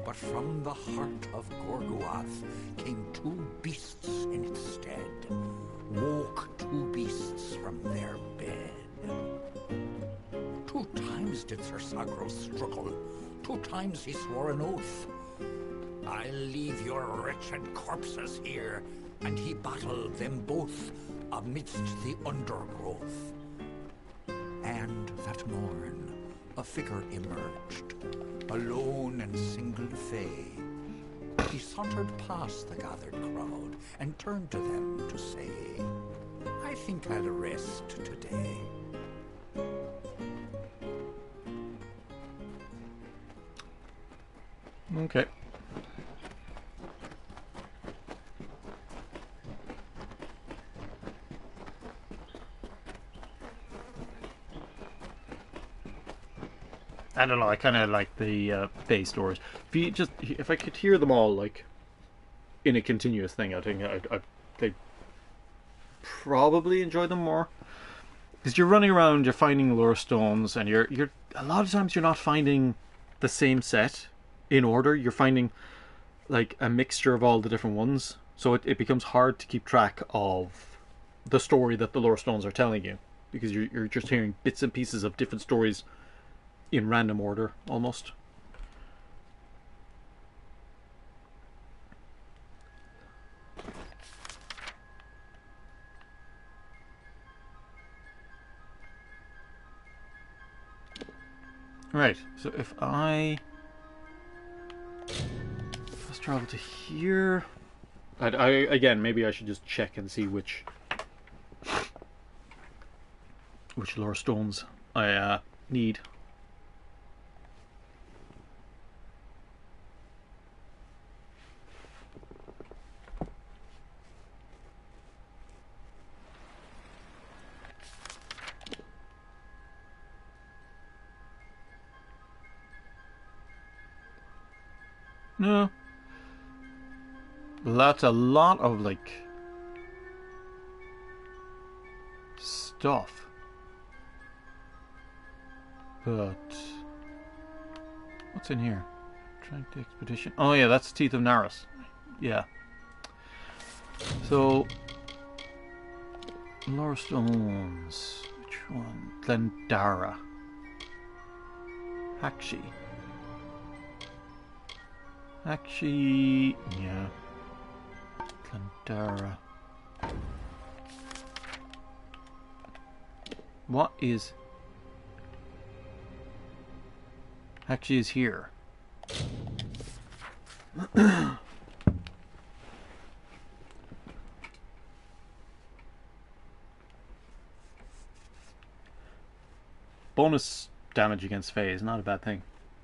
S5: But from the heart of Gorguath came two beasts in its stead. Woke two beasts from their bed. 2 times did Sir Sagro struggle, 2 times he swore an oath. I'll leave your wretched corpses here, and he battled them both amidst the undergrowth. And that morn, a figure emerged, alone and single fay. He sauntered past the gathered crowd and turned to them to say, I think I'll rest today.
S1: Okay. I don't know. I kind of like the base stories. If I could hear them all like in a continuous thing, I think I'd probably enjoy them more. Because you're running around, you're finding lure stones, and you're a lot of times you're not finding the same set in order. You're finding like a mixture of all the different ones, so it becomes hard to keep track of the story that the lore stones are telling you, because you're just hearing bits and pieces of different stories in random order, almost. Right, so if I fast travel to here, again, maybe I should just check and see which lore stones I need. No. That's a lot of, like, stuff. But what's in here? Track the expedition. Oh yeah, that's Teeth of Naris. Yeah. So lore stones. Which one? Glendara. Hakshi. Actually, yeah. Glendara. What is actually is here. Bonus damage against Fae is not a bad thing.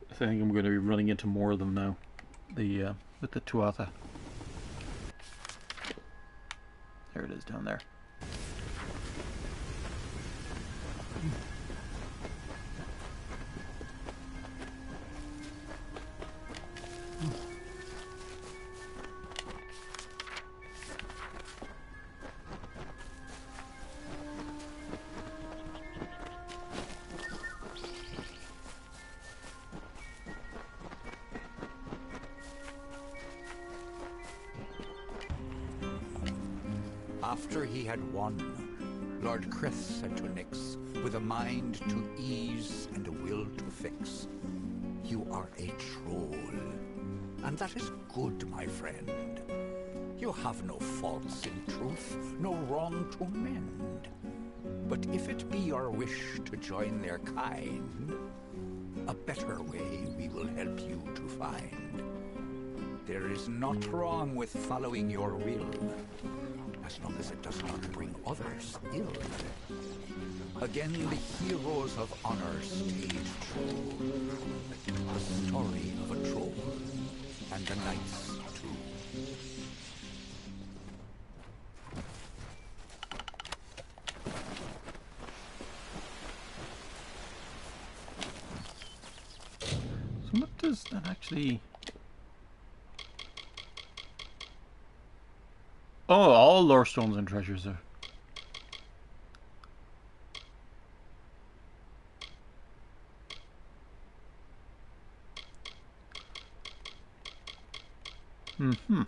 S1: I think I'm going to be running into more of them now. With the Tuatha. There it is down there.
S5: After he had won, Lord Chris said to Nyx, with a mind to ease and a will to fix, "You are a troll, and that is good, my friend. You have no faults in truth, no wrong to mend. But if it be your wish to join their kind, a better way we will help you to find. There is naught wrong with following your will, as long as it does not bring others ill. Again, the heroes of honor stayed true. The story of a troll, and the knights too."
S1: So what does that actually... Oh, all lore stones and treasures are... Mm-hmm.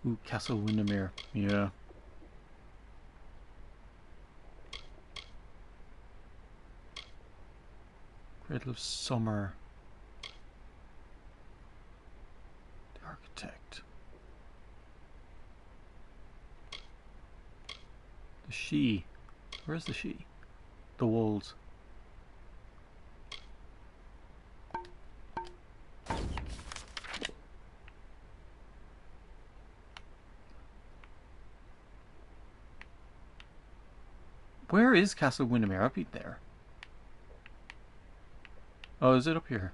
S1: Ooh, Castle Windermere. Yeah. Cradle of Summer. The Architect. The She. Where's the She? The Wolves. Where is Castle Windermere? I've been there. Oh, is it up here?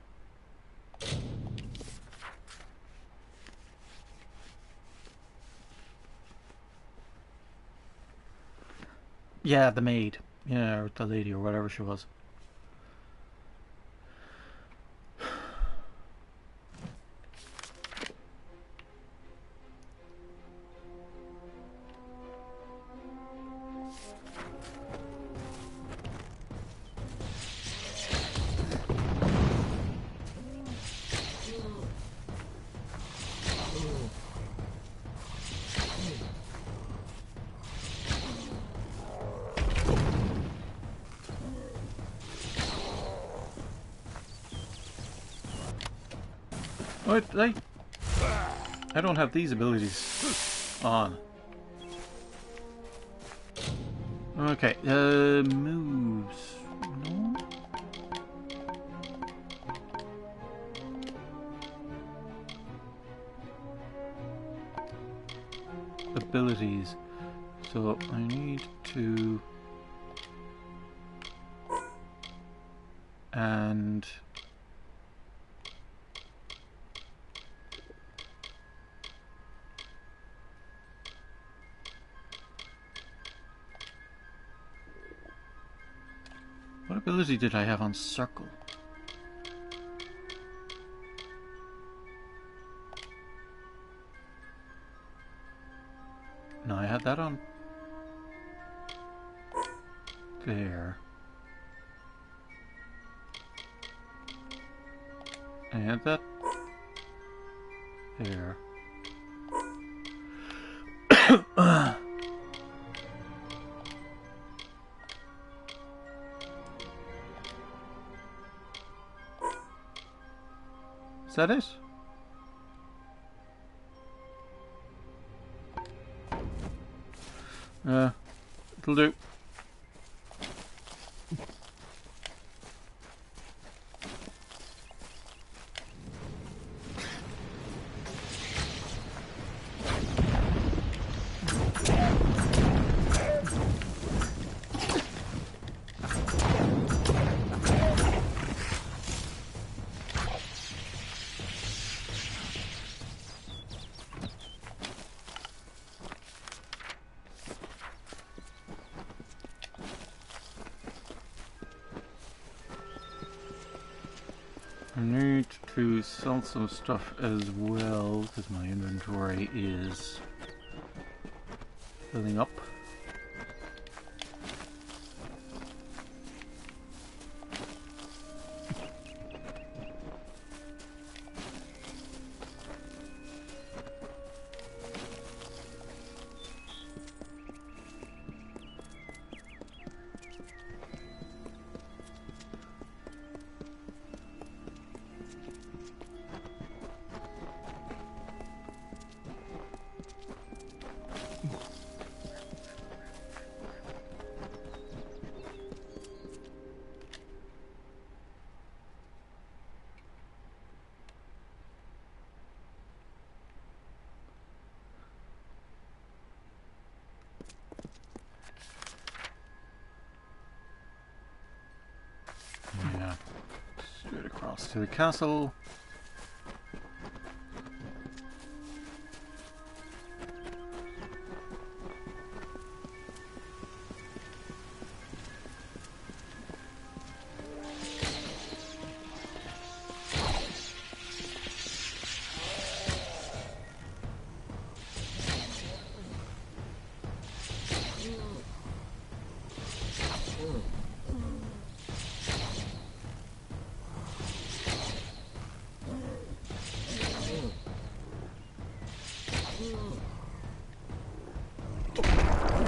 S1: Yeah, the maid. Yeah, or the lady, or whatever she was. Oh, I don't have these abilities on. Okay, moves. No? Abilities. So I need to... And... What ability did I have on Circle? No, I had that on there. I had that there. Is that it? It'll do. I need to sell some stuff as well because my inventory is filling up. Yeah, straight across to the castle.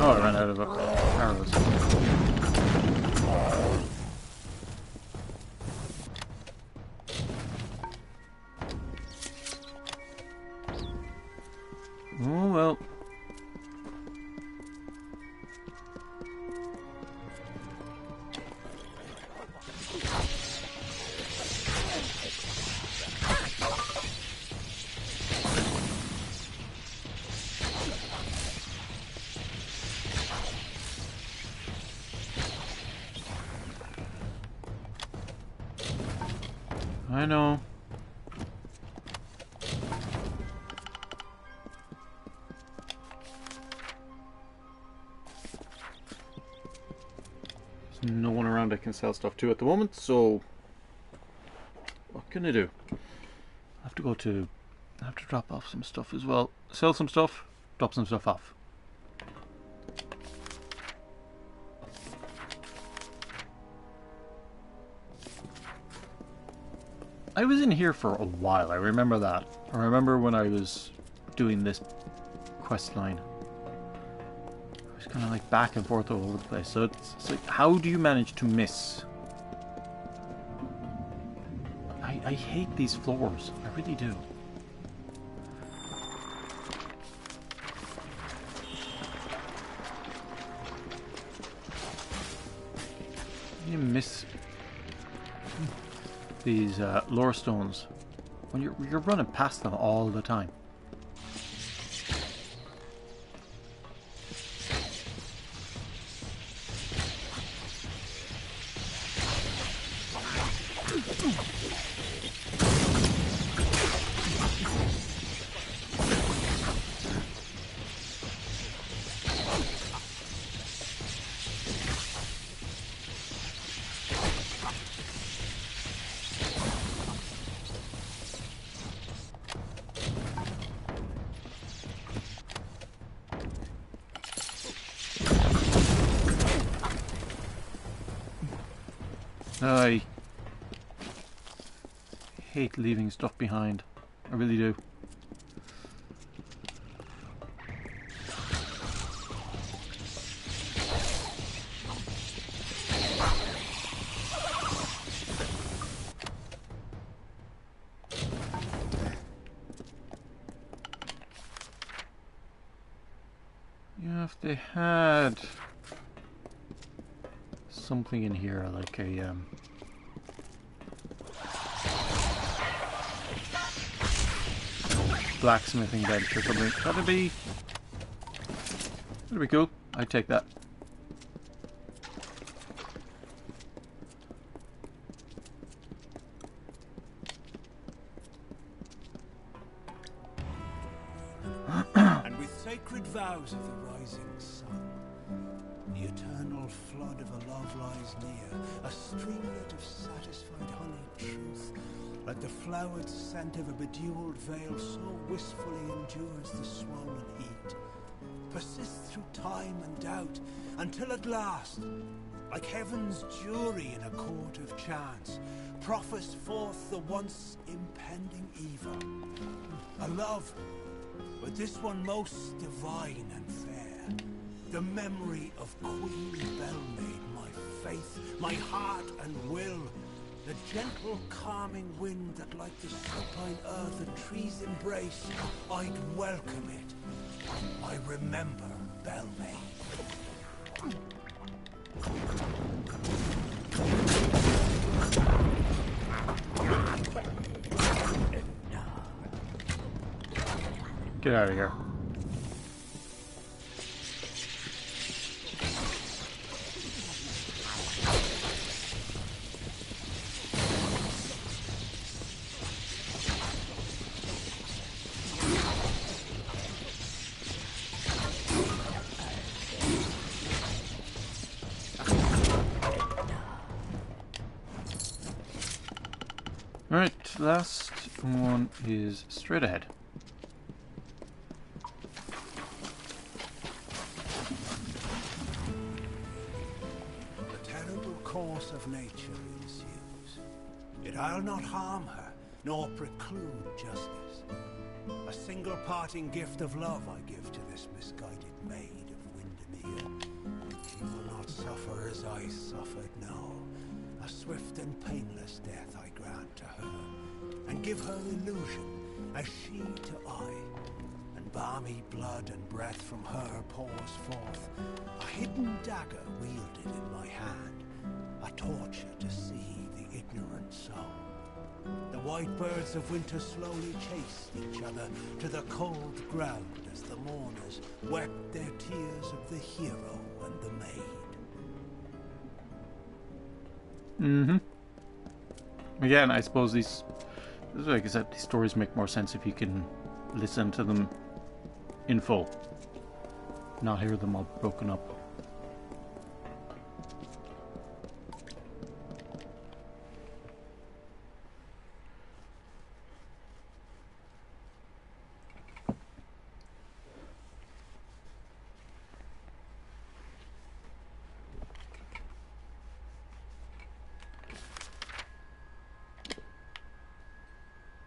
S1: Oh, I ran out of arrows. Oh well. I know. There's no one around I can sell stuff to at the moment, so what can I do? I have to drop off some stuff as well. Sell some stuff, drop some stuff off. I was in here for a while, I remember that. I remember when I was doing this quest line. I was kind of like back and forth all over the place. So it's like, how do you manage to miss? I hate these floors. I really do. You miss these lore stones when you're running past them all the time. I hate leaving stuff behind. I really do. Yeah, if they had something in here like a blacksmithing bench or something. That'd be cool. I'd take that.
S2: And with sacred vows of the rising sun, the eternal flood of a love lies near, a streamlet of satisfied honeyed truth, like the flowered scent of a bedewled veil, so wistfully endures the swollen heat, persists through time and doubt, until at last, like heaven's jury in a court of chance, proffers forth the once impending evil. A love, but this one most divine and fair, the memory of Queen Belmaid, my faith, my heart and will, the gentle calming wind that like the supine earth a tree's embrace, I'd welcome it. I remember Belmaid.
S1: Get out of here. Alright, last one is straight ahead.
S2: The terrible course of nature ensues. Yet I'll not harm her, nor preclude justice. A single parting gift of love I give to this misguided maid of Windermere. She will not suffer as I suffered, no. A swift and painless death I grant to her, and give her illusion, as she to I. And balmy blood and breath from her pours forth, a hidden dagger wielded in my hand, a torture to see the ignorant soul. The white birds of winter slowly chased each other to the cold ground as the mourners wept their tears of the hero and the maid.
S1: Again, I suppose these, like I said, these stories make more sense if you can listen to them in full, not hear them all broken up.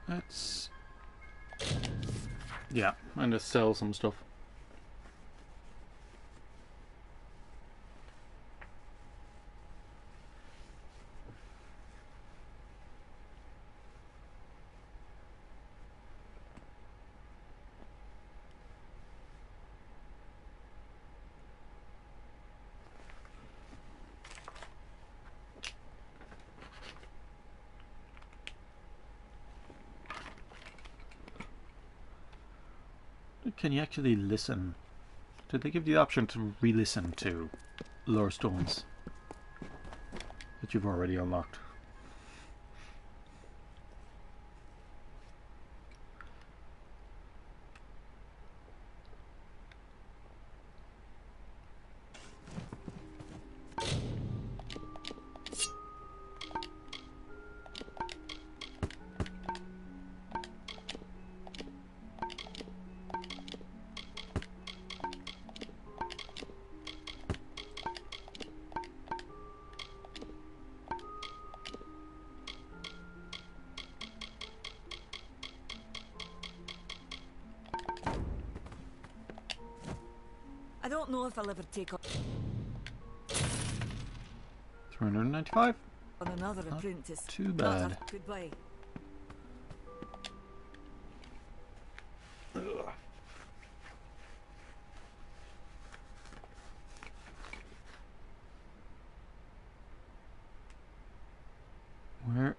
S1: Let's... yeah, and just sell some stuff. Can you actually listen? Did they give you the option to re-listen to lore stones that you've already unlocked?
S22: I don't know if I'll ever take on
S1: 395.
S22: another apprentice.
S1: Too bad.
S22: Goodbye.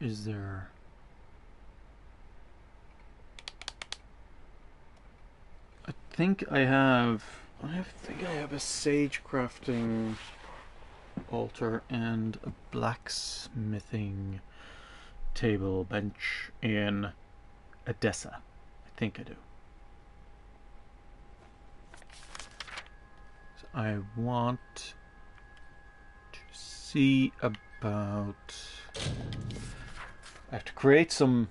S1: is there? I think I have a sage crafting altar and a blacksmithing table bench in Edessa. I think I do. So I want to see about... I have to create some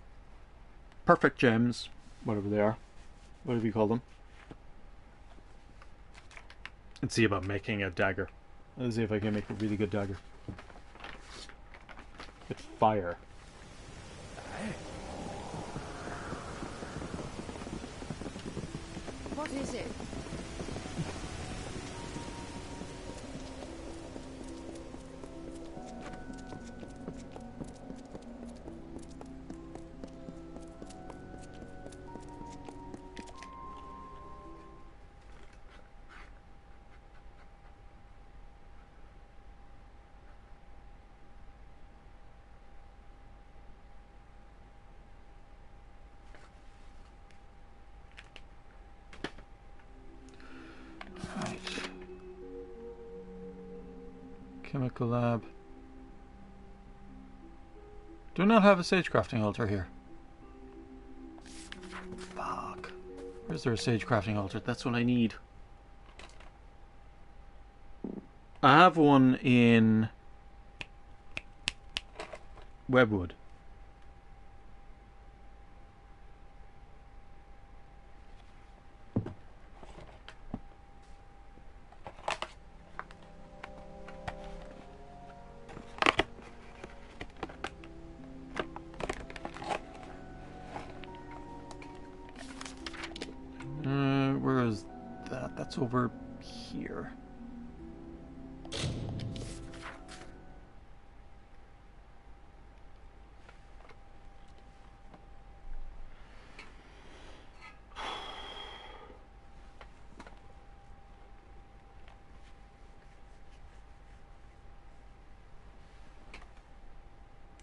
S1: perfect gems, whatever they are, whatever you call them, and see about making a dagger. Let's see if I can make a really good dagger. With fire.
S10: What is it?
S1: Chemical lab. Do not have a sage crafting altar here. Fuck. Where's there a sage crafting altar? That's what I need. I have one in Webwood. Where is that? That's over here.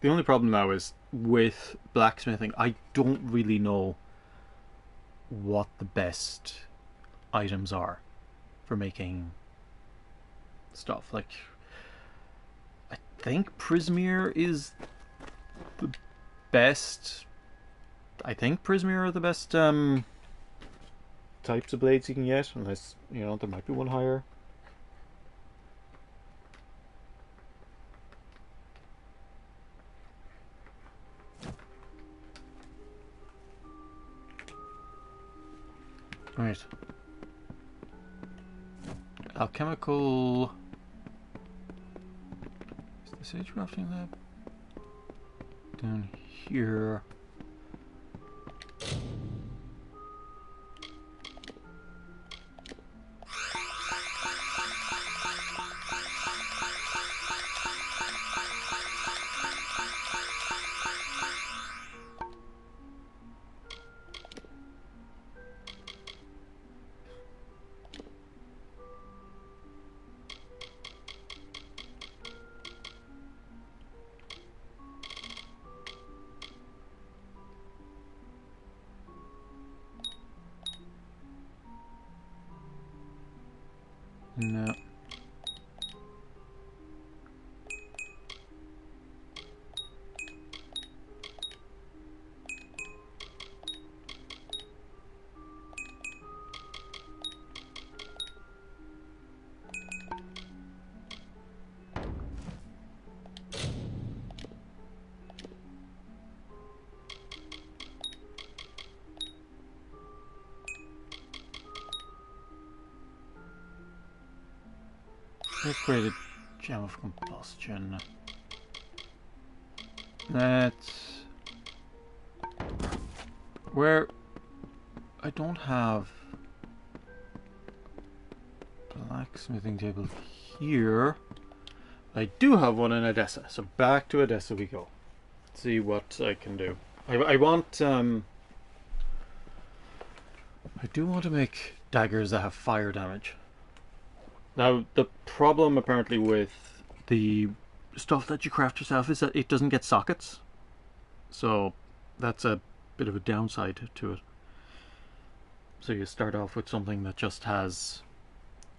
S1: The only problem now is with blacksmithing, I don't really know what the best items are for making stuff. Like, I think Prismere is the best. I think Prismere are the best types of blades you can get, unless, you know, there might be one higher. Right. Alchemical. Is the sage crafting lab down here? No. Upgraded gem of combustion. That's where I don't have blacksmithing table here. I do have one in Edessa, so back to Edessa we go. See what I can do. I want I do want to make daggers that have fire damage. Now, the problem apparently with the stuff that you craft yourself is that it doesn't get sockets. So that's a bit of a downside to it. So you start off with something that just has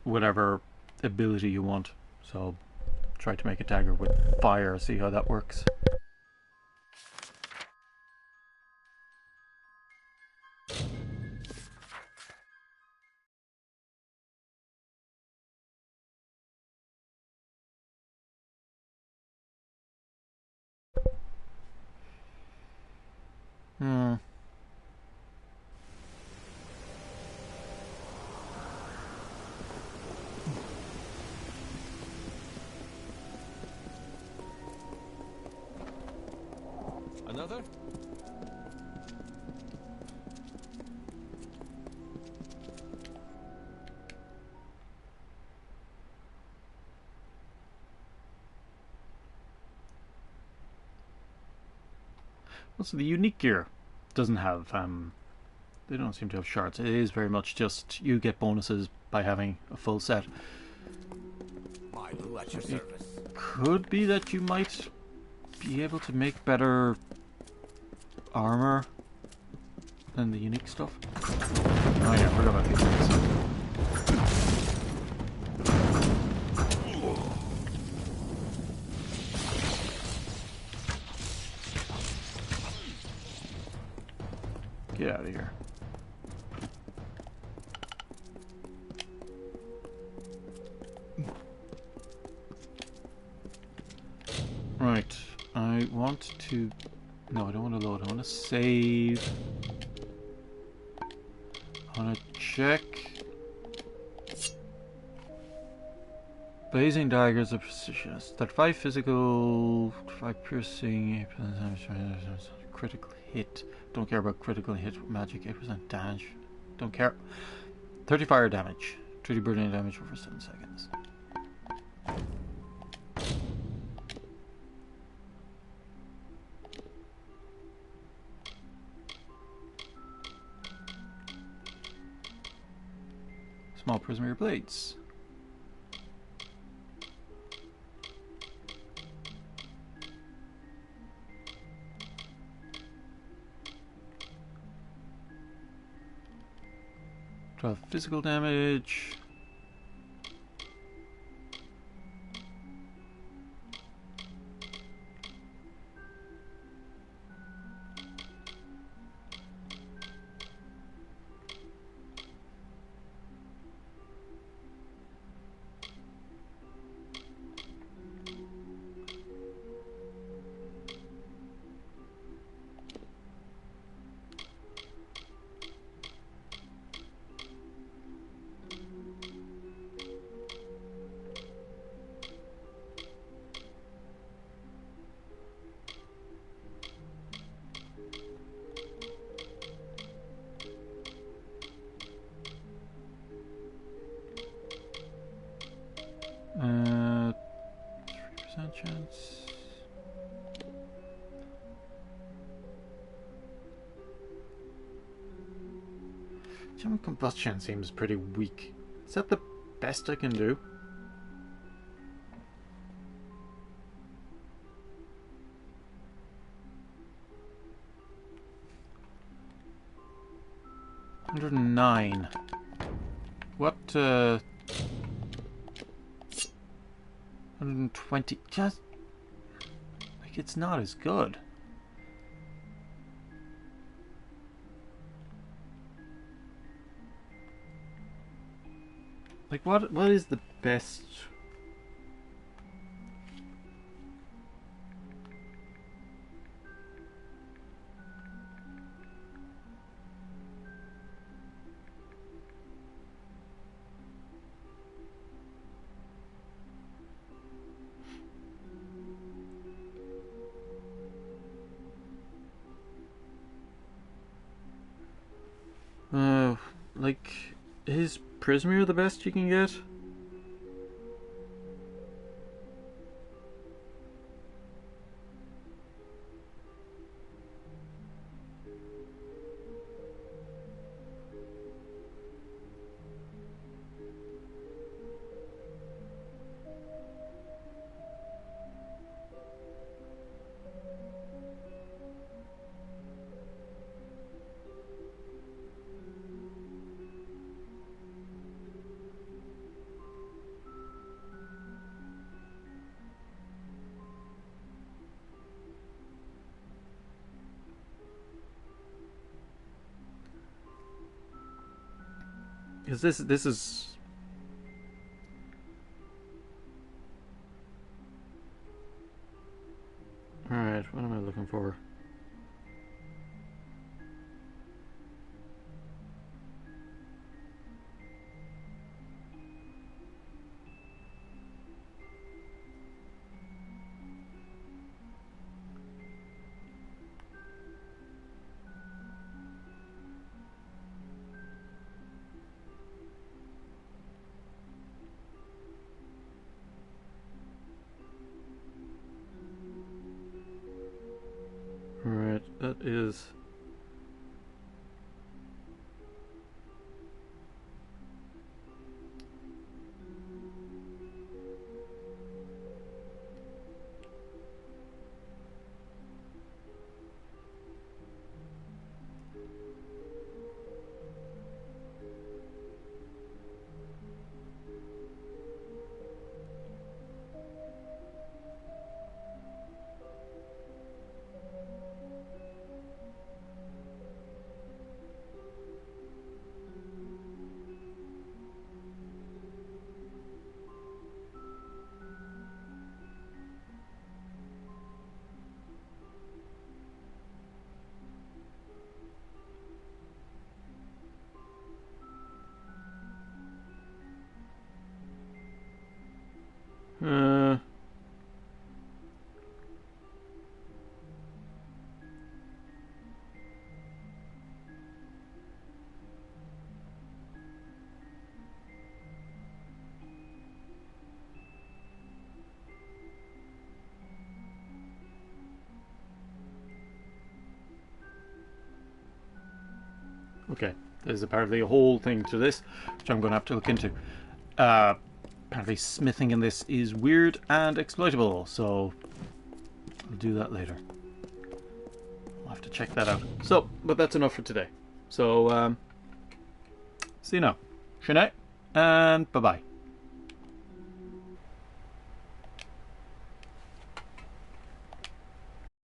S1: whatever ability you want. So try to make a dagger with fire, see how that works.
S6: Another?
S1: Also, the unique gear doesn't have, they don't seem to have shards. It is very much just you get bonuses by having a full set.
S18: Milo at your
S1: It
S18: service.
S1: could be that you might be able to make better armor than the unique stuff. Oh yeah, forgot about these things. Get out of here. Right, I want to... No, I don't want to load. I want to save. I want to check. Blazing daggers are precision. That 5 physical, 5 piercing, 8% critical hit. Don't care about critical hit. Magic, 8% damage. Don't care. 30 fire damage. 30 burning damage over 7 seconds. Small prismatic blades. Physical damage. Uh, 3% chance. German combustion seems pretty weak. Is that the best I can do? $109. What, 120. Just like it's not as good. Like what is the best? Like, is Prismir the best you can get? Because this is... Alright, what am I looking for? Alright, that is... Okay, there's apparently a whole thing to this, which I'm going to have to look into. Apparently smithing in this is weird and exploitable, so I'll do that later. I'll have to check that out. So, but that's enough for today. So, see you now. Shana, and bye-bye.